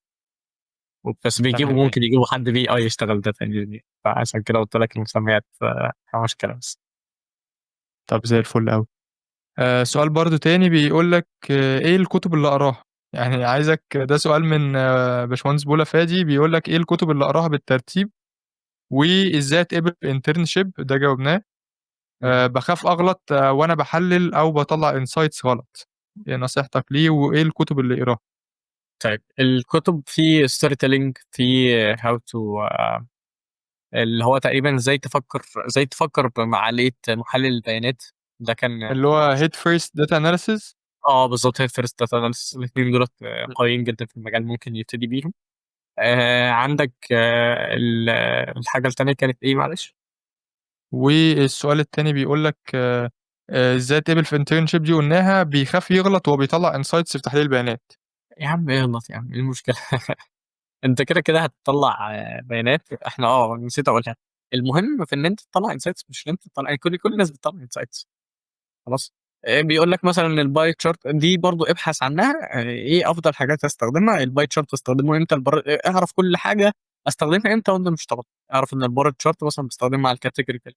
Speaker 2: بس
Speaker 1: تمام.
Speaker 2: ممكن يجيبوا حد BI يشتغل data engineer، فعشان كده قُلت لك المسميات فيها مشكلة بس.
Speaker 1: طَب زي الفل أوي. سؤال برضه تاني بيقول لك إيه الكتب اللي أقراها؟ يعني عايزك ده سؤال من باشمهندس بولا فادي بيقول لك إيه الكتب اللي أقراها بالترتيب، وإزاي أتقبل في internship؟ ده جاوبناه.
Speaker 2: إمم.
Speaker 1: باخاف أغلط وأنا باحلل أو باطلّع insights غلط، إيه نصيحتك ليه وإيه الكتب اللي يقراها؟
Speaker 2: طيب الكتب في storytelling، في how to اللي هو تقريبًا إزاي تفكّر بعقلية محلل البيانات، ده كان
Speaker 1: اللي هو head first data analysis.
Speaker 2: بالضبط، هي first data analysis، الاتنين دُولة قويين جدًا في المجال، ممكن يبتدي بيهم. عندك الحاجة التانية كانت إيه معلش؟
Speaker 1: والسؤال التاني بيقول لك إزاي أتقبل في internship؟ دي قُلناها، بيخاف يغلط وهو بيطلّع insights في تحليل البيانات.
Speaker 2: يا عم اغلط يا عم، إيه المشكلة؟ أنت كده هتطلّع بيانات، إحنا نسيت أقولها، المهم في إن أنت تطلّع insights، مش إن أنت تطلّع، يعني كل الناس بتطلّع insights خلاص. بيقول لك مثلًا الpie chart دي برضه ابحث عنها، إيه أفضل حاجات أستخدمها، الpie chart أستخدمه إمتى، اعرف كل حاجة أستخدمها إمتى وإمتى مش هاستخدمها، اعرف إن الbar chart مثلًا باستخدمها على الcategory كده.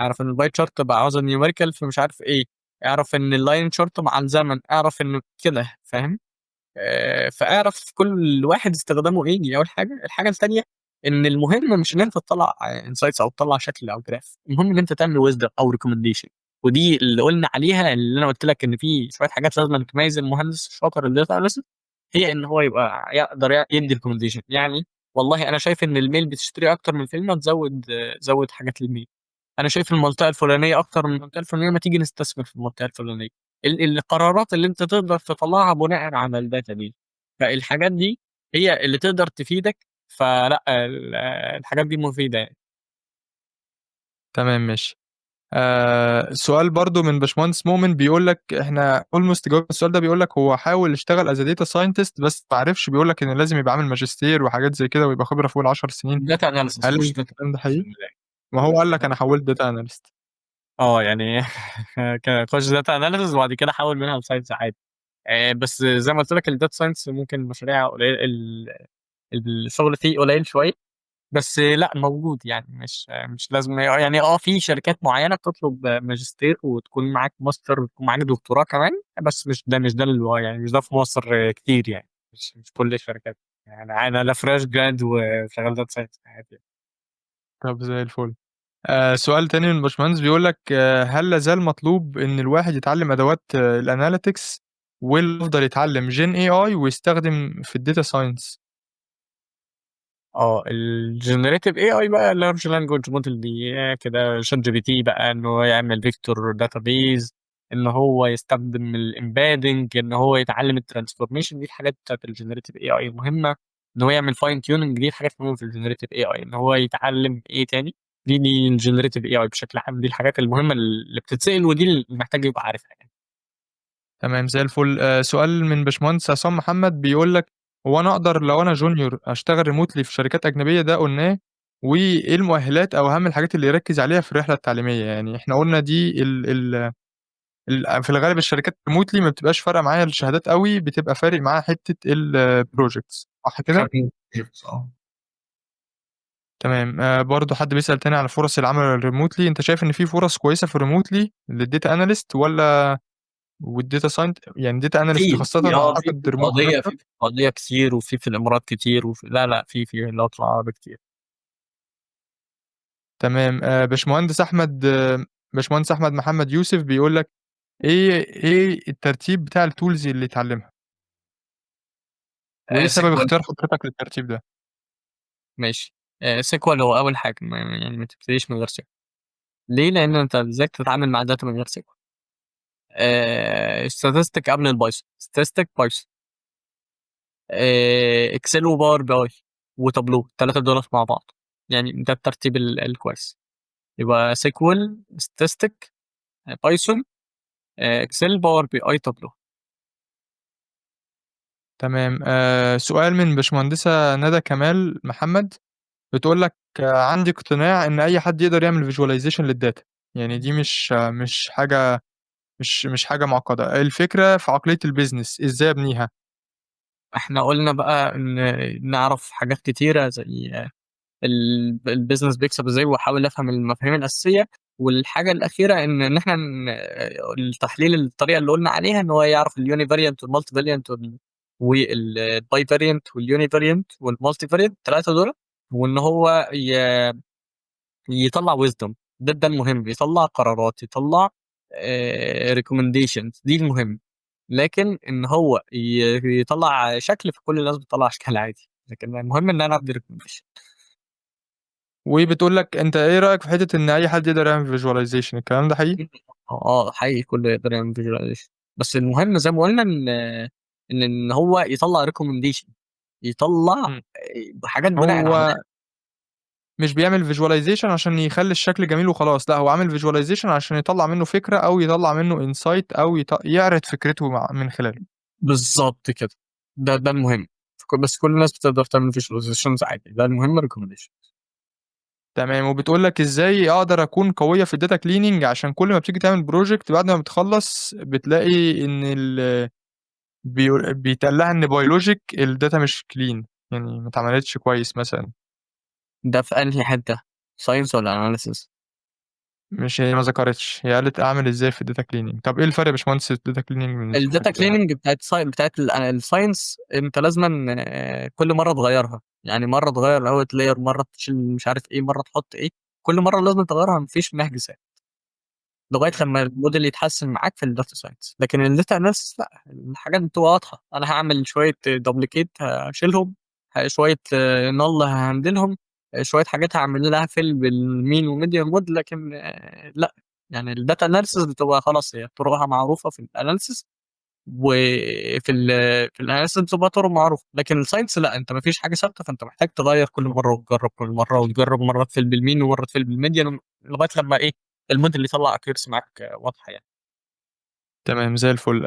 Speaker 2: اعرف ان الباي تشارت بقى عاوز نيوميريكال في مش عارف ايه، اعرف ان اللاين شارت مع الزمن، اعرف انه كده، فاهم؟ فاعرف كل واحد استخدامه ايه، دي اول حاجه. الحاجه الثانيه ان المهم مش ان انت تطلع انسايتس او تطلع شكل او جراف، المهم ان انت تعمل ويزدم او ريكومنديشن. ودي اللي قلنا عليها، اللي انا قلت لك ان في شويه حاجات لازم تميز المهندس الشاطر الداتا اناليست، هي ان هو يبقى يقدر يدي ريكومنديشن. يعني والله انا شايف ان الميل بتشتري اكتر من الفيلم، تزود زود حاجات للميل. انا شايف المنطقه الفلانيه اكتر من المنطقه الفلانيه، ما تيجي نستثمر في المنطقه الفلانيه. القرارات اللي انت تقدر تطلعها بناء على الداتا دي، فالحاجات دي هي اللي تقدر تفيدك. فلا الحاجات دي مفيده يعني.
Speaker 1: تمام ماشي. سؤال برضو من باشمهندس مؤمن بيقول لك احنا اولموست جاوبنا السؤال ده، بيقول لك هو حاول يشتغل از داتا ساينتست بس ما عرفش، بيقول لك ان لازم يبقى عامل ماجستير وحاجات زي كده ويبقى خبره فوق ال 10 سنين.
Speaker 2: داتا اناليسيس
Speaker 1: هل
Speaker 2: مش داتا
Speaker 1: الكلام ده
Speaker 2: في
Speaker 1: حقيقي؟
Speaker 2: البدايه.
Speaker 1: ما هو قال لك انا حولت داتا اناليست.
Speaker 2: يعني خش داتا اناليسيس وبعد كده حول منها لساينس عادي. بس زي ما قلت لك الداتا ساينس ممكن مشاريع قليل، الشغل فيه قليل شويه. بس لا موجود يعني، مش لازم يعني. في شركات معينه بتطلب ماجستير وتكون معاك ماستر وتكون معاك دكتوراه كمان، بس مش ده اللي هو يعني، مش ده في مصر كتير يعني. مش كل الشركات. يعني انا فريش جراد وشغال داتا ساينس عادي.
Speaker 1: طب زي الفل. سؤال تاني من باشمهندس بيقول لك هل لازال مطلوب ان الواحد يتعلم ادوات الاناليتكس، واللي يفضل يتعلم جين اي اي ويستخدم في الداتا ساينس؟
Speaker 2: الجنريتيف اي اي بقى، لارج لانجوج موديل دي كده، شات جي بي تي بقى، ان هو يعمل فيكتور داتابيز، ان هو يستخدم الامبيدنج، ان هو يتعلم الترانسفورميشن. دي الحاجات بتاعت الجنريتيف اي اي المهمه. ان هو يعمل فاين تيوننج، دي الحاجات المهمه في الجنريتيف اي اي. ان هو يتعلم ايه تاني؟ دي الجنريتيف اي اي بشكل عام، دي الحاجات المهمه اللي بتتسال، ودي اللي محتاج يبقى عارفها يعني.
Speaker 1: تمام زي الفل. سؤال من باشمهندس عصام محمد بيقول لك هو أنا أقدر لو أنا junior أشتغل remotely في شركات أجنبية؟ ده قُلناه. وإيه المؤهلات أو أهم الحاجات اللي يركّز عليها في الرحلة التعليمية؟ يعني إحنا قُلنا دي في الغالب الشركات remotely ما بتبقاش فارقة معايا الشهادات أوي، بتبقى فارق معاها حتّة الprojects، صح كده؟
Speaker 2: خلينا
Speaker 1: تمام. برضه حد بيسأل تاني على فرص العمل الremotely، أنت شايف إن في فرص كويسة في الremotely للdata analyst والdata يعني data analyst
Speaker 2: في
Speaker 1: خاصةً
Speaker 2: في
Speaker 1: أعتقد remotely
Speaker 2: السعوديه،
Speaker 1: أكتر؟
Speaker 2: في السعوديه كتير، وفي الامارات كتير، لا لا، في الوطن العربي كتير.
Speaker 1: تمام. باشمهندس أحمد محمد يوسف بيقول لك إيه الترتيب بتاع الtools اللي اتعلمها، وإيه سبب
Speaker 2: سيكوال.
Speaker 1: اختيار حضرتك للترتيب ده؟
Speaker 2: ماشي. سيكوال هو اول حاجه، يعني ما تبتديش من غير سيكوال. ليه؟ لان انت ازاي تتعامل مع داتا من غير سيكوال؟ ستاتستيك قبل البايثون، ستاتستيك بايثون. اكسل وباور بي اي وتابلو، الثلاثه دول مع بعض. يعني ده الترتيب الكويس. يبقى سيكوال، ستاتستيك، بايثون، اكسل، باور بي اي، تابلو.
Speaker 1: تمام. سؤال من باشمهندسة ندى كمال محمد بتقول لك عندي اقتناع إن أي حد يقدر يعمل visualization للdata، يعني دي مش حاجة معقدة، الفكرة في عقلية الbusiness إزاي أبنيها؟
Speaker 2: احنا قلنا بقى ان نعرف حاجات كتيره، زي البيزنس بيكسب ازاي، واحاول افهم المفاهيم الاساسيه. والحاجه الاخيره ان احنا التحليل، الطريقه اللي قلنا عليها، ان هو يعرف اليوني فاريانت والمالتي فاريانت والباي فاريانت واليوني فاريانت والمالتي فاريانت، الثلاثه دول. وان هو يطلع ويزدم. ده المهم، يطلع قرارات، يطلع ريكومنديشنز، دي المهم. لكن ان هو يطلع شكل، فكل الناس بتطلع اشكال عادي، لكن المهم ان انا ابدي ريكومنديشن.
Speaker 1: وبتقول لك أنت إيه رأيك في حتة إن أي حد يقدر يعمل visualization، الكلام ده حقيقي؟
Speaker 2: حقيقي كله يقدر يعمل فيجواليزيشن. بس المهم زي ما قلنا ان هو يطلع ريكومنديشن، يطلع
Speaker 1: إمم.
Speaker 2: حاجات بناء على.
Speaker 1: هو مش بيعمل visualization عشان يخلّي الشكل جميل وخلاص، لأ هو عامل visualization عشان يطلّع منّه فكرة أو يطلّع منّه insight أو يعرض فكرته من خلاله.
Speaker 2: بالظبط كده. ده المهم. بس كل الناس بتقدر تعمل فيجواليزيشنز عادي، ده المهم ريكومنديشن.
Speaker 1: تمام. وبتقول لك إزاي أقدر أكون قوية في الdata cleaning عشان كل ما بتيجي تعمل project بعد ما بتخلّص بتلاقي إن بيتقال لها إن biologic الdata مش clean، يعني ما اتعملتش كويس مثلًا.
Speaker 2: ده في انهي حته؟ ساينس ولا اناليسيس؟
Speaker 1: مش هي ما ذكرتش، هي قالت أعمل إزاي في الdata cleaning. طب إيه الفرق يا باشمهندس الdata cleaning بالنسبة
Speaker 2: الdata
Speaker 1: لك؟
Speaker 2: cleaning بتاعة الscience أنت لازمًا كل مرّة تغيّرها، يعني مرّة تغيّر الout layer، مرّة تشيل مش عارف إيه، مرّة تحط إيه، كل مرّة لازمًا تغيّرها، ما فيش نهج ثابت، لغاية لمّا الmodel يتحسن معاك في الdata science. لكن الdata analysis لأ، الحاجات بتبقى واضحة، أنا هاعمل شوية duplicate هاشيلهم، شوية null هاهندلهم، شوية حاجات هاعمل لها fill بالmean وmedian mode. لكن لأ، يعني الdata analysis بتبقى خلاص هي طرقها معروفة في الanalysis، في الanalysis بتبقى طرق معروفة. لكن الscience لأ، أنت ما فيش حاجة ثابتة، فأنت محتاج تغيّر كل مرّة وتجرّب كل مرّة وتجرّب، مرّة تfill بالmean ومرّة تfill بالmedian لغاية لمّا إيه، الmodel يطلّع accuracy معاك واضحة يعني.
Speaker 1: تمام زي الفل.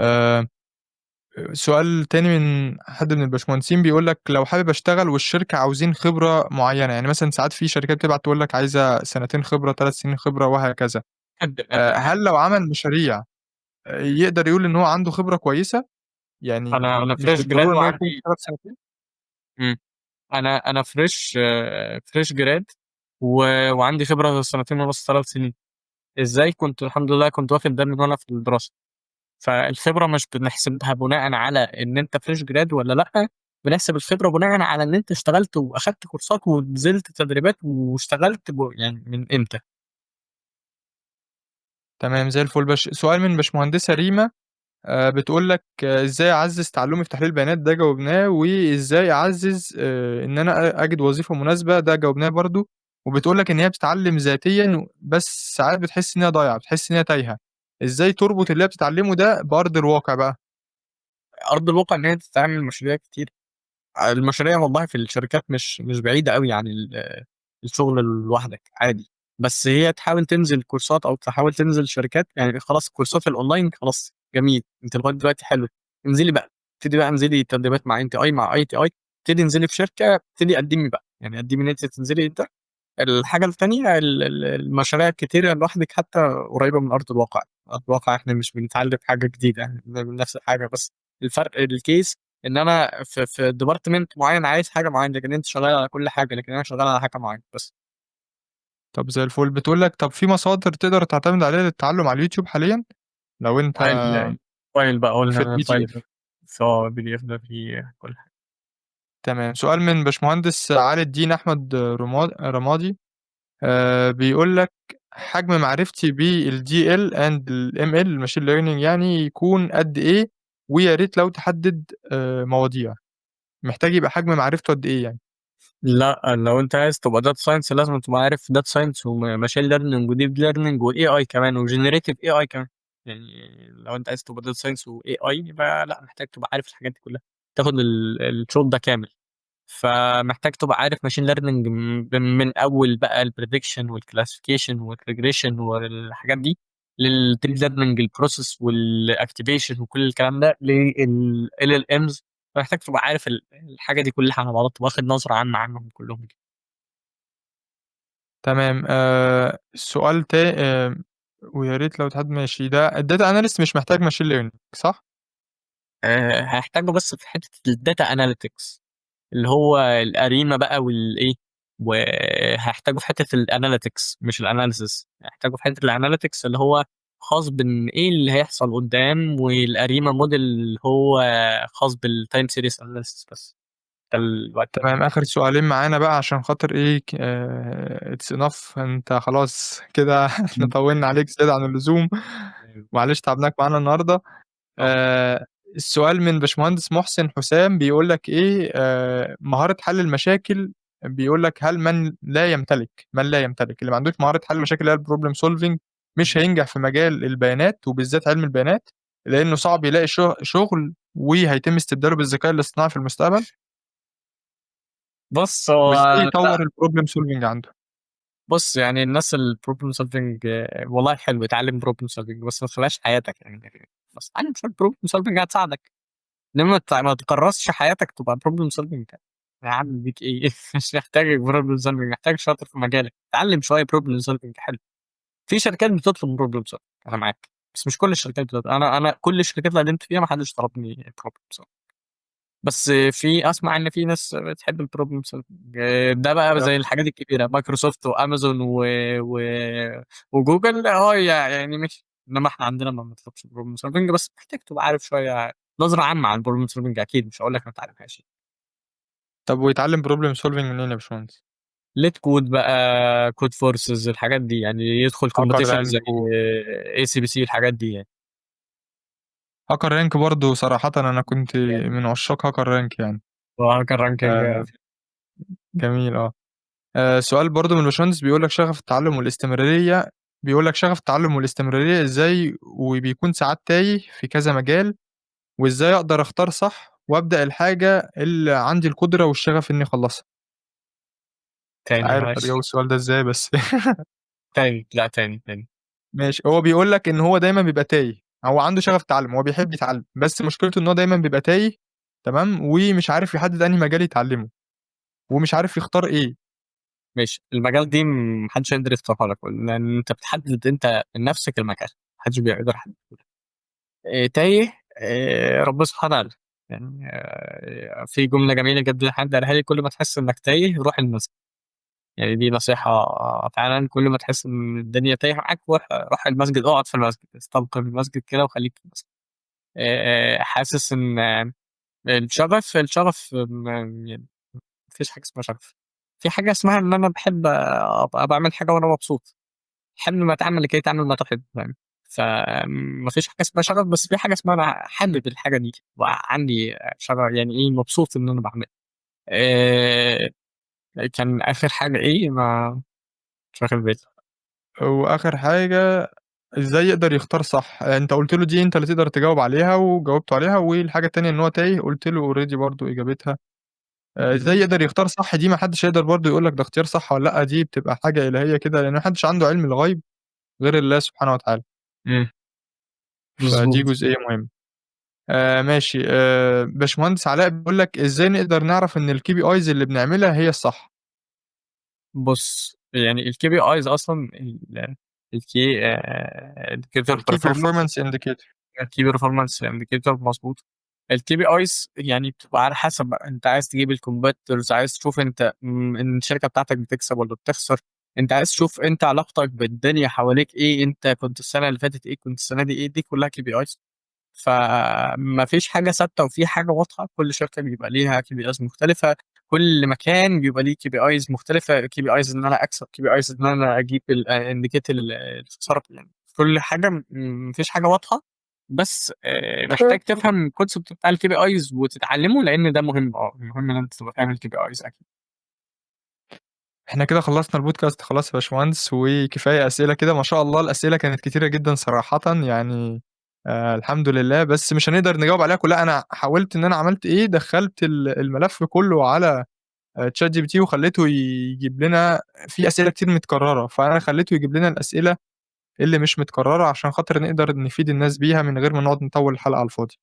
Speaker 1: سؤال تاني من حد من الباشمهندسين بيقول لك لو حابب أشتغل والشركة عاوزين خبرة معيّنة، يعني مثلًا ساعات في شركات بتبعت تقول لك عايزة سنتين خبرة، 3 سنين خبرة وهكذا.
Speaker 2: قدّم
Speaker 1: هل لو عمل مشاريع يقدر يقول إن هو عنده خبرة كويسة؟ يعني
Speaker 2: أنا
Speaker 1: مش
Speaker 2: fresh grad
Speaker 1: بالضرورة إن هو يكون
Speaker 2: وعندي
Speaker 1: اشتغل سنتين؟
Speaker 2: إمم، أنا fresh grad وعندي خبرة سنتين ونُص، 3 سنين. إزاي؟ كنت الحمد لله كنت واخد ده من وأنا في الدراسة. فالخبرة مش بنحسبها بناءً على إن أنت fresh grad والّا لأ، بنحسب الخبرة بناءً على إن أنت اشتغلت وأخدت كورسات ونزلت تدريبات واشتغلت يعني من إمتى.
Speaker 1: تمام زي الفل. سؤال من باشمهندسة ريما بتقول لك إزاي أعزّز تعلُّمي في تحليل البيانات؟ ده جاوبناه. وإزاي أعزّز إن أنا أجد وظيفة مناسبة؟ ده جاوبناه برضه. وبتقول لك إن هي بتتعلّم ذاتيًا بس ساعات بتحس إن هي ضايعة، بتحس إن هي تايهة. إزاي تربط اللي هي بتتعلّمه ده بأرض الواقع بقى؟
Speaker 2: أرض الواقع إن هي تتعمل مشاريع كتير. المشاريع والله في الشركات مش بعيدة أوي عن الشغل لوحدك عادي. بس هي تحاول تنزل كورسات أو تحاول تنزل شركات، يعني خلاص الكورسات الأونلاين خلاص جميل، أنتِ لغاية دلوقتي حلو، انزلي بقى، ابتدي بقى انزلي تدريبات مع NTI مع ITI، ابتدي انزلي في شركة، ابتدي قدّمي بقى، يعني قدّمي إن أنتِ تنزلي ده. الحاجة التانية المشاريع الكتيرة لوحدِك حتى قريبة من أرض الواقع. أرض الواقع إحنا مش بنتعلم حاجة جديدة، إحنا بنعمل نفس الحاجة بس. الفرق الcase إن أنا في department معيّن عايز حاجة معيّنة، لكن أنت شغال على كل حاجة، لكن أنا شغال على حاجة معيّنة بس.
Speaker 1: طب زي الفل. بتقول لك طب في مصادر تقدر تعتمد عليها للتعلُّم على اليوتيوب حاليًا لو أنت
Speaker 2: file بقى
Speaker 1: في
Speaker 2: قُلنا file
Speaker 1: الPDF؟
Speaker 2: ده، PDF ده فيه كل حاجة.
Speaker 1: تمام. سؤال من باشمهندس علي الدين أحمد رمادي بيقول لك حجم معرفتي بالDL and الML الmachine learning يعني يكون قد إيه؟ ويا ريت لو تحدد مواضيع. محتاج يبقى حجم معرفته قد إيه يعني؟
Speaker 2: لأ، لو أنت عايز تبقى data science لازمًا تبقى عارف data science وmachine learning وdeep learning وAI كمان وgenerative AI كمان. يعني لو أنت عايز تبقى data science وAI يبقى لأ، محتاج تبقى عارف الحاجات دي كلّها، تاخد الشوط ده كامل. فمحتاج تبقى عارف machine learning من أول بقى الprediction والclassification والregression والحاجات دي، للdeep learning الprocess والactivation وكل الكلام ده، LLMs. فمحتاج تبقى عارف الحاجة دي كلّها على بعضها، تبقى واخد نظرة عامة عنهم كلّهم كده.
Speaker 1: تمام. سؤال ويا ريت لو ماشي. ده الdata analyst مش محتاج machine learning صح؟
Speaker 2: هاحتاجه بس في حتّة الdata analytics، اللي هو الأرينا بقى والإيه، وهاحتاجه في حتّة الanalytics مش الanalysis. هاحتاجه في حتّة الanalytics اللي هو خاص بإن إيه اللي هيحصل قدّام، والأرينا model اللي هو خاص بالtime series analysis بس. ده الوقت
Speaker 1: تمام. آخر سؤالين معانا بقى عشان خاطر إيه it's enough. أنت خلاص كده إحنا
Speaker 2: إمم.
Speaker 1: طوّلنا عليك زيادة عن اللزوم. معلش تعبناك معانا النهارده. السؤال من باشمهندس محسن حسام بيقول لك إيه، مهارة حل المشاكل. بيقول لك هل من لا يمتلك اللي ما عندوش مهارة حل المشاكل اللي هي الproblem solving مش هينجح في مجال البيانات وبالذات علم البيانات، لإنه صعب يلاقي شغل وهيتم استبداله بالذكاء الاصطناعي في المستقبل؟
Speaker 2: بُص هو
Speaker 1: وإزاي يطوّر
Speaker 2: لأ،
Speaker 1: الproblem solving عنده؟
Speaker 2: بُص يعني الناس الproblem solving والله حلو، اتعلّم problem solving بس ما تخلّيهاش حياتك يعني. بس اتعلّم شوية problem solving هتساعدك. إنما ما تكرّسش حياتك تبقى problem solving. يا عم بيك إيه مش محتاج problem solving، محتاج شاطر في مجالك، اتعلّم شوية problem solving حلو. في شركات بتطلب problem solving أنا معاك، بس مش كل الشركات أنا كل الشركات اللي قدّمت فيها ما حدش طلبني problem solving. بس أسمع إن في ناس بتحب الproblem solving. ده بقى زي الحاجات الكبيرة مايكروسوفت وأمازون و وجوجل، يعني ماشي، إنما إحنا عندنا ما بنطلبش problem solving، بس محتاج تبقى عارف شوية نظرة عامة عن الproblem solving، أكيد مش هاقول لك ما تتعلمهاش.
Speaker 1: طب ويتعلم problem solving منين يا باشمهندس؟
Speaker 2: ليت كود بقى، كود فورسز، الحاجات دي يعني، يدخل
Speaker 1: هاكر
Speaker 2: كومبيتيشن زي
Speaker 1: رانك
Speaker 2: ACBC، الحاجات دي يعني.
Speaker 1: هاكر رانك برضه صراحة أنا كنت من عشاق هاكر رانك يعني.
Speaker 2: وهاكر رانكينج.
Speaker 1: آه جميل اه. سؤال برضه من الباشمهندس بيقول لك شغف التعلم والاستمرارية. بيقول لك شغف التعلم والاستمرارية ازاي وبيكون ساعات تايه في كذا مجال، وازاي اقدر اختار صح وابدأ الحاجة اللي عندي القدرة والشغف اني اخلصها. مش
Speaker 2: تاني
Speaker 1: عارف هتجاوب
Speaker 2: معلش.
Speaker 1: السؤال ده ازاي بس.
Speaker 2: تاني، لا تاني تاني.
Speaker 1: ماشي، هو بيقول لك ان هو دايما بيبقى تايه. هو عنده شغف تعلم، هو بيحب يتعلم، بس مشكلته ان هو دايما بيبقى تايه. تمام، ومش عارف يحدد انهي مجال يتعلمه، ومش عارف يختار ايه.
Speaker 2: ماشي، المجال دي محدش يقدر يختارها لك، لان انت بتحدد انت من نفسك المجال، محدش بيقدر يحدد لك. تايه، ربنا سبحانه وتعالى. يعني في جملة جميلة جدا حد قالها لي: كل ما تحس انك تايه روح المسجد. يعني دي نصيحة فعلا، كل ما تحس ان الدنيا تايهة معاك روح المسجد، اقعد في المسجد، استلقي في المسجد كده وخليك في المسجد. حاسس ان الشغف يعني مفيش حاجة اسمها شغف. في حاجة اسمها ان انا بحب ابقى بعمل حاجة وانا مبسوط. حابب ما تعمل لكي تعمل ما تحب، فاهم؟ فمفيش حاجة اسمها شغف، بس في حاجة اسمها انا حابب الحاجة دي وعندي شغف، يعني ايه، مبسوط ان انا بعملها. آه، كان اخر حاجة ايه، ما مش واخد بالي.
Speaker 1: واخر حاجة، ازاي يقدر يختار صح. انت قلت له دي انت اللي تقدر تجاوب عليها وجاوبت عليها، والحاجة التانية ان هو تايه قلت له اوريدي برضو اجابتها. ازاي يقدر يختار صح، دي ما حدش يقدر برضو يقول لك ده اختيار صح ولا لا، دي بتبقى حاجة إلهية كده، لان ما حدش عنده علم الغيب غير الله سبحانه وتعالى.
Speaker 2: مم.
Speaker 1: فدي
Speaker 2: مظبوط.
Speaker 1: جزئية مهمة. ماشي. باشمهندس علاء بيقول لك ازاي نقدر نعرف ان الكي بي ايز اللي بنعملها هي الصح.
Speaker 2: بص، يعني الكي بي ايز اصلا، الكي انديكيتور
Speaker 1: الكي
Speaker 2: بيرفورمانس.
Speaker 1: بيرفورمانس انديكيتور.
Speaker 2: الكي بيرفورمانس انديكيتور، مظبوط. الكي بي ايز يعني بتبقى على حسب بقى، انت عايز تجيب الكومبيتيتورز، عايز تشوف انت ان الشركه بتاعتك بتكسب ولا بتخسر. انت عايز تشوف انت علاقتك بالدنيا حواليك ايه، انت كنت السنه اللي فاتت ايه، كنت السنه دي ايه، دي كلها كي بي ايز. فما فيش حاجة ثابتة وفي حاجة واضحة، كل شركة بيبقى ليها كي بي ايز مختلفة، كل مكان بيبقى ليه كي بي ايز مختلفة، كي بي ايز ان انا اكسب، كي بي ايز ان انا اجيب الانديكيت الخسارة، يعني كل حاجة مفيش حاجة واضحة. بس محتاج تفهم الكونسيبت بتاع الكي بي ايز وتتعلمه، لان ده مهم، مهم ان انت تبقى فاهم الكي بي ايز اكيد.
Speaker 1: احنا كده خلصنا البودكاست خلاص يا باشمهندس، وكفاية أسئلة كده، ما شاء الله الأسئلة كانت كتيرة جدا صراحة يعني. الحمد لله، بس مش هنقدر نجاوب عليها كلها. أنا حاولت إن أنا عملت إيه، دخلت الملف كله على تشات جي بي تي، وخليته يجيب لنا في أسئلة كتير متكررة، فأنا خليته يجيب لنا الأسئلة اللي مش متكررة عشان خاطر نقدر نفيد الناس بيها من غير ما نقعد نطول الحلقة على الفاضي.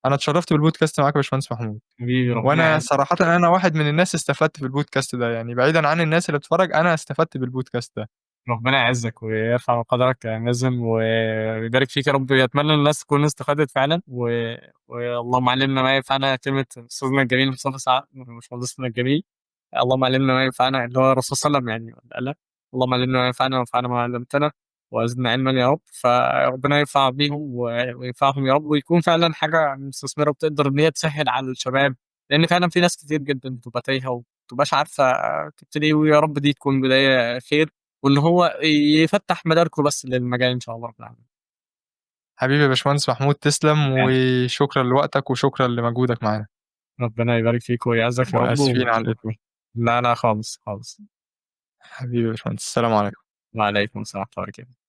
Speaker 1: أنا اتشرفت بالبودكاست معاك يا باشمهندس محمود.
Speaker 2: حبيبي، ربنا
Speaker 1: وانا
Speaker 2: يعز.
Speaker 1: صراحة انا واحد من الناس استفدت في البودكاست ده، يعني بعيدا عن الناس اللي بتتفرج انا استفدت بالبودكاست ده.
Speaker 2: ربنا يعزك ويرفع من قدرك يا نازم، ويبارك فيك يا رب. اتمنى الناس تكون استفادت فعلا، واللهم علمنا ما ينفعنا، كلمه استاذنا الجميل مصطفى سعد، مش مهندسنا الجميل. اللهم علمنا ما ينفعنا، اللي هو الرسول صلى الله عليه وسلم يعني قال لك: اللهم علمنا ما ينفعنا وانفعنا ما علمتنا وزدنا علما يا رب. فربنا ينفع بيهم وينفعهم يا رب، ويكون فعلا حاجه مستثمره بتقدر ان هي تسهل على الشباب، لان فعلا في ناس كتير جدا بتبقى تايهه ومتبقاش عارفه تبتدي إيه، ويا رب دي تكون بدايه خير، وان هو يفتح مداركه بس للمجال ان شاء الله رب العالمين.
Speaker 1: حبيبي يا باشمهندس محمود، تسلم،
Speaker 2: يعني
Speaker 1: وشكرا لوقتك وشكرا لمجهودك معانا.
Speaker 2: ربنا يبارك فيك ويعزك يا رب
Speaker 1: واسفين على.
Speaker 2: لا لا، خالص خالص.
Speaker 1: حبيبي يا باشمهندس، السلام عليكم.
Speaker 2: وعليكم السلام ورحمه الله وبركاته.